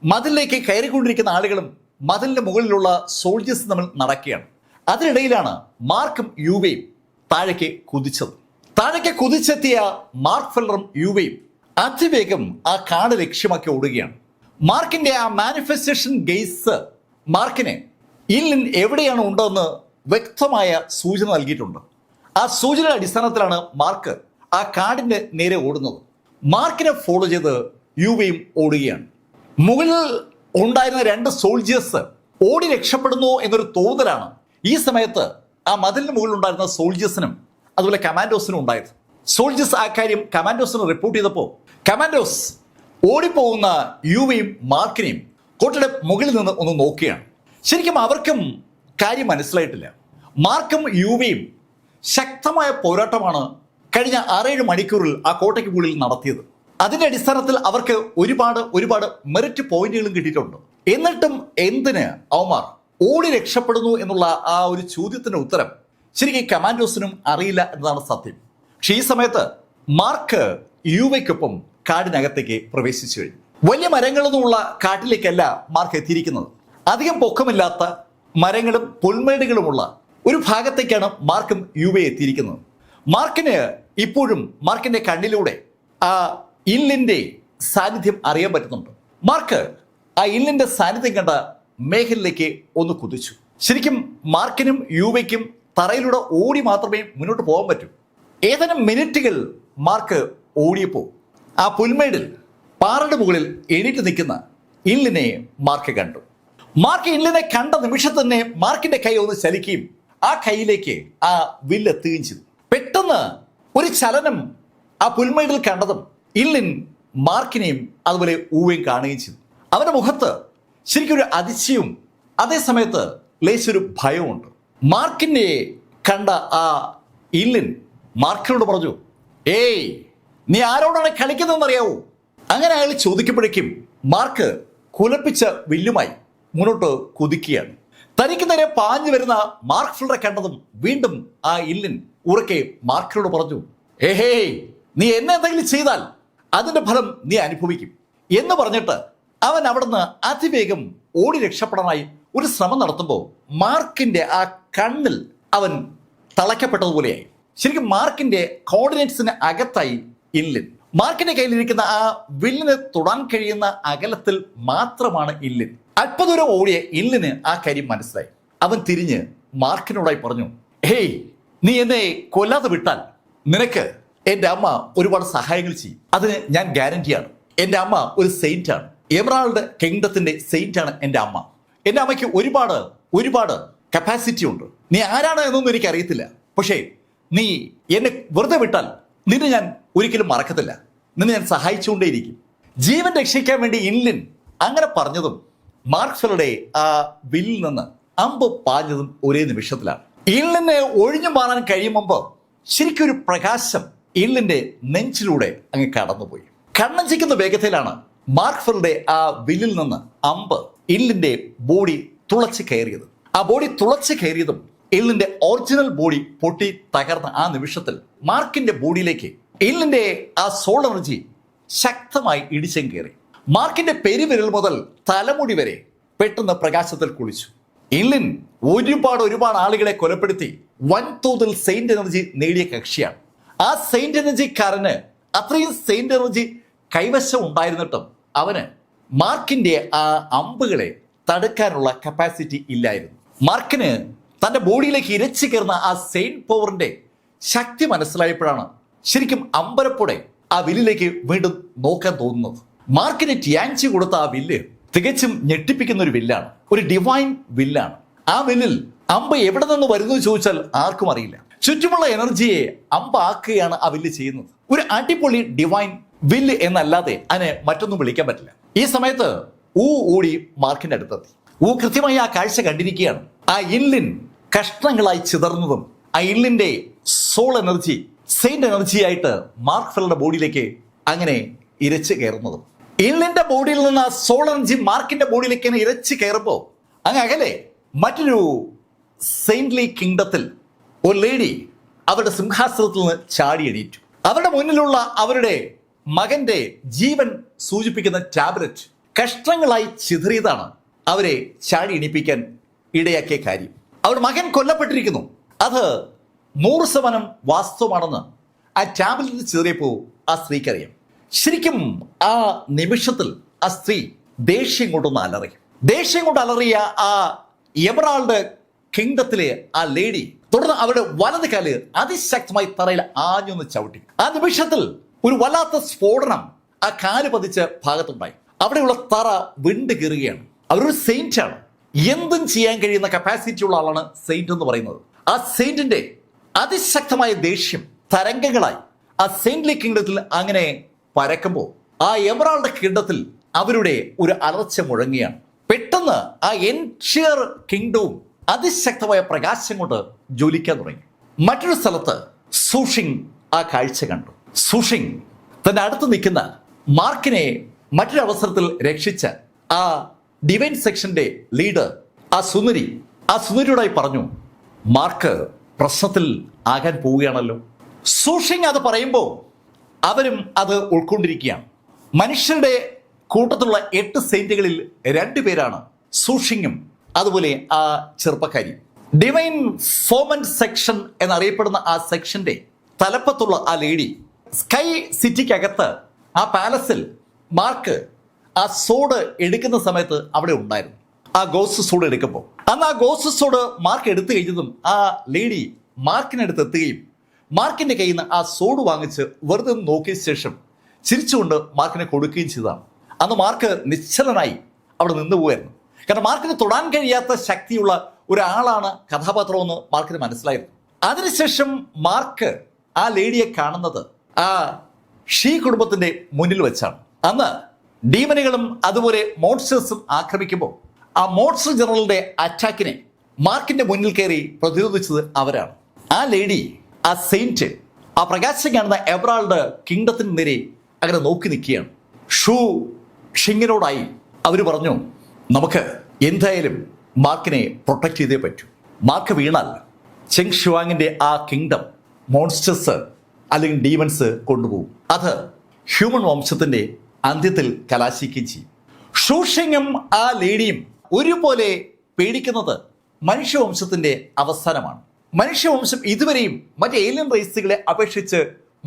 മതിലിലേക്ക് കയറിക്കൊണ്ടിരിക്കുന്ന ആളുകളും മതിലിന്റെ മുകളിലുള്ള സോൾജേഴ്സും തമ്മിൽ നടക്കുകയാണ്. അതിനിടയിലാണ് മാർക്കും യുവയും താഴേക്ക് കുതിച്ചത്. താഴേക്ക് കുതിച്ചെത്തിയ മാർക്ക് ഫെല്ലറും യുവയും അതിവേഗം ആ കാട് ലക്ഷ്യമാക്കി ഓടുകയാണ്. മാർക്കിന്റെ ആ മാനിഫെസ്റ്റേഷൻ ഗെയ്സ് മാർക്കിന് ഇല്ലിൻ എവിടെയാണ് ഉണ്ടെന്ന് വ്യക്തമായ സൂചന നൽകിയിട്ടുണ്ട്. ആ സൂചനയുടെ അടിസ്ഥാനത്തിലാണ് മാർക്ക് ആ കാടിന്റെ നേരെ ഓടുന്നത്. മാർക്കിനെ ഫോളോ ചെയ്ത് യുവയും ഓടുകയാണ്. മുകളിൽ ഉണ്ടായിരുന്ന 2 സോൾജേഴ്സ് ഓടി രക്ഷപ്പെടുന്നു എന്നൊരു തോന്നലാണ് ഈ സമയത്ത് ആ മതിലിന് മുകളിൽ ഉണ്ടായിരുന്ന സോൾജേഴ്സിനും അതുപോലെ കമാൻഡോസിനും ഉണ്ടായത്. സോൾജേഴ്സ് ആ കാര്യം കമാൻഡോസിന് റിപ്പോർട്ട് ചെയ്തപ്പോൾ കമാൻഡോസ് ഓടിപ്പോകുന്ന യുവയും മാർക്കിനെയും കോട്ടയുടെ മുകളിൽ നിന്ന് ഒന്ന് നോക്കുകയാണ്. ശരിക്കും അവർക്കും കാര്യം മനസ്സിലായിട്ടില്ല. മാർക്കും യുവയും ശക്തമായ പോരാട്ടമാണ് കഴിഞ്ഞ 6-7 മണിക്കൂറിൽ ആ കോട്ടയ്ക്ക് മുകളിൽ നടത്തിയത്. അതിന്റെ അടിസ്ഥാനത്തിൽ അവർക്ക് ഒരുപാട് മെറിറ്റ് പോയിന്റുകളും കിട്ടിയിട്ടുണ്ട്. എന്നിട്ടും എന്തിന് അവന്മാർ ഓടി രക്ഷപ്പെടുന്നു എന്നുള്ള ആ ഒരു ചോദ്യത്തിന്റെ ഉത്തരം ശരിക്കും കമാൻഡോസിനും അറിയില്ല എന്നതാണ് സത്യം. പക്ഷെ ഈ സമയത്ത് മാർക്ക് യുവയ്ക്കൊപ്പം കാടിനകത്തേക്ക് പ്രവേശിച്ചു കഴിഞ്ഞു. വലിയ മരങ്ങളൊന്നുമുള്ള കാട്ടിലേക്കല്ല മാർക്ക് എത്തിയിരിക്കുന്നത്. അധികം പൊക്കമില്ലാത്ത മരങ്ങളും പുൽമേടുകളുമുള്ള ഒരു ഭാഗത്തേക്കാണ് മാർക്കും യുവ എത്തിയിരിക്കുന്നത്. മാർക്കിന് ഇപ്പോഴും മാർക്കിന്റെ കണ്ണിലൂടെ ആ ഇല്ലിന്റെ സാന്നിധ്യം അറിയാൻ പറ്റുന്നുണ്ട്. മാർക്ക് ആ ഇല്ലിന്റെ സാന്നിധ്യം കണ്ട മേഖലയിലേക്ക് ഒന്ന് കുതിച്ചു. ശരിക്കും മാർക്കിനും യുവയ്ക്കും തറയിലൂടെ ഓടി മാത്രമേ മുന്നോട്ട് പോകാൻ പറ്റൂ. ഏതാനും മിനിറ്റുകൾ മാർക്ക് ഓടിയപ്പോൾ ആ പുൽമേടിൽ പാറയുടെ മുകളിൽ എണീറ്റ് നിൽക്കുന്ന ഇല്ലിനെ മാർക്ക് കണ്ടു. മാർക്ക് ഇല്ലിനെ കണ്ട നിമിഷം തന്നെ മാർക്കിന്റെ കൈ ഒന്ന് ചലിക്കുകയും ആ കൈയിലേക്ക് ആ വില്ലെത്തുകയും ചെയ്തു. പെട്ടെന്ന് ഒരു ചലനം ആ പുൽമേടിൽ കണ്ടതും ഇല്ലിൻ മാർക്കിനെയും അതുപോലെ ഊവയും കാണുകയും ചെയ്തു. അവന്റെ മുഖത്ത് ശരിക്കും ഒരു അതിശയവും അതേസമയത്ത് ലേശൊരു ഭയവുമുണ്ട്. മാർക്കിനെ കണ്ട ആ ഇല്ലിൻ മാർക്കിനോട് പറഞ്ഞു, ഏയ് നീ ആരോടാണ് കളിക്കുന്നതെന്നറിയാവോ? അങ്ങനെ അയാൾ ചോദിക്കുമ്പോഴേക്കും മാർക്ക് കുലപ്പിച്ച വില്ലുമായി മുന്നോട്ട് കുതിക്കുകയാണ്. തനിക്ക് നേരെ പാഞ്ഞു വരുന്ന മാർക്ക് ഫെല്ലറെ കണ്ടതും വീണ്ടും ആ ഇല്ലിൻ ഉറക്കെ മാർക്കിനോട് പറഞ്ഞു, ഏഹേ നീ എന്നെ എന്തെങ്കിലും ചെയ്താൽ അതിന്റെ ഫലം നീ അനുഭവിക്കും എന്ന് പറഞ്ഞിട്ട് അവൻ അവിടുന്ന് അതിവേഗം ഓടി രക്ഷപ്പെടാനായി ഒരു ശ്രമം നടത്തുമ്പോൾ മാർക്കിന്റെ ആ കണ്ണിൽ അവൻ തളയ്ക്കപ്പെട്ടതുപോലെയായി. ശരിക്കും മാർക്കിന്റെ കോർഡിനേറ്റ്സിന് അകത്തായി ഇല്ലിൻ. മാർക്കിന്റെ കയ്യിലിരിക്കുന്ന ആ വില്ലിന് തൊടാൻ കഴിയുന്ന അകലത്തിൽ മാത്രമാണ് ഇല്ലിൻ. അല്പദൂരം ഓടിയ ഇല്ലിന് ആ കാര്യം മനസ്സിലായി. അവൻ തിരിഞ്ഞ് മാർക്കിനോടായി പറഞ്ഞു, ഹേയ് നീ എന്നെ കൊല്ലാതെ വിട്ടാൽ നിനക്ക് എൻ്റെ അമ്മ ഒരുപാട് സഹായങ്ങൾ ചെയ്യും. അതിന് ഞാൻ ഗ്യാരണ്ടിയാണ്. എൻ്റെ അമ്മ ഒരു സെയിന്റ് ആണ്. എമറാൾഡ് കിങ്ഡത്തിന്റെ സെയിന്റ് ആണ് എൻ്റെ അമ്മ. എൻ്റെ അമ്മയ്ക്ക് ഒരുപാട് കപ്പാസിറ്റി ഉണ്ട്. നീ ആരാണ് എന്നൊന്നും എനിക്ക് അറിയത്തില്ല. പക്ഷേ നീ എന്നെ വെറുതെ വിട്ടാൽ നിന്നെ ഞാൻ ഒരിക്കലും മറക്കത്തില്ല. നിന്നെ ഞാൻ സഹായിച്ചുകൊണ്ടേയിരിക്കും. ജീവൻ രക്ഷിക്കാൻ വേണ്ടി ഇല്ലിൻ അങ്ങനെ പറഞ്ഞതും മാർക്ക് ഫെല്ലറുടെ ആ വില്ലിൽ നിന്ന് അമ്പ് പാഞ്ഞതും ഒരേ നിമിഷത്തിലാണ്. ഈളിന് ഒഴിഞ്ഞു മാറാൻ കഴിയും മുമ്പ് ശരിക്കും ഒരു പ്രകാശം ഈളിന്റെ നെഞ്ചിലൂടെ അങ്ങ് കടന്നുപോയി. കണ്ണഞ്ചിക്കുന്ന വേഗതയിലാണ് മാർക്ക് ഫെല്ലറുടെ ആ വില്ലിൽ നിന്ന് അമ്പ് ഈളിന്റെ ബോഡി തുളച്ച് കയറിയത്. ആ ബോഡി തുളച്ച് കയറിയതും ഈളിന്റെ ഒറിജിനൽ ബോഡി പൊട്ടി തകർന്ന ആ നിമിഷത്തിൽ മാർക്കിന്റെ ബോഡിയിലേക്ക് ഈളിന്റെ ആ സോൾ എനർജി ശക്തമായി ഇടിച്ചും കയറി. മാർക്കിന്റെ പെരുവിരൽ മുതൽ തലമുടി വരെ പെട്ടെന്ന് പ്രകാശത്തിൽ കുളിച്ചു. ഈളിൻ ഒരുപാട് ആളുകളെ കൊലപ്പെടുത്തി വൻതോതിൽ സെയിന്റ് എനർജി നേടിയ കക്ഷിയാണ്. ആ സെയിന്റ് എനർജിക്കാരന് അത്രയും സെയിന്റ് എനർജി കൈവശം ഉണ്ടായിരുന്നിട്ടും അവന് മാർക്കിന്റെ ആ അമ്പുകളെ തടുക്കാനുള്ള കപ്പാസിറ്റി ഇല്ലായിരുന്നു. മാർക്കിന് തന്റെ ബോഡിയിലേക്ക് ഇരച്ചു കയറുന്ന ആ സെയിന്റ് പവറിന്റെ ശക്തി മനസ്സിലായപ്പോഴാണ് ശരിക്കും അമ്പരപ്പോടെ ആ വില്ലിലേക്ക് വീണ്ടും നോക്കാൻ തോന്നുന്നത്. മാർക്കിന് ടിയാൻചി കൊടുത്ത ആ വില്ല് തികച്ചും ഞെട്ടിപ്പിക്കുന്ന ഒരു വില്ലാണ്, ഒരു ഡിവൈൻ വില്ലാണ്. ആ വില്ലിൽ അമ്പ് എവിടെ നിന്ന് വരുന്നു ചോദിച്ചാൽ ആർക്കും അറിയില്ല. ചുറ്റുമുള്ള എനർജിയെ അമ്പാക്കുകയാണ് ആ വില്ല് ചെയ്യുന്നത്. ഒരു അടിപൊളി ഡിവൈൻ വില്ല് എന്നല്ലാതെ അതിനെ മറ്റൊന്നും വിളിക്കാൻ പറ്റില്ല. ഈ സമയത്ത് ഓടി മാർക്കിന്റെ അടുത്തെത്തി. കൃത്യമായി ആ കാഴ്ച കണ്ടിരിക്കുകയാണ്. ആ ഇല്ലിൻ കഷ്ണങ്ങളായി ചിതർന്നതും ആ ഇല്ലിന്റെ സോൾ എനർജി സെയിന്റ് എനർജി ആയിട്ട് മാർക്ക് ഫെല്ലറുടെ ബോഡിയിലേക്ക് അങ്ങനെ ഇരച്ചു കയറുന്നതും. ഇല്ലിന്റെ ബോഡിയിൽ നിന്ന് ആ സോൾ എനർജി മാർക്കിന്റെ ബോഡിയിലേക്ക് ഇരച്ചു കയറുമ്പോൾ അങ്ങ് അകലെ മറ്റൊരു സെയിന്റ്ലി കിങ്ഡത്തിൽ ഒരു ലേഡി അവരുടെ സിംഹാസനത്തിൽ നിന്ന് ചാടി എണീറ്റു. അവരുടെ മുന്നിലുള്ള അവരുടെ മകന്റെ ജീവൻ സൂചിപ്പിക്കുന്ന ടാബ്ലറ്റ് കഷ്ണങ്ങളായി ചിതറിയതാണ് അവരെ ചാടി എണീപ്പിക്കാൻ ഇടയാക്കിയ കാര്യം. അവരുടെ മകൻ കൊല്ലപ്പെട്ടിരിക്കുന്നു. അത് 100% വാസ്തവമാണെന്ന് ആ ടാബ്ലറ്റ് ചിതറിയപ്പോൾ ആ സ്ത്രീക്കറിയാം. ശരിക്കും ആ നിമിഷത്തിൽ ആ സ്ത്രീ ദേഷ്യം കൊണ്ടൊന്ന് അലറി. ദേഷ്യം കൊണ്ട് അലറിയ ആ എമറാൾഡ് കിങ്ഡത്തിലെ ആ ലേഡി തുടർന്ന് അവരുടെ വലത് കാല് അതിശക്തമായി തറയിൽ ആഞ്ഞൊന്ന് ചവിട്ടി. ആ നിമിഷത്തിൽ ഒരു വല്ലാത്ത സ്ഫോടനം ആ കാല് പതിച്ച ഭാഗത്തുണ്ടായി. അവിടെയുള്ള തറ വിണ്ട് കീറുകയാണ്. അവരൊരു സെയിന്റ് ആണ്. എന്തും ചെയ്യാൻ കഴിയുന്ന കപ്പാസിറ്റി ഉള്ള ആളാണ് സെയിന്റ് എന്ന് പറയുന്നത്. ആ സെയിന്റിന്റെ അതിശക്തമായ ദേഷ്യം തരംഗങ്ങളായി ആ സെയിന്റ്ലി കിങ്ഡത്തിൽ അങ്ങനെ പരക്കുമ്പോൾ ആ എമറാൾഡ് കിങ്ഡത്തിൽ അവരുടെ ഒരു അലർച്ച മുഴങ്ങിയാണ്. പെട്ടെന്ന് ആ എൻഷ്യർ കിങ്ഡവും അതിശക്തമായ പ്രകാശം കൊണ്ട് ജ്വലിക്കാൻ തുടങ്ങി. മറ്റൊരു സ്ഥലത്ത് സൂഷിങ് ആ കാഴ്ച കണ്ടു. സൂഷിങ് തന്റെ അടുത്ത് നിൽക്കുന്ന മാർക്കിനെ മറ്റൊരു അവസരത്തിൽ രക്ഷിച്ച ആ ഡിവൈൻ സെക്ഷന്റെ ലീഡർ ആ സുന്ദരിയോടായി പറഞ്ഞു, മാർക്ക് പ്രശ്നത്തിൽ ആകാൻ പോവുകയാണല്ലോ. സൂഷിങ് അത് പറയുമ്പോൾ അവരും അത് ഉൾക്കൊണ്ടിരിക്കുകയാണ്. മനുഷ്യരുടെ കൂട്ടത്തിലുള്ള 8 സെയിന്റുകളിൽ 2 പേരാണ് സൂഷിങ്ങും അതുപോലെ ആ ചെറുപ്പക്കാരി. ഡിവൈൻ ഫോമന്റ് സെക്ഷൻ എന്നറിയപ്പെടുന്ന ആ സെക്ഷന്റെ തലപ്പത്തുള്ള ആ ലേഡി സ്കൈ സിറ്റിക്കകത്ത് ആ പാലസിൽ മാർക്ക് ആ സോഡ് എടുക്കുന്ന സമയത്ത് അവിടെ ഉണ്ടായിരുന്നു. ആ ഗോസ്റ്റ് സോഡ് എടുക്കുമ്പോൾ അന്ന് ആ ഗോസ്റ്റ് സോഡ് മാർക്ക് എടുത്തു കഴിഞ്ഞതും ആ ലേഡി മാർക്കിനടുത്ത് എത്തുകയും മാർക്കിന്റെ കയ്യിൽ നിന്ന് ആ സോഡ് വാങ്ങിച്ച് വെറുതെ നോക്കിയ ശേഷം ചിരിച്ചുകൊണ്ട് മാർക്കിനെ കൊടുക്കുകയും ചെയ്തതാണ്. അന്ന് മാർക്ക് നിശ്ചലനായി അവിടെ നിന്ന് പോയായിരുന്നു. കാരണം മാർക്കിന് തൊടാൻ കഴിയാത്ത ശക്തിയുള്ള ഒരാളാണ് കഥാപാത്രമെന്ന് മാർക്കിന് മനസ്സിലായിരുന്നു. അതിനുശേഷം മാർക്ക് ആ ലേഡിയെ കാണുന്നത് ആ ഷീ കുടുംബത്തിന്റെ മുന്നിൽ വെച്ചാണ്. അന്ന് ഡീമനുകളും അതുപോലെ മോൺസ്റ്റേഴ്സും ആക്രമിക്കുമ്പോൾ ആ മോൺസ്റ്റർ ജനറലിന്റെ അറ്റാക്കിനെ മാർക്കിന്റെ മുന്നിൽ കയറി പ്രതിരോധിച്ചത് അവരാണ്. ആ ലേഡി ആ സെയിന്റ് ആ പ്രകാശം കാണുന്ന എമറാൾഡ് കിങ്ഡത്തിന് നേരെ അങ്ങനെ നോക്കി നിൽക്കുകയാണ്. ഷിങ്ങിനോടായി അവർ പറഞ്ഞു, നമുക്ക് എന്തായാലും മാർക്കിനെ പ്രൊട്ടക്ട് ചെയ്തേ പറ്റൂ. മാർക്ക് വീണാൽ ചെങ് ഷുവാങ്ങിന്റെ ആ കിങ്ഡം മോൺസ്റ്റേഴ്സ് അല്ലെങ്കിൽ ഡീമൻസ് കൊണ്ടുപോകും. അത് ഹ്യൂമൻ വംശത്തിന്റെ അന്ത്യത്തിൽ കലാശിക്കുകയും ചെയ്യും. ഷൂഷിങ്ങും ആ ലേഡിയും ഒരുപോലെ പേടിക്കുന്നത് മനുഷ്യവംശത്തിന്റെ അവസാനമാണ്. മനുഷ്യവംശം ഇതുവരെയും മറ്റ് ഏലിയൻ റേസുകളെ അപേക്ഷിച്ച്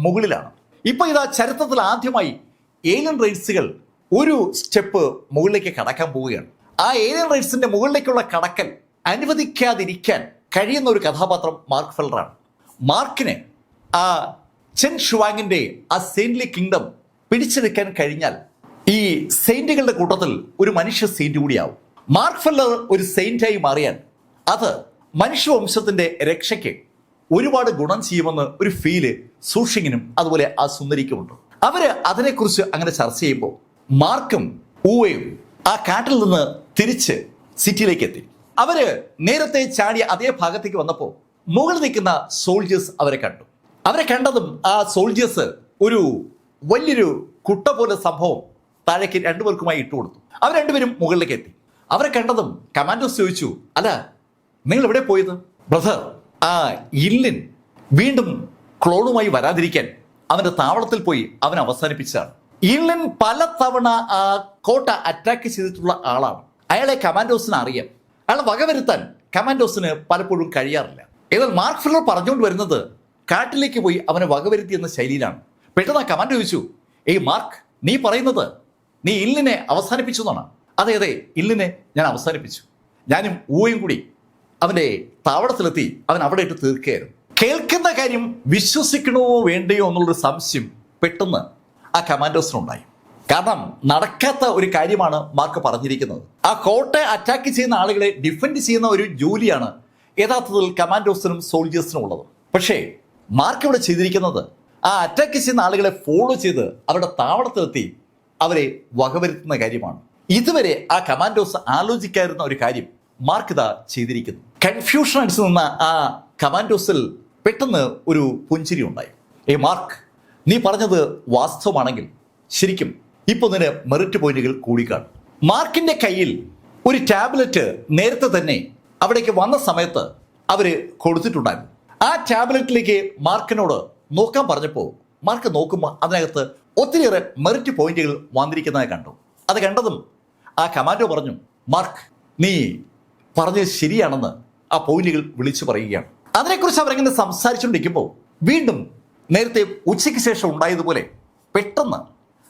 മുകളിലാണ്. ഇപ്പൊ ഇതാ ചരിത്രത്തിൽ ആദ്യമായി ഏലിയൻ റേസുകൾ ഒരു സ്റ്റെപ്പ് മുകളിലേക്ക് കടക്കാൻ പോവുകയാണ്. ആ ഏലിയൻ റേസിന്റെ മുകളിലേക്കുള്ള കടക്കൽ അനുവദിക്കാതിരിക്കാൻ കഴിയുന്ന ഒരു കഥാപാത്രം മാർക്ക് ഫെല്ലറാണ്. മാർക്കിന് ആ ചെങ് ഷുവാങ്ങിന്റെ ആ സെയിന്റ്ലി കിങ്ഡം പിടിച്ചെടുക്കാൻ കഴിഞ്ഞാൽ ഈ സെയിന്റുകളുടെ കൂട്ടത്തിൽ ഒരു മനുഷ്യ സെയിന്റ് കൂടിയാവും. മാർക്ക് ഫെല്ലർ ഒരു സെയിന്റായി മാറിയാൽ അത് മനുഷ്യവംശത്തിന്റെ രക്ഷയ്ക്ക് ഒരുപാട് ഗുണം ചെയ്യുമെന്ന് ഒരു ഫീല് സൂഷിങ്ങിനും അതുപോലെ ആ സുന്ദരിക്കുമുണ്ട്. അവര് അതിനെക്കുറിച്ച് അങ്ങനെ ചർച്ച ചെയ്യുമ്പോൾ മാർക്കും ഊവയും ആ കാട്ടിൽ നിന്ന് തിരിച്ച് സിറ്റിയിലേക്ക് എത്തി. അവര് നേരത്തെ ചാടിയ അതേ ഭാഗത്തേക്ക് വന്നപ്പോൾ മുകളിൽ നിൽക്കുന്ന സോൾജേഴ്സ് അവരെ കണ്ടു. അവരെ കണ്ടതും ആ സോൾജേഴ്സ് ഒരു വലിയൊരു കുട്ട പോലെ സംഭവം താഴേക്ക് രണ്ടുപേർക്കുമായി ഇട്ടുകൊടുത്തു. അവർ രണ്ടുപേരും മുകളിലേക്ക് എത്തി. അവരെ കണ്ടതും കമാൻഡോസ് ചോദിച്ചു, അല്ല നിങ്ങൾ എവിടെ പോയത്? ബ്രദർ, ആ ഇല്ലിൻ വീണ്ടും ക്ലോണുമായി വരാതിരിക്കാൻ അവന്റെ താവളത്തിൽ പോയി അവൻ അവസാനിപ്പിച്ചതാണ്. ഇല്ലിൻ പല തവണ ആ കോട്ട അറ്റാക്ക് ചെയ്തിട്ടുള്ള ആളാണ്. അയാളെ കമാൻഡോസിന് അറിയാം. അയാളെ വകവരുത്താൻ കമാൻഡോസിന് പലപ്പോഴും കഴിയാറില്ല. എന്നാൽ മാർക്ക് ഫില്ലർ പറഞ്ഞുകൊണ്ട് വരുന്നത് കാട്ടിലേക്ക് പോയി അവനെ വകവരുത്തി എന്ന ശൈലിയിലാണ്. പെട്ടെന്ന് ആ കമാൻഡോ ചോദിച്ചു, ഏയ് മാർക്ക്, നീ പറയുന്നത് നീ ഇല്ലിനെ അവസാനിപ്പിച്ചു എന്നാണ്? അതെ അതെ, ഇല്ലിനെ ഞാൻ അവസാനിപ്പിച്ചു. ഞാനും ഊയും കൂടി അവന്റെ താവളത്തിലെത്തി അവൻ അവിടെ ഇട്ട് തീർക്കുകയായിരുന്നു. കേൾക്കുന്ന കാര്യം വിശ്വസിക്കണോ വേണ്ടയോ എന്നുള്ളൊരു സംശയം പെട്ടെന്ന് ആ കമാൻഡോസിനുണ്ടായി. കാരണം നടക്കാത്ത ഒരു കാര്യമാണ് മാർക്ക് പറഞ്ഞിരിക്കുന്നത്. ആ കോട്ടയെ അറ്റാക്ക് ചെയ്യുന്ന ആളുകളെ ഡിഫെൻഡ് ചെയ്യുന്ന ഒരു ജോലിയാണ് യഥാർത്ഥത്തിൽ കമാൻഡോസിനും സോൾജേഴ്സിനും ഉള്ളത്. പക്ഷേ മാർക്ക് ഇവിടെ ചെയ്തിരിക്കുന്നത് ആ അറ്റാക്ക് ചെയ്യുന്ന ആളുകളെ ഫോളോ ചെയ്ത് അവരുടെ താവളത്തിലെത്തി അവരെ വകവരുത്തുന്ന കാര്യമാണ്. ഇതുവരെ ആ കമാൻഡോസ് ആലോചിക്കാതിരുന്ന ഒരു കാര്യം മാർക്ക് ഇതാ ചെയ്തിരിക്കുന്നു. കൺഫ്യൂഷൻ അടിച്ചു നിന്ന ആ കമാൻഡോസിൽ പെട്ടെന്ന് ഒരു പുഞ്ചിരി ഉണ്ടായി. മാർക്ക്, നീ പറഞ്ഞത് വാസ്തവമാണെങ്കിൽ ശരിക്കും ഇപ്പോൾ നിന് മെറിറ്റ് പോയിന്റുകൾ കൂടിക്കാണും. മാർക്കിന്റെ കയ്യിൽ ഒരു ടാബ്ലറ്റ് നേരത്തെ തന്നെ അവിടേക്ക് വന്ന സമയത്ത് അവര് കൊടുത്തിട്ടുണ്ടായിരുന്നു. ആ ടാബ്ലറ്റിലേക്ക് മാർക്കിനോട് നോക്കാൻ പറഞ്ഞപ്പോൾ മാർക്ക് നോക്കുമ്പോൾ അതിനകത്ത് ഒത്തിരിയേറെ മെറിറ്റ് പോയിന്റുകൾ വന്നിരിക്കുന്നതായി കണ്ടു. അത് കണ്ടതും ആ കമാൻഡോ പറഞ്ഞു, മാർക്ക്, നീ പറഞ്ഞത് ശരിയാണെന്ന് ആ പോയിന്റുകൾ വിളിച്ചു പറയുകയാണ്. അതിനെക്കുറിച്ച് അവരെങ്ങനെ സംസാരിച്ചുകൊണ്ടിരിക്കുമ്പോൾ വീണ്ടും നേരത്തെ ഉച്ചയ്ക്ക് ശേഷം ഉണ്ടായതുപോലെ പെട്ടെന്ന്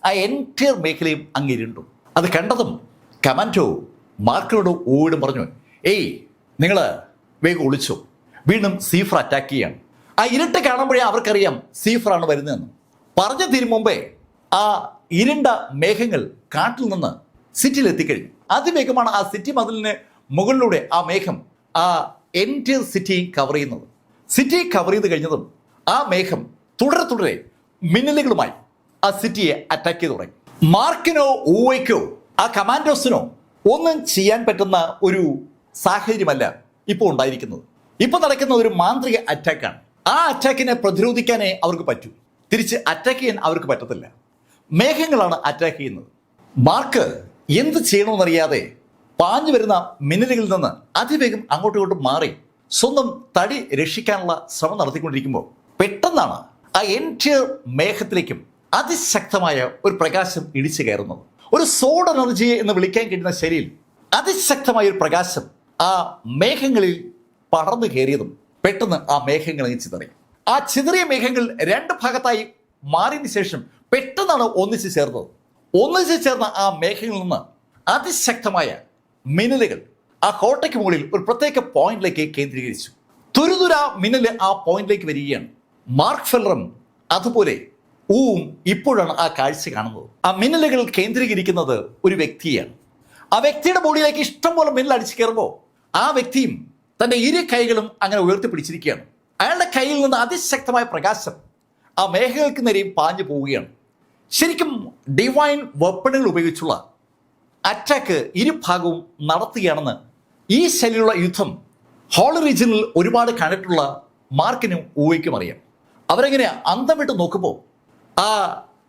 ആ എൻറ്റയർ മേഖലയും അങ്ങിരുണ്ടു. അത് കണ്ടതും കമാൻഡോ മാർക്കിനോട് ഓടും പറഞ്ഞു, ഏയ് നിങ്ങൾ വേഗം ഒളിച്ചു, വീണ്ടും സീഫർ അറ്റാക്ക് ചെയ്യാണ്. ആ ഇരുട്ട് കാണുമ്പോഴേ അവർക്കറിയാം സീഫറാണ് വരുന്നതെന്ന്. പറഞ്ഞു തീരും മുമ്പേ ആ ഇരുണ്ട മേഘങ്ങൾ കാട്ടിൽ നിന്ന് സിറ്റിയിൽ എത്തിക്കഴിഞ്ഞു. അതിവേഗമാണ് ആ സിറ്റി മതിലിന് മുകളിലൂടെ ആ മേഘം ആ എൻറ്റയർ സിറ്റി കവർ ചെയ്യുന്നത്. സിറ്റി കവർ ചെയ്ത് കഴിഞ്ഞതും ആ മേഘം തുടരെ മിന്നലുകളുമായി ആ സിറ്റിയെ അറ്റാക്ക് ചെയ്ത് തുടങ്ങി. മാർക്കിനോ ഊവയ്ക്കോ ആ കമാൻഡോസിനോ ഒന്നും ചെയ്യാൻ പറ്റുന്ന ഒരു സാഹചര്യമല്ല ഇപ്പോൾ ഉണ്ടായിരിക്കുന്നത്. ഇപ്പോൾ നടക്കുന്ന ഒരു മാന്ത്രിക അറ്റാക്കാണ്. ആ അറ്റാക്കിനെ പ്രതിരോധിക്കാനേ അവർക്ക് പറ്റൂ. തിരിച്ച് അറ്റാക്ക് ചെയ്യാൻ അവർക്ക് പറ്റത്തില്ല. മേഘങ്ങളാണ് അറ്റാക്ക് ചെയ്യുന്നത്. മാർക്ക് എന്ത് ചെയ്യണമെന്നറിയാതെ പാഞ്ഞു വരുന്ന മിന്നലുകളിൽ നിന്ന് അതിവേഗം അങ്ങോട്ടും ഇങ്ങോട്ടും മാറി സ്വന്തം തടി രക്ഷിക്കാനുള്ള ശ്രമം നടത്തിക്കൊണ്ടിരിക്കുമ്പോൾ പെട്ടെന്നാണ് ആ എൻറ്റയർ മേഘത്തിലേക്കും അതിശക്തമായ ഒരു പ്രകാശം ഇടിച്ചു കയറുന്നത്. ഒരു സോഡ് എനർജി എന്ന് വിളിക്കാൻ കഴിയുന്ന ശരിയിൽ അതിശക്തമായ ഒരു പ്രകാശം ആ മേഘങ്ങളിൽ പടർന്നു കയറിയതും പെട്ടെന്ന് ആ മേഘങ്ങൾ ചിതറി. ആ ചിതറിയ മേഘങ്ങൾ രണ്ട് ഭാഗത്തായി മാറിയതിനു ശേഷം പെട്ടെന്നാണ് ഒന്നിച്ചു ചേർന്നത്. ഒന്നിച്ചു ചേർന്ന ആ മേഘങ്ങളിൽ നിന്ന് അതിശക്തമായ മിന്നലുകൾ ആ കോട്ടയ്ക്ക് മുകളിൽ ഒരു പ്രത്യേക പോയിന്റിലേക്ക് കേന്ദ്രീകരിച്ചു. തുരുതുര മിന്നല് ആ പോയിന്റിലേക്ക് വരികയാണ്. മാർക്ക് ഫെല്ലറും അതുപോലെ ഊവും ഇപ്പോഴാണ് ആ കാഴ്ച കാണുന്നത്. ആ മിന്നലുകൾ കേന്ദ്രീകരിക്കുന്നത് ഒരു വ്യക്തിയാണ്. ആ വ്യക്തിയുടെ ബോഡിയിലേക്ക് ഇഷ്ടം പോലെ മിന്നൽ അടിച്ചു കയറുമ്പോൾ ആ വ്യക്തിയും തൻ്റെ ഇരു കൈകളും അങ്ങനെ ഉയർത്തിപ്പിടിച്ചിരിക്കുകയാണ്. അയാളുടെ കയ്യിൽ നിന്ന് അതിശക്തമായ പ്രകാശം ആ മേഘങ്ങൾക്ക് നേരെയും പാഞ്ഞു പോവുകയാണ്. ശരിക്കും ഡിവൈൻ വെപ്പണുകൾ ഉപയോഗിച്ചുള്ള അറ്റാക്ക് ഇരുഭാഗവും നടത്തുകയാണെന്ന് ഈ ശൈലിയിലുള്ള യുദ്ധം ഹോളി റീജിയനിൽ ഒരുപാട് കണ്ടിട്ടുള്ള മാർക്കിനും ഊവയ്ക്കും അറിയാം. അവരെങ്ങനെ അന്തം വിട്ട് നോക്കുമ്പോൾ ആ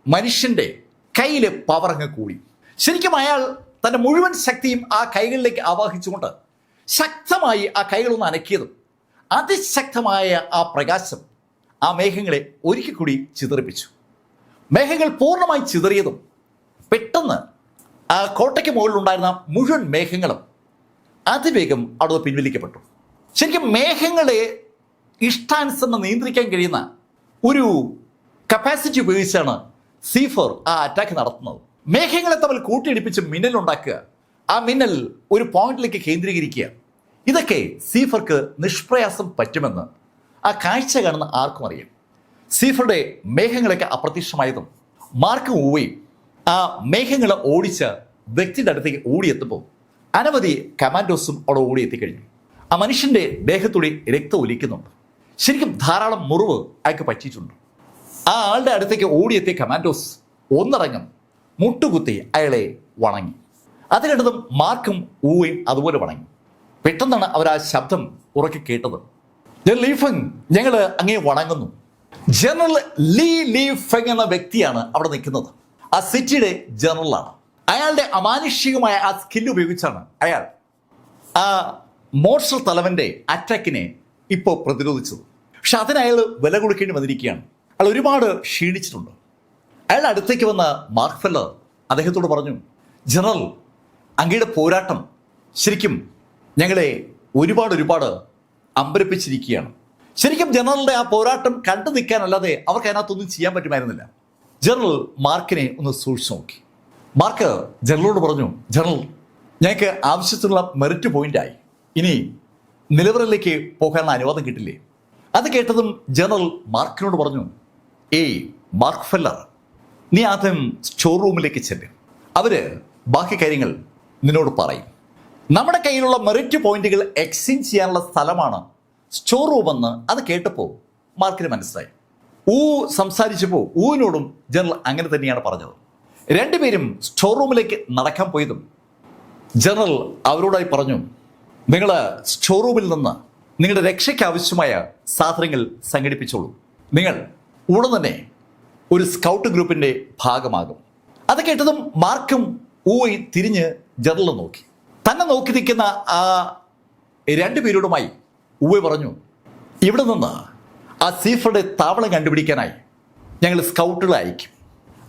മനുഷ്യൻ്റെ കയ്യിലെ പവർ അങ്ങ് കൂടി. ശരിക്കും അയാൾ തൻ്റെ മുഴുവൻ ശക്തിയും ആ കൈകളിലേക്ക് ആവാഹിച്ചുകൊണ്ട് ശക്തമായി ആ കൈകളൊന്ന് അനക്കിയതും അതിശക്തമായ ആ പ്രകാശം ആ മേഘങ്ങളെ ഒരിക്കൽ കൂടി ചിതറിപ്പിച്ചു. മേഘങ്ങൾ പൂർണ്ണമായി ചിതറിയതും പെട്ടെന്ന് ആ കോട്ടയ്ക്ക് മുകളിലുണ്ടായിരുന്ന മുഴുവൻ മേഘങ്ങളും അതിവേഗം അവിടെ പിൻവലിക്കപ്പെട്ടു. ശരിക്കും മേഘങ്ങളെ ഇഷ്ടാനുസരണം നിയന്ത്രിക്കാൻ കഴിയുന്ന ഒരു കപ്പാസിറ്റി ഉപയോഗിച്ചാണ് സീഫർ ആ അറ്റാക്ക് നടത്തുന്നത്. മേഘങ്ങളെ തമ്മിൽ കൂട്ടിയിടിപ്പിച്ച് മിന്നലുണ്ടാക്കുക, ആ മിന്നൽ ഒരു പോയിന്റിലേക്ക് കേന്ദ്രീകരിക്കുക, ഇതൊക്കെ സീഫർക്ക് നിഷ്പ്രയാസം പറ്റുമെന്ന് ആ കാഴ്ച കാണുന്ന ആർക്കും അറിയാം. സീഫറുടെ മേഘങ്ങളൊക്കെ അപ്രത്യക്ഷമായതും മാർക്കും ഊവയും ആ മേഘങ്ങളെ ഓടിച്ച വ്യക്തിയുടെ അടുത്തേക്ക് ഓടിയെത്തുമ്പോൾ അനവധി കമാൻഡോസും അവിടെ ഓടിയെത്തിക്കഴിഞ്ഞു. ആ മനുഷ്യൻ്റെ ദേഹത്തൂടി രക്തം ഒലിക്കുന്നുണ്ട്. ശരിക്കും ധാരാളം മുറിവ് അയാൾക്ക് പറ്റിയിട്ടുണ്ട്. ആ ആളുടെ അടുത്തേക്ക് ഓടിയെത്തിയ കമാൻഡോസ് ഒന്നിറങ്ങും മുട്ടുകുത്തി അയാളെ വണങ്ങി. അത് കേട്ടതും മാർക്കും ഊവയും അതുപോലെ വണങ്ങി. പെട്ടെന്നാണ് അവർ ആ ശബ്ദം ഉറക്കെ കേട്ടത്. ജനറൽ ലീ ഫെങ്, ഞങ്ങൾ അങ്ങേ വണങ്ങുന്നു. ജനറൽ ലീ ഫെങ് എന്ന വ്യക്തിയാണ് അവിടെ നിൽക്കുന്നത്. ആ സിറ്റിയുടെ ജനറലാണ്. അയാളുടെ അമാനുഷികമായ ആ സ്കില്ല് ഉപയോഗിച്ചാണ് അയാൾ ആ മോൺസ്റ്റർ തലവന്റെ അറ്റാക്കിനെ ഇപ്പോൾ പ്രതിരോധിച്ചത്. പക്ഷെ അതിന് അയാൾ വില കൊടുക്കേണ്ടി വന്നിരിക്കുകയാണ്. അയാൾ ഒരുപാട് ക്ഷീണിച്ചിട്ടുണ്ട്. അയാളുടെ അടുത്തേക്ക് വന്ന മാർക്ക് ഫെല്ലർ അദ്ദേഹത്തോട് പറഞ്ഞു, ജനറൽ, അങ്ങയുടെ പോരാട്ടം ശരിക്കും ഞങ്ങളെ ഒരുപാട് അമ്പരപ്പിച്ചിരിക്കുകയാണ്. ശരിക്കും ജനറലിന്റെ ആ പോരാട്ടം കണ്ടു നിൽക്കാനല്ലാതെ അവർക്ക് അതിനകത്തൊന്നും ചെയ്യാൻ പറ്റുമായിരുന്നില്ല. ജനറൽ മാർക്കിനെ ഒന്ന് സൂക്ഷിച്ചു നോക്കി. മാർക്ക് ജനറലോട് പറഞ്ഞു, ജനറൽ, ഞങ്ങൾക്ക് ആവശ്യത്തിനുള്ള മെറിറ്റ് പോയിന്റായി. ഇനി നിലവറയിലേക്ക് പോകാനുള്ള അനുവാദം കിട്ടില്ലേ? അത് കേട്ടതും ജനറൽ മാർക്കിനോട് പറഞ്ഞു, ഏയ് മാർക്ക് ഫെല്ലർ, നീ ആദ്യം സ്റ്റോർ റൂമിലേക്ക് ചെല്ല്. അവര് ബാക്കി കാര്യങ്ങൾ നിന്നോട് പറയും. നമ്മുടെ കയ്യിലുള്ള മെറിറ്റ് പോയിന്റുകൾ എക്സ്ചേഞ്ച് ചെയ്യാനുള്ള സ്ഥലമാണ് സ്റ്റോർ റൂമെന്ന് അത് കേട്ടപ്പോൾ മാർക്കിന് മനസ്സിലായി. സംസാരിച്ചപ്പോൾ ഊവിനോടും ജനറൽ അങ്ങനെ തന്നെയാണ് പറഞ്ഞത്. രണ്ടുപേരും സ്റ്റോർ റൂമിലേക്ക് നടക്കാൻ പോയതും ജനറൽ അവരോടായി പറഞ്ഞു, നിങ്ങൾ സ്റ്റോർ റൂമിൽ നിന്ന് നിങ്ങളുടെ രക്ഷയ്ക്ക് ആവശ്യമായ സാധനങ്ങൾ സംഘടിപ്പിച്ചോളൂ. നിങ്ങൾ ഉടൻ തന്നെ ഒരു സ്കൗട്ട് ഗ്രൂപ്പിന്റെ ഭാഗമാകും. അത് കേട്ടതും മാർക്കും ഊവയും തിരിഞ്ഞ് ജനറൽ നോക്കി. തന്നെ നോക്കി നിൽക്കുന്ന ആ രണ്ടുപേരോടുമായി ഊവ പറഞ്ഞു, ഇവിടെ നിന്ന് ആ സീഫറുടെ താവളം കണ്ടുപിടിക്കാനായി ഞങ്ങൾ സ്കൗട്ടുകളെ അയക്കും.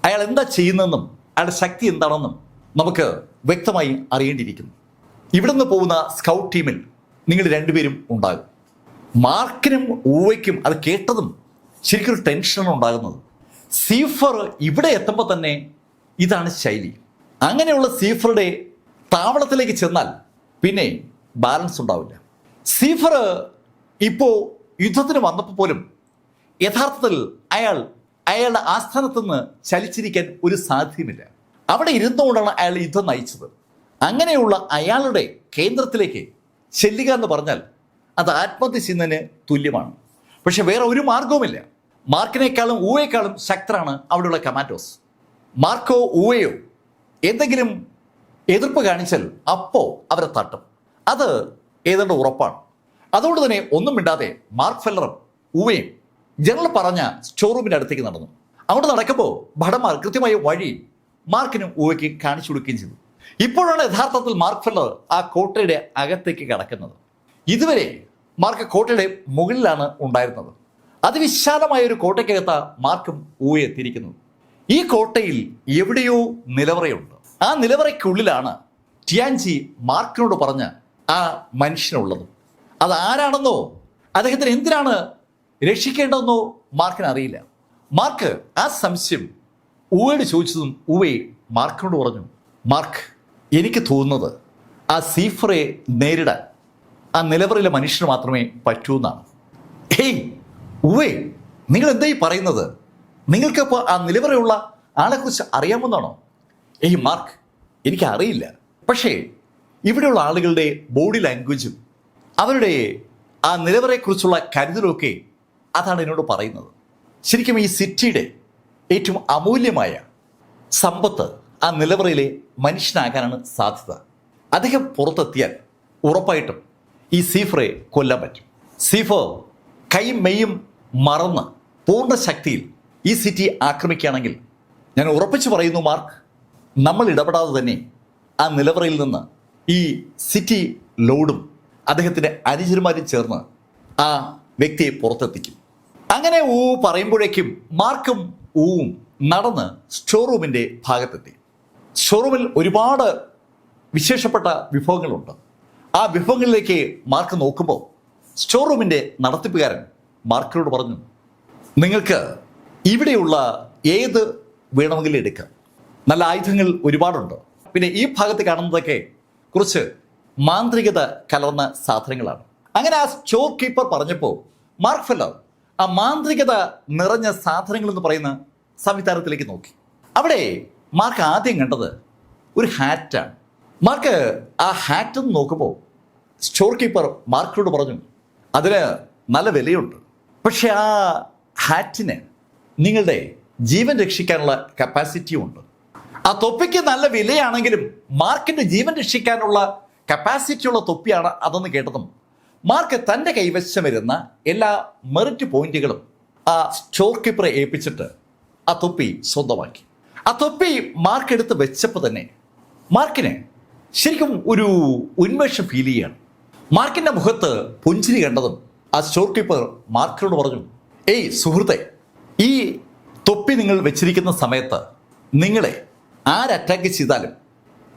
അയാൾ എന്താ ചെയ്യുന്നതെന്നും അയാളുടെ ശക്തി എന്താണെന്നും നമുക്ക് വ്യക്തമായി അറിയേണ്ടിയിരിക്കുന്നു. ഇവിടെ നിന്ന് പോകുന്ന സ്കൗട്ട് ടീമിൽ നിങ്ങൾ രണ്ടുപേരും ഉണ്ടാകും. മാർക്കിനും ഊവയ്ക്കും അത് കേട്ടതും ശരിക്കും ഒരു ടെൻഷനാണ് ഉണ്ടാകുന്നത്. സീഫർ ഇവിടെ എത്തുമ്പോൾ തന്നെ ഇതാണ് ശൈലി. അങ്ങനെയുള്ള സീഫറുടെ താവളത്തിലേക്ക് ചെന്നാൽ പിന്നെ ബാലൻസ് ഉണ്ടാവില്ല. സീഫർ ഇപ്പോൾ യുദ്ധത്തിന് വന്നപ്പോൾ പോലും യഥാർത്ഥത്തിൽ അയാളുടെ ആസ്ഥാനത്ത് നിന്ന് ചലിച്ചിരിക്കാൻ ഒരു സാധ്യതയുമില്ല. അവിടെ ഇരുന്നുകൊണ്ടാണ് അയാൾ യുദ്ധം നയിച്ചത്. അങ്ങനെയുള്ള അയാളുടെ കേന്ദ്രത്തിലേക്ക് ചെല്ലുക എന്ന് പറഞ്ഞാൽ അത് ആത്മഹത്യ ചെയ്യുന്നതിന് തുല്യമാണ്. പക്ഷെ വേറെ ഒരു മാർഗവുമില്ല. മാർക്കിനേക്കാളും ഊവയേക്കാളും ശക്തരാണ് അവിടെയുള്ള കമാൻഡോസ്. മാർക്കോ ഊവയോ എന്തെങ്കിലും എതിർപ്പ് കാണിച്ചാൽ അപ്പോൾ അവരെ തട്ടും. അത് ഏതാണ്ട് ഉറപ്പാണ്. അതുകൊണ്ട് തന്നെ ഒന്നും മിണ്ടാതെ മാർക്ക് ഫെല്ലറും ഊവയും ജനറൽ പറഞ്ഞ സ്റ്റോർ റൂമിൻ്റെ അടുത്തേക്ക് നടന്നു. അങ്ങോട്ട് നടക്കുമ്പോൾ ഭടന്മാർ കൃത്യമായ വഴി മാർക്കിനും ഊവയ്ക്കും കാണിച്ചു കൊടുക്കുകയും ചെയ്തു. ഇപ്പോഴാണ് യഥാർത്ഥത്തിൽ മാർക്ക് ഫെല്ലർ ആ കോട്ടയുടെ അകത്തേക്ക് കടക്കുന്നത്. ഇതുവരെ മാർക്ക് കോട്ടയുടെ മുകളിലാണ് ഉണ്ടായിരുന്നത്. അതിവിശാലമായ ഒരു കോട്ടയ്ക്കകത്ത് മാർക്കും ഊവയെ എത്തിയിരിക്കുന്നത്. ഈ കോട്ടയിൽ എവിടെയോ നിലവറയുണ്ട്. ആ നിലവറയ്ക്കുള്ളിലാണ് ടിയാൻജി മാർക്കിനോട് പറഞ്ഞ ആ മനുഷ്യനുള്ളത്. അത് ആരാണെന്നോ അദ്ദേഹത്തിന് എന്തിനാണ് രക്ഷിക്കേണ്ടതെന്നോ മാർക്കിന് അറിയില്ല. മാർക്ക് ആ സംശയം ഊവയോട് ചോദിച്ചതും ഊവയെ മാർക്കിനോട് പറഞ്ഞു, മാർക്ക്, എനിക്ക് തോന്നുന്നത് ആ സീഫറെ നേരിടാൻ ആ നിലവറയിലെ മനുഷ്യന് മാത്രമേ പറ്റൂ എന്നാണ്. ഹേയ് ഊവേ, നിങ്ങൾ എന്തായി പറയുന്നത്? നിങ്ങൾക്കപ്പോൾ ആ നിലവറയുള്ള ആളെക്കുറിച്ച് അറിയാമെന്നാണോ? ഏയ് മാർക്ക്, എനിക്ക് അറിയില്ല. പക്ഷേ ഇവിടെയുള്ള ആളുകളുടെ ബോഡി ലാംഗ്വേജും അവരുടെ ആ നിലവറയെക്കുറിച്ചുള്ള കരുതലൊക്കെ അതാണ് എന്നോട് പറയുന്നത്. ശരിക്കും ഈ സിറ്റിയുടെ ഏറ്റവും അമൂല്യമായ സമ്പത്ത് ആ നിലവറയിലെ മനുഷ്യനാകാനാണ് സാധ്യത. അദ്ദേഹം പുറത്തെത്തിയാൽ ഉറപ്പായിട്ടും ഈ സീഫറെ കൊല്ലാൻ പറ്റും. സീഫർ കൈയും മെയ്യും മറന്ന് പൂർണ്ണ ശക്തിയിൽ ഈ സിറ്റി ആക്രമിക്കുകയാണെങ്കിൽ ഞാൻ ഉറപ്പിച്ചു പറയുന്നു മാർക്ക്, നമ്മൾ ഇടപെടാതെ തന്നെ ആ നിലവറയിൽ നിന്ന് ഈ സിറ്റി ലോഡും അദ്ദേഹത്തിൻ്റെ അനുചരന്മാരും ചേർന്ന് ആ വ്യക്തിയെ പുറത്തെത്തിക്കും. അങ്ങനെ പറയുമ്പോഴേക്കും മാർക്കും ഊവും നടന്ന് സ്റ്റോർ റൂമിൻ്റെ ഭാഗത്തെത്തി. സ്റ്റോർ റൂമിൽ ഒരുപാട് വിശേഷപ്പെട്ട വിഭവങ്ങളുണ്ട്. ആ വിഭവങ്ങളിലേക്ക് മാർക്ക് നോക്കുമ്പോൾ സ്റ്റോർ റൂമിൻ്റെ നടത്തിപ്പുകാരൻ മാർക്കിനോട് പറഞ്ഞു, നിങ്ങൾക്ക് ഇവിടെയുള്ള ഏത് വേണമെങ്കിലും എടുക്കാം. നല്ല ആയുധങ്ങൾ ഒരുപാടുണ്ട്. പിന്നെ ഈ ഭാഗത്ത് കാണുന്നതൊക്കെ കുറച്ച് മാന്ത്രികത കലർന്ന സാധനങ്ങളാണ്. അങ്ങനെ ആ സ്റ്റോർ കീപ്പർ പറഞ്ഞപ്പോൾ മാർക്ക് ഫെല്ലർ ആ മാന്ത്രികത നിറഞ്ഞ സാധനങ്ങൾ എന്ന് പറയുന്ന സംവിധാനത്തിലേക്ക് നോക്കി. അവിടെ മാർക്ക് ആദ്യം കണ്ടത് ഒരു ഹാറ്റാണ്. മാർക്ക് ആ ഹാറ്റ് നോക്കുമ്പോൾ സ്റ്റോർ കീപ്പർ മാർക്കിനോട് പറഞ്ഞു, അതിന് നല്ല വിലയുണ്ട്. പക്ഷെ ആ ഹാറ്റിന് നിങ്ങളുടെ ജീവൻ രക്ഷിക്കാനുള്ള കപ്പാസിറ്റിയും ഉണ്ട്. ആ തൊപ്പിക്ക് നല്ല വിലയാണെങ്കിലും മാർക്കിന്റെ ജീവൻ രക്ഷിക്കാനുള്ള കപ്പാസിറ്റി ഉള്ള തൊപ്പിയാണ് അതെന്ന് കേട്ടതും മാർക്ക് തൻ്റെ കൈവശം വരുന്ന എല്ലാ മെറിറ്റ് പോയിന്റുകളും ആ സ്റ്റോർ കീപ്പറെ ഏൽപ്പിച്ചിട്ട് ആ തൊപ്പി സ്വന്തമാക്കി. ആ തൊപ്പി മാർക്ക് എടുത്ത് വെച്ചപ്പോൾ തന്നെ മാർക്കിന് ശരിക്കും ഒരു ഉന്മേഷം ഫീൽ ചെയ്യാണ്. മാർക്കിന്റെ മുഖത്ത് പുഞ്ചിരി കണ്ടതും ആ സ്റ്റോർ കീപ്പർ മാർക്കിനോട് പറഞ്ഞു, ഏയ് സുഹൃത്തെ, ഈ തൊപ്പി നിങ്ങൾ വെച്ചിരിക്കുന്ന സമയത്ത് നിങ്ങളെ ആരറ്റാക്ക് ചെയ്താലും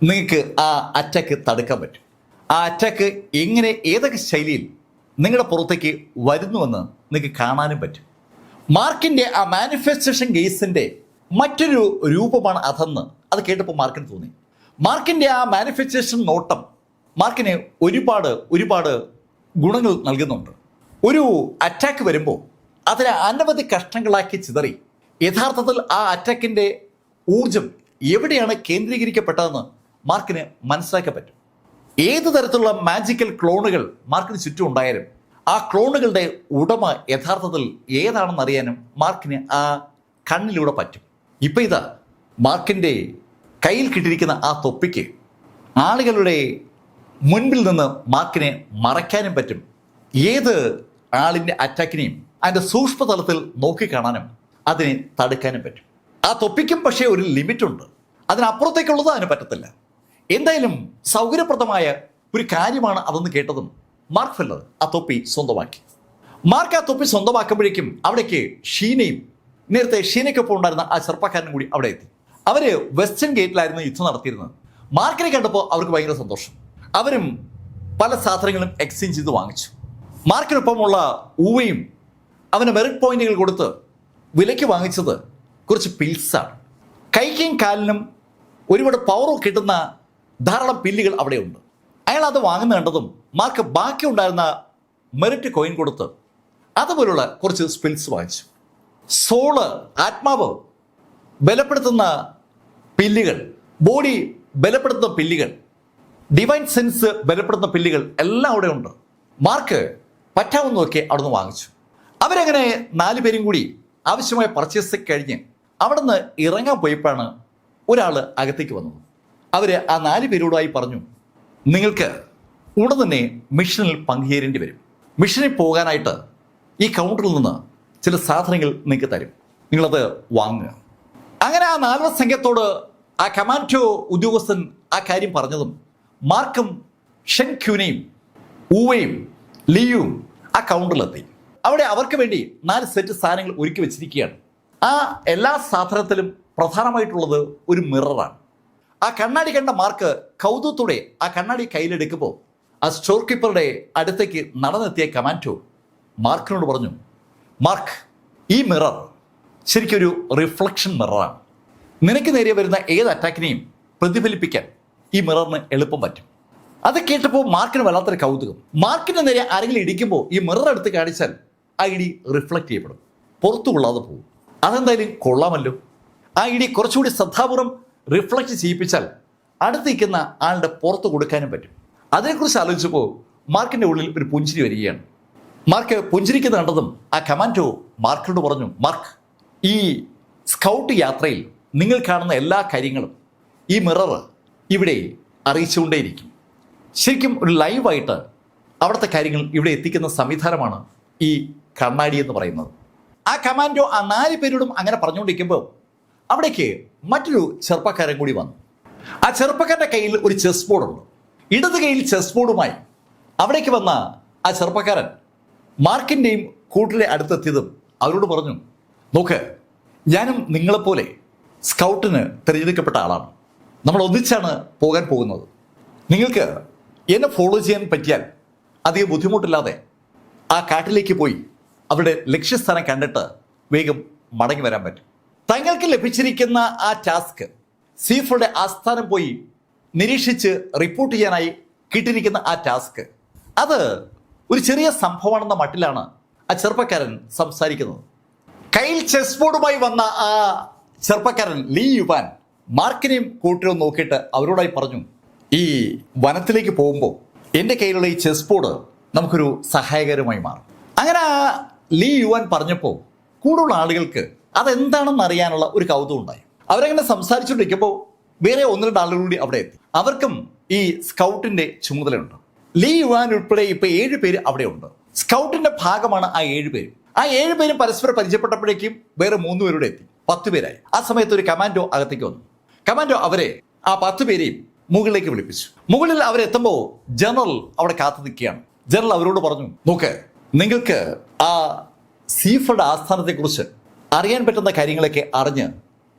നിങ്ങൾക്ക് ആ അറ്റാക്ക് തടുക്കാൻ പറ്റും. ആ അറ്റാക്ക് എങ്ങനെ ഏതൊക്കെ ശൈലിയിൽ നിങ്ങളുടെ പുറത്തേക്ക് വരുന്നുവെന്ന് നിങ്ങൾക്ക് കാണാനും പറ്റും. മാർക്കിൻ്റെ ആ മാനിഫെസ്റ്റേഷൻ കേസിൻ്റെ മറ്റൊരു രൂപമാണ് അതെന്ന് അത് കേട്ടപ്പോൾ മാർക്കിന് തോന്നി. മാർക്കിൻ്റെ ആ മാനിഫെസ്റ്റേഷൻ നോട്ടം മാർക്കിന് ഒരുപാട് ഗുണങ്ങൾ നൽകുന്നുണ്ട്. ഒരു അറ്റാക്ക് വരുമ്പോൾ അതിനെ അനവധി കഷ്ണങ്ങളാക്കി ചിതറി യഥാർത്ഥത്തിൽ ആ അറ്റാക്കിൻ്റെ ഊർജം എവിടെയാണ് കേന്ദ്രീകരിക്കപ്പെട്ടതെന്ന് മാർക്കിന് മനസ്സിലാക്കാൻ പറ്റും. ഏത് തരത്തിലുള്ള മാജിക്കൽ ക്ലോണുകൾ മാർക്കിന് ചുറ്റും ഉണ്ടായാലും ആ ക്ലോണുകളുടെ ഉടമ യഥാർത്ഥത്തിൽ ഏതാണെന്ന് അറിയാനും മാർക്കിന് ആ കണ്ണിലൂടെ പറ്റും. ഇപ്പം ഇതാ മാർക്കിൻ്റെ കയ്യിൽ കിട്ടിയിരിക്കുന്ന ആ തൊപ്പിക്ക് ആളുകളുടെ മുൻപിൽ നിന്ന് മാർക്കിനെ മറയ്ക്കാനും പറ്റും. ഏത് ആളിൻ്റെ അറ്റാക്കിനെയും അതിൻ്റെ സൂക്ഷ്മതലത്തിൽ നോക്കിക്കാണാനും അതിനെ തടുക്കാനും പറ്റും. ആ തൊപ്പിക്കും പക്ഷേ ഒരു ലിമിറ്റുണ്ട്. അതിനപ്പുറത്തേക്കുള്ളത് അതിന് പറ്റത്തില്ല. എന്തായാലും സൗകര്യപ്രദമായ ഒരു കാര്യമാണ് അതെന്ന് കേട്ടതും മാർക്ക് ഫെല്ലർ ആ തൊപ്പി സ്വന്തമാക്കി. മാർക്ക് ആ തൊപ്പി സ്വന്തമാക്കുമ്പോഴേക്കും അവിടേക്ക് ഷീനയും നേരത്തെ ഷീനയ്ക്കൊപ്പം ഉണ്ടായിരുന്ന ആ ചെറുപ്പക്കാരനും കൂടി അവിടെ എത്തി. അവര് വെസ്റ്റേൺ ഗേറ്റിലായിരുന്നു യുദ്ധം നടത്തിയിരുന്നത്. മാർക്കിനെ കണ്ടപ്പോൾ അവർക്ക് ഭയങ്കര സന്തോഷം. അവരും പല സാധനങ്ങളും എക്സ്ചേഞ്ച് ചെയ്ത് വാങ്ങിച്ചു. മാർക്കിനൊപ്പമുള്ള ഊവയും അവന് മെറിറ്റ് പോയിന്റുകൾ കൊടുത്ത് വിലയ്ക്ക് വാങ്ങിച്ചത് കുറച്ച് പിൽസാണ്. കൈക്കും കാലിനും ഒരുപാട് പവർ കിട്ടുന്ന ധാരാളം പില്ലുകൾ അവിടെയുണ്ട്. അയാൾ അത് വാങ്ങുന്ന കണ്ടതും മാർക്ക് ബാക്കി ഉണ്ടായിരുന്ന മെറിറ്റ് കോയിൻ കൊടുത്ത് അതുപോലുള്ള കുറച്ച് സ്പിൽസ് വാങ്ങിച്ചു. സോള്, ആത്മാവ് ബലപ്പെടുത്തുന്ന പില്ലുകൾ, ബോഡി ബലപ്പെടുത്തുന്ന പില്ലുകൾ, ഡിവൈൻ സെൻസ് ബലപ്പെടുത്തുന്ന പില്ലുകൾ എല്ലാം അവിടെ ഉണ്ട്. മാർക്ക് പറ്റാവുന്നതൊക്കെ അവിടെ നിന്ന് വാങ്ങിച്ചു. അവരങ്ങനെ 4 പേരും കൂടി ആവശ്യമായ പർച്ചേസ് കഴിഞ്ഞ് അവിടെ നിന്ന് ഇറങ്ങാൻ പോയപ്പോഴാണ് ഒരാൾ അകത്തേക്ക് വന്നത്. അവർ ആ 4 പേരോടായി പറഞ്ഞു, നിങ്ങൾക്ക് ഉടൻ തന്നെ മിഷനിൽ പങ്കുചേരേണ്ടി വരും. മിഷനിൽ പോകാനായിട്ട് ഈ കൗണ്ടറിൽ നിന്ന് ചില സാധനങ്ങൾ നിങ്ങൾക്ക് തരും, നിങ്ങളത് വാങ്ങുക. അങ്ങനെ ആ 4 സംഘത്തോട് ആ കമാൻഡോ ഉദ്യോഗസ്ഥൻ ആ കാര്യം പറഞ്ഞതും മാർക്കും ഷെൻക്യൂനെയും ഊവയും ലിയും ആ കൗണ്ടറിലെത്തി. അവിടെ അവർക്ക് വേണ്ടി 4 സെറ്റ് സാധനങ്ങൾ ഒരുക്കി വെച്ചിരിക്കുകയാണ്. ആ എല്ലാ സാധനത്തിലും പ്രധാനമായിട്ടുള്ളത് ഒരു മിററാണ്. ആ കണ്ണാടി കണ്ട മാർക്ക് കൗതുകത്തോടെ ആ കണ്ണാടി കയ്യിലെടുക്കുമ്പോൾ ആ സ്റ്റോർ കീപ്പറുടെ അടുത്തേക്ക് നടന്നെത്തിയ കമാൻഡോ മാർക്കിനോട് പറഞ്ഞു, മാർക്ക്, ഈ മിറർ ശരിക്കൊരു റിഫ്ലക്ഷൻ മിററാണ്. നിനക്ക് നേരെ വരുന്ന ഏത് അറ്റാക്കിനെയും പ്രതിഫലിപ്പിക്കാൻ ഈ മിററിന് എളുപ്പം പറ്റും. അത് കേട്ടപ്പോൾ മാർക്കിന് വല്ലാത്തൊരു കൗതുകം. മാർക്കിന് നേരെ ആരെങ്കിലും ഇടിക്കുമ്പോൾ ഈ മിറർ എടുത്ത് കാണിച്ചാൽ ആ ഇടി റിഫ്ലക്റ്റ് ചെയ്യപ്പെടും, പുറത്തു കൊള്ളാതെ പോകും. അതെന്തായാലും കൊള്ളാമല്ലോ. ആ ഇടി കുറച്ചുകൂടി ശ്രദ്ധാപൂർവം റിഫ്ലക്റ്റ് ചെയ്യിപ്പിച്ചാൽ അടുത്തിരിക്കുന്ന ആളുടെ പുറത്ത് കൊടുക്കാനും പറ്റും. അതിനെക്കുറിച്ച് ആലോചിച്ചപ്പോൾ മാർക്കിൻ്റെ ഉള്ളിൽ ഒരു പുഞ്ചിരി വരികയാണ്. മാർക്ക് പുഞ്ചിരിക്കുന്ന കണ്ടതും ആ കമാൻഡോ മാർക്കിനോട് പറഞ്ഞു, മാർക്ക്, ഈ സ്കൗട്ട് യാത്രയിൽ നിങ്ങൾ കാണുന്ന എല്ലാ കാര്യങ്ങളും ഈ മിറർ ഇവിടെ അറിയിച്ചുകൊണ്ടേയിരിക്കും. ശരിക്കും ഒരു ലൈവായിട്ട് അവിടുത്തെ കാര്യങ്ങൾ ഇവിടെ എത്തിക്കുന്ന സംവിധാനമാണ് ഈ കണ്ണാടി എന്ന് പറയുന്നത്. ആ കമാൻഡോ ആ 4 പേരോടും അങ്ങനെ പറഞ്ഞുകൊണ്ടിരിക്കുമ്പോൾ അവിടേക്ക് മറ്റൊരു ചെറുപ്പക്കാരൻ കൂടി വന്നു. ആ ചെറുപ്പക്കാരൻ്റെ കയ്യിൽ ഒരു ചെസ് ബോർഡുണ്ട്. ഇടത് കയ്യിൽ ചെസ് ബോർഡുമായി അവിടേക്ക് വന്ന ആ ചെറുപ്പക്കാരൻ മാർക്കിൻ്റെയും കൂട്ടിലെ അടുത്തെത്തിയതും അവരോട് പറഞ്ഞു, നോക്ക്, ഞാനും നിങ്ങളെപ്പോലെ സ്കൗട്ടിന് തിരഞ്ഞെടുക്കപ്പെട്ട ആളാണ്. നമ്മൾ ഒന്നിച്ചാണ് പോകാൻ പോകുന്നത്. നിങ്ങൾക്ക് എന്നെ ഫോളോ ചെയ്യാൻ പറ്റിയാൽ അധികം ബുദ്ധിമുട്ടില്ലാതെ ആ കാട്ടിലേക്ക് പോയി അവരുടെ ലക്ഷ്യസ്ഥാനം കണ്ടിട്ട് വേഗം മടങ്ങി വരാൻ പറ്റും. തങ്ങൾക്ക് ലഭിച്ചിരിക്കുന്ന ആ ടാസ്ക് സീഫറുടെ ആസ്ഥാനം പോയി നിരീക്ഷിച്ച് റിപ്പോർട്ട് ചെയ്യാനായി കിട്ടിയിരിക്കുന്ന ആ ടാസ്ക് അത് ഒരു ചെറിയ സംഭവമാണെന്ന മട്ടിലാണ് ആ ചെറുപ്പക്കാരൻ സംസാരിക്കുന്നത്. കയ്യിൽ ചെസ് ബോർഡുമായി വന്ന ആ ചെറുപ്പക്കാരൻ ലീ യുവാൻ മാർക്കിനെയും കൂട്ടിലും നോക്കിയിട്ട് അവരോടായി പറഞ്ഞു, ഈ വനത്തിലേക്ക് പോകുമ്പോൾ എൻ്റെ കയ്യിലുള്ള ഈ ചെസ് ബോർഡ് നമുക്കൊരു സഹായകരമായി മാറും. അങ്ങനെ ആ ലീ യുവാൻ പറഞ്ഞപ്പോൾ കൂടുതലുള്ള ആളുകൾക്ക് അതെന്താണെന്ന് അറിയാനുള്ള ഒരു കൗതുകം ഉണ്ടായി. അവരങ്ങനെ സംസാരിച്ചുകൊണ്ടിരിക്കുമ്പോൾ വേറെ 1-2 ആളുകൾ കൂടി അവിടെ എത്തി. അവർക്കും ഈ സ്കൗട്ടിന്റെ ചുമതലയുണ്ട്. ലീ യുവാൻ ഉൾപ്പെടെ ഇപ്പൊ 7 പേര് അവിടെ ഉണ്ട്. സ്കൗട്ടിന്റെ ഭാഗമാണ് ആ 7 പേരും. ആ 7 പേരും പരസ്പരം പരിചയപ്പെട്ടപ്പോഴേക്കും വേറെ 3 പേരുടെ എത്തി, 10 പേരായി. ആ സമയത്ത് ഒരു കമാൻഡോ അകത്തേക്ക് വന്നു. കമാൻഡോ അവരെ ആ 10 പേരെയും മുകളിലേക്ക് വിളിപ്പിച്ചു. മുകളിൽ അവരെത്തുമ്പോൾ ജനറൽ അവിടെ കാത്തു നിൽക്കുകയാണ്. ജനറൽ അവരോട് പറഞ്ഞു, നോക്ക്, നിങ്ങൾക്ക് ആ സീഫറുടെ ആസ്ഥാനത്തെക്കുറിച്ച് അറിയാൻ പറ്റുന്ന കാര്യങ്ങളൊക്കെ അറിഞ്ഞ്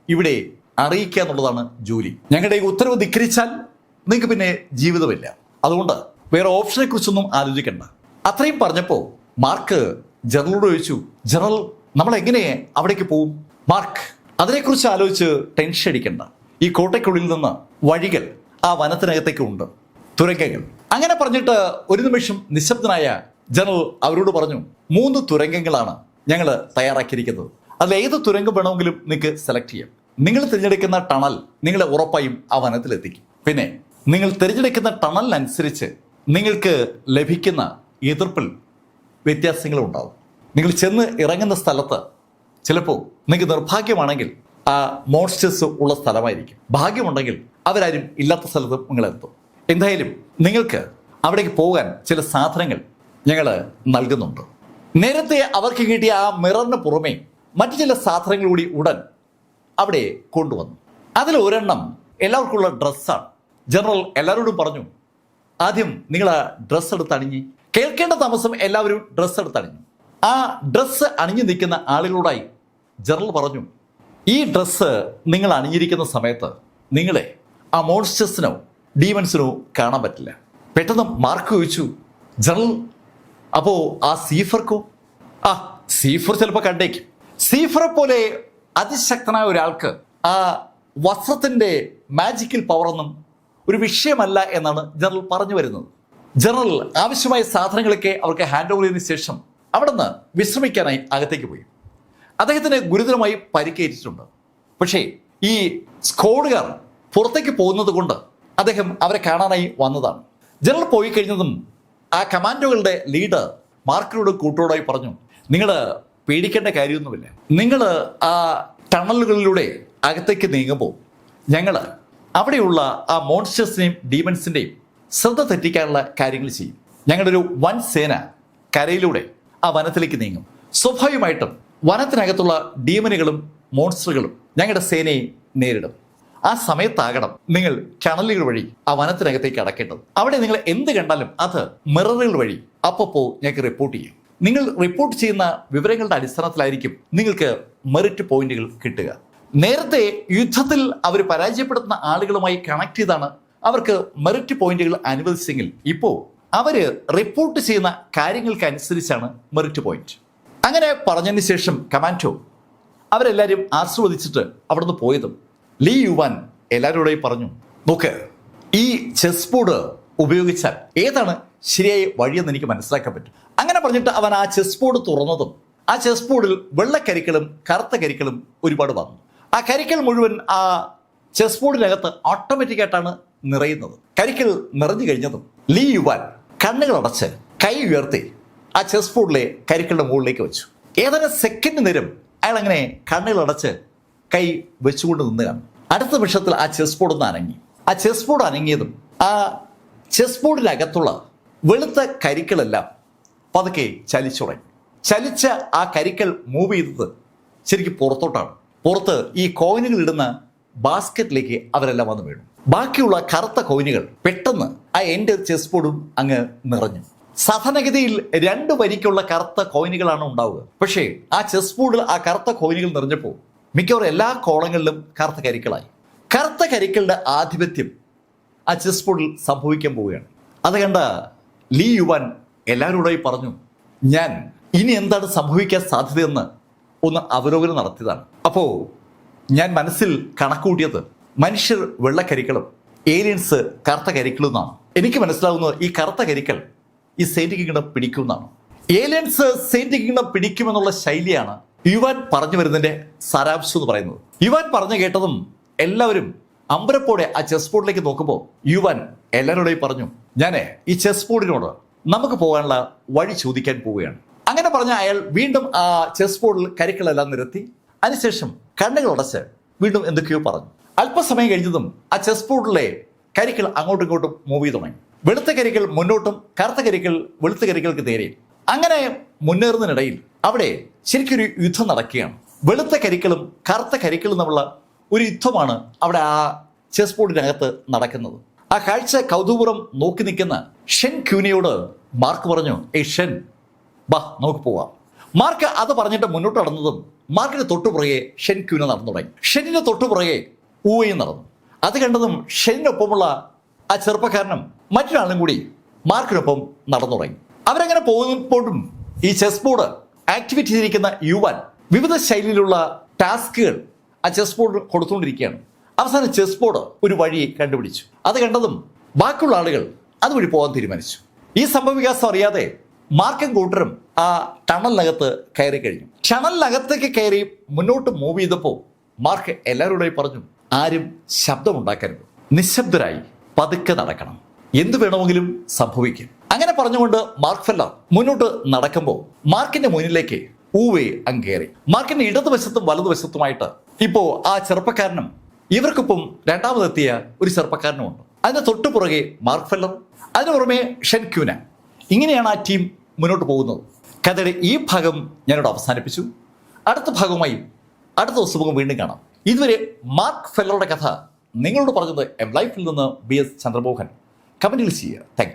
ഇവിടെ അറിയിക്കുക എന്നുള്ളതാണ് ജോലി. ഞങ്ങളുടെ ഈ ഉത്തരവ് ധിക്കരിച്ചാൽ നിങ്ങൾക്ക് പിന്നെ ജീവിതമില്ല. അതുകൊണ്ട് വേറെ ഓപ്ഷനെ കുറിച്ചൊന്നും ആലോചിക്കണ്ട. അത്രയും പറഞ്ഞപ്പോൾ മാർക്ക് ജനറലോട് ചോദിച്ചു, ജനറൽ, നമ്മൾ എങ്ങനെ അവിടേക്ക് പോവും? മാർക്ക് അതിനെക്കുറിച്ച് ആലോചിച്ച് ടെൻഷൻ അടിക്കണ്ട. ഈ കോട്ടയ്ക്കുള്ളിൽ നിന്ന് വഴികൾ ആ വനത്തിനകത്തേക്ക് ഉണ്ട്, തുരങ്കങ്ങൾ. അങ്ങനെ പറഞ്ഞിട്ട് ഒരു നിമിഷം നിശബ്ദനായ ജനറൽ അവരോട് പറഞ്ഞു, 3 തുരങ്കങ്ങളാണ് ഞങ്ങൾ തയ്യാറാക്കിയിരിക്കുന്നത്. അതിൽ ഏത് തുരങ്കം വേണമെങ്കിലും നിങ്ങൾക്ക് സെലക്ട് ചെയ്യാം. നിങ്ങൾ തിരഞ്ഞെടുക്കുന്ന ടണൽ നിങ്ങളെ ഉറപ്പായും ആ വനത്തിലെത്തിക്കും. പിന്നെ നിങ്ങൾ തിരഞ്ഞെടുക്കുന്ന ടണലിനനുസരിച്ച് നിങ്ങൾക്ക് ലഭിക്കുന്ന എതിർപ്പിൽ വ്യത്യാസങ്ങളും ഉണ്ടാവും. നിങ്ങൾ ചെന്ന് ഇറങ്ങുന്ന സ്ഥലത്ത് ചിലപ്പോൾ നിങ്ങൾക്ക് നിർഭാഗ്യമാണെങ്കിൽ ആ മോൺസ്റ്റേഴ്സ് ഉള്ള സ്ഥലമായിരിക്കും. ഭാഗ്യമുണ്ടെങ്കിൽ അവരാരും ഇല്ലാത്ത സ്ഥലത്ത് നിങ്ങളെത്തും. എന്തായാലും നിങ്ങൾക്ക് അവിടേക്ക് പോകാൻ ചില സാധനങ്ങൾ ഞങ്ങൾ നൽകുന്നുണ്ട്. നേരത്തെ അവർക്ക് കിട്ടിയ ആ മിററിന് പുറമെ മറ്റു ചില സാധനങ്ങൾ കൂടി ഉടൻ അവിടെ കൊണ്ടുവന്നു. അതിൽ ഒരെണ്ണം എല്ലാവർക്കുള്ള ഡ്രസ്സാണ്. ജനറൽ എല്ലാവരോടും പറഞ്ഞു, ആദ്യം നിങ്ങൾ ആ ഡ്രസ്സ് എടുത്ത് അണിഞ്ഞ്. കേൾക്കേണ്ട താമസം എല്ലാവരും ഡ്രസ്സ് എടുത്ത് അണിഞ്ഞു. ആ ഡ്രസ്സ് അണിഞ്ഞു നിൽക്കുന്ന ആളുകളോടായി ജനറൽ പറഞ്ഞു, ഈ ഡ്രസ്സ് നിങ്ങൾ അണിഞ്ഞിരിക്കുന്ന സമയത്ത് നിങ്ങളെ ആ മോൺസ്റ്റേഴ്സിനോ ഡീമൻസിനോ കാണാൻ പറ്റില്ല. പെട്ടെന്ന് മാർക്ക് ചോദിച്ചു, ജനറൽ, അപ്പോൾ ആ സീഫർക്കോ? ആ സീഫർ ചിലപ്പോൾ കണ്ടേക്കും. സീഫറെ പോലെ അതിശക്തനായ ഒരാൾക്ക് ആ വസ്ത്രത്തിന്റെ മാജിക്കൽ പവറൊന്നും ഒരു വിഷയമല്ല എന്നാണ് ജനറൽ പറഞ്ഞു വരുന്നത്. ജനറൽ ആവശ്യമായ സാധനങ്ങളൊക്കെ അവർക്ക് ഹാൻഡ് ഓവർ ചെയ്തതിനു ശേഷം അവിടെ നിന്ന് വിശ്രമിക്കാനായി അകത്തേക്ക് പോയി. അദ്ദേഹത്തിന് ഗുരുതരമായി പരിക്കേറ്റിട്ടുണ്ട്. പക്ഷേ ഈ സ്ക്വാഡുകാർ പുറത്തേക്ക് പോകുന്നത് കൊണ്ട് അദ്ദേഹം അവരെ കാണാനായി വന്നതാണ്. ജനറൽ പോയി കഴിഞ്ഞതും ആ കമാൻഡോകളുടെ ലീഡർ മാർക്കിനോട് കൂട്ടോടായി പറഞ്ഞു, നിങ്ങൾ പേടിക്കേണ്ട കാര്യമൊന്നുമില്ല. നിങ്ങൾ ആ ടണലുകളിലൂടെ അകത്തേക്ക് നീങ്ങുമ്പോൾ ഞങ്ങൾ അവിടെയുള്ള ആ മോൺസ്റ്റേഴ്സിനെയും ഡീമൻസിൻ്റെയും ശ്രദ്ധ തെറ്റിക്കാനുള്ള കാര്യങ്ങൾ ചെയ്യും. ഞങ്ങളുടെ ഒരു വൻ സേന കരയിലൂടെ ആ വനത്തിലേക്ക് നീങ്ങും. സ്വാഭാവികമായിട്ടും വനത്തിനകത്തുള്ള ഡീമനുകളും മോൺസ്റ്ററുകളും ഞങ്ങളുടെ സേനയെ നേരിടും. ആ സമയത്താകണം നിങ്ങൾ ടണലുകൾ വഴി ആ വനത്തിനകത്തേക്ക് അടക്കേണ്ടത്. അവിടെ നിങ്ങൾ എന്ത് കണ്ടാലും അത് മിററുകൾ വഴി അപ്പോൾ ഞങ്ങൾക്ക് റിപ്പോർട്ട് ചെയ്യും. നിങ്ങൾ റിപ്പോർട്ട് ചെയ്യുന്ന വിവരങ്ങളുടെ അടിസ്ഥാനത്തിലായിരിക്കും നിങ്ങൾക്ക് മെറിറ്റ് പോയിന്റുകൾ കിട്ടുക. നേരത്തെ യുദ്ധത്തിൽ അവർ പരാജയപ്പെടുത്തുന്ന ആളുകളുമായി കണക്ട് ചെയ്താണ് അവർക്ക് മെറിറ്റ് പോയിന്റുകൾ അനുവദിച്ചെങ്കിൽ ഇപ്പോൾ അവർ റിപ്പോർട്ട് ചെയ്യുന്ന കാര്യങ്ങൾക്കനുസരിച്ചാണ് മെറിറ്റ് പോയിന്റ്. അങ്ങനെ പറഞ്ഞതിന് ശേഷം കമാൻഡോ അവരെല്ലാവരും ആസ്വദിച്ചിട്ട് അവിടുന്ന് പോയതും ലീ യുവാൻ എല്ലാവരോടായി പറഞ്ഞു, നോക്ക്, ഈ ചെസ് ബോർഡ് ഉപയോഗിച്ചാൽ ഏതാണ് ശരിയായ വഴിയെന്ന് എനിക്ക് മനസ്സിലാക്കാൻ പറ്റും. അങ്ങനെ പറഞ്ഞിട്ട് അവൻ ആ ചെസ് ബോർഡ് തുറന്നതും ആ ചെസ് ബോർഡിൽ വെള്ളക്കരിക്കളും കറുത്ത കരിക്കളും ഒരുപാട് വന്നു. ആ കരിക്കൾ മുഴുവൻ ആ ചെസ് ബോർഡിനകത്ത് ഓട്ടോമാറ്റിക്കായിട്ടാണ് നിറയുന്നത്. കരിക്കൾ നിറഞ്ഞു കഴിഞ്ഞതും ലീ യുവാൻ കണ്ണുകൾ അടച്ച് കൈ ഉയർത്തി ആ ചെസ് ബോർഡിലെ കരിക്കളുടെ മുകളിലേക്ക് വെച്ചു. ഏതാനും സെക്കൻഡ് നേരം അയാൾ അങ്ങനെ കണ്ണുകൾ അടച്ച് കൈ വെച്ചുകൊണ്ട് നിന്ന് കാണും. അടുത്ത നിമിഷത്തിൽ ആ ചെസ് ബോർഡ് ഒന്ന് അനങ്ങി. ആ ചെസ് ബോർഡ് അനങ്ങിയതും ആ ചെസ് ബോർഡിനകത്തുള്ള വെളുത്ത കരിക്കളെല്ലാം പതുക്കെ ചലിച്ചു തുടങ്ങി. ചലിച്ച ആ കരിക്കൾ മൂവ് ചെയ്തത് ശരിക്കും പുറത്തോട്ടാണ്. പുറത്ത് ഈ കോയിനുകൾ ഇടുന്ന ബാസ്ക്കറ്റിലേക്ക് അവരെല്ലാം വന്ന് വീണു. ബാക്കിയുള്ള കറുത്ത കോയിനുകൾ പെട്ടെന്ന് ആ എൻ്റെ ചെസ് ബോർഡും അങ്ങ് നിറഞ്ഞു. സാധാരണഗതിയിൽ 2 വരിക്കുള്ള കറുത്ത കോയിനുകളാണ് ഉണ്ടാവുക. പക്ഷേ ആ ചെസ് ബോർഡിൽ ആ കറുത്ത കോയിനുകൾ നിറഞ്ഞപ്പോൾ മിക്കവാറും എല്ലാ കോളങ്ങളിലും കറുത്ത കരിക്കളായി. കറുത്ത കരിക്കളുടെ ആധിപത്യം ആ ചെസ് ബോർഡിൽ സംഭവിക്കാൻ പോവുകയാണ്. അത് കണ്ട ലീ യുവാൻ എല്ലാവരോടായി പറഞ്ഞു, ഞാൻ ഇനി എന്താണ് സംഭവിക്കാൻ സാധ്യതയെന്ന് ഒന്ന് അവലോകനം നടത്തിയതാണ്. അപ്പോൾ ഞാൻ മനസ്സിൽ കണക്കുകൂട്ടിയത് മനുഷ്യർ വെള്ളക്കരിക്കളും ഏലിയൻസ് കറുത്ത കരിക്കളും എന്നാണ്. എനിക്ക് മനസ്സിലാവുന്നത് ഈ കറുത്ത കരിക്കൾ ഈ സെയിന്റ് കിങ്ഡം പിടിക്കുമെന്നാണ്. ഏലിയൻസ് സെയിന്റ് കിങ്ഡം പിടിക്കുമെന്നുള്ള ശൈലിയാണ് യുവാൻ പറഞ്ഞു വരുന്നതിന്റെ സാരാംശം എന്ന് പറയുന്നത്. യുവാൻ പറഞ്ഞു കേട്ടതും എല്ലാവരും അമ്പരപ്പോടെ ആ ചെസ് ബോർഡിലേക്ക് നോക്കുമ്പോൾ യുവാൻ എല്ലാവരോടെയും പറഞ്ഞു, ഞാൻ ഈ ചെസ് ബോർഡിനോട് നമുക്ക് പോകാനുള്ള വഴി ചോദിക്കാൻ പോവുകയാണ്. അങ്ങനെ പറഞ്ഞ അയാൾ വീണ്ടും ആ ചെസ് ബോർഡിൽ കരിക്കളെല്ലാം നിരത്തി അതിനുശേഷം കണ്ണുകൾ അടച്ച് വീണ്ടും എന്തൊക്കെയോ പറഞ്ഞു. അല്പസമയം കഴിഞ്ഞതും ആ ചെസ് ബോർഡിലെ കരികൾ അങ്ങോട്ടും ഇങ്ങോട്ടും മൂവ് ചെയ്ത് തുടങ്ങി. വെളുത്ത കരികൾ മുന്നോട്ടും കറുത്ത കരികൾ വെളുത്ത കരികൾക്ക് നേരെയും. അങ്ങനെ മുന്നേറുന്നതിനിടയിൽ അവിടെ ശരിക്കൊരു യുദ്ധം നടക്കുകയാണ്. വെളുത്ത കരിക്കളും കറുത്ത കരിക്കളും തമ്മിലുള്ള ഒരു യുദ്ധമാണ് അവിടെ ആ ചെസ് ബോർഡിനകത്ത് നടക്കുന്നത്. ആ കാഴ്ച കൗതുകപൂർവ്വം നോക്കി നിൽക്കുന്ന ഷെൻ ക്യൂനയോട് മാർക്ക് പറഞ്ഞു, ഷെൻ ബാ നമുക്ക് പോവാം. മാർക്ക് അത് പറഞ്ഞിട്ട് മുന്നോട്ട് നടന്നതും മാർക്കിന് തൊട്ടുപുറകെ ഷെൻ ക്യൂന നടന്നു തുടങ്ങി. ഷെന്നിന് തൊട്ടുപുറകെ ഊവയും നടന്നു. അത് കണ്ടതും ഷെന്നിനൊപ്പമുള്ള ആ ചെറുപ്പക്കാരനും മറ്റൊരാളും കൂടി മാർക്കിനൊപ്പം നടന്നു തുടങ്ങി. അവരങ്ങനെ പോകുമ്പോഴും ഈ ചെസ് ബോർഡ് ആക്ടിവേറ്റ് ചെയ്തിരിക്കുന്ന യുവാൻ വിവിധ ശൈലിയിലുള്ള ടാസ്കുകൾ ആ ചെസ് ബോർഡ് കൊടുത്തുകൊണ്ടിരിക്കുകയാണ്. അവസാനം ചെസ് ബോർഡ് ഒരു വഴി കണ്ടുപിടിച്ചു. അത് കണ്ടതും ബാക്കിയുള്ള ആളുകൾ അതുവഴി പോകാൻ തീരുമാനിച്ചു. ഈ സംഭവവികാസം അറിയാതെ മാർക്കും കൂട്ടരും ആ ടണലിനകത്ത് കയറി കഴിഞ്ഞു. ടണലിനകത്തേക്ക് കയറി മുന്നോട്ട് മൂവ് ചെയ്തപ്പോൾ മാർക്ക് എല്ലാവരോടായി പറഞ്ഞു, ആരും ശബ്ദമുണ്ടാക്കരുത്, നിശബ്ദരായി പതുക്കെ നടക്കണം, എന്ത് വേണമെങ്കിലും സംഭവിക്കും. അങ്ങനെ പറഞ്ഞുകൊണ്ട് മാർക്ക് ഫെല്ലർ മുന്നോട്ട് നടക്കുമ്പോൾ മാർക്കിന്റെ മുന്നിലേക്ക് ഊവേ അങ്ങ് കയറി. മാർക്കിന്റെ ഇടതുവശത്തും വലതുവശത്തുമായിട്ട് ഇപ്പോ ആ ചെറുപ്പക്കാരനും ഇവർക്കൊപ്പം രണ്ടാമതെത്തിയ ഒരു ചെറുപ്പക്കാരനുമുണ്ട്. അതിന് തൊട്ടുപുറകെ മാർക്ക് ഫെല്ലർ, അതിനു പുറമെ ഷെൻ ക്യൂന. ഇങ്ങനെയാണ് ആ ടീം മുന്നോട്ട് പോകുന്നത്. കഥയുടെ ഈ ഭാഗം ഞാനിവിടെ അവസാനിപ്പിച്ചു. അടുത്ത ഭാഗവുമായി അടുത്ത ദിവസം വീണ്ടും കാണാം. ഇതുവരെ മാർക്ക് ഫെല്ലറുടെ കഥ നിങ്ങളോട് പറഞ്ഞത് എം ലൈഫിൽ നിന്ന് BS ചന്ദ്രമോഹൻ. കമന്റിൽ ചെയ്യുക. Thank you.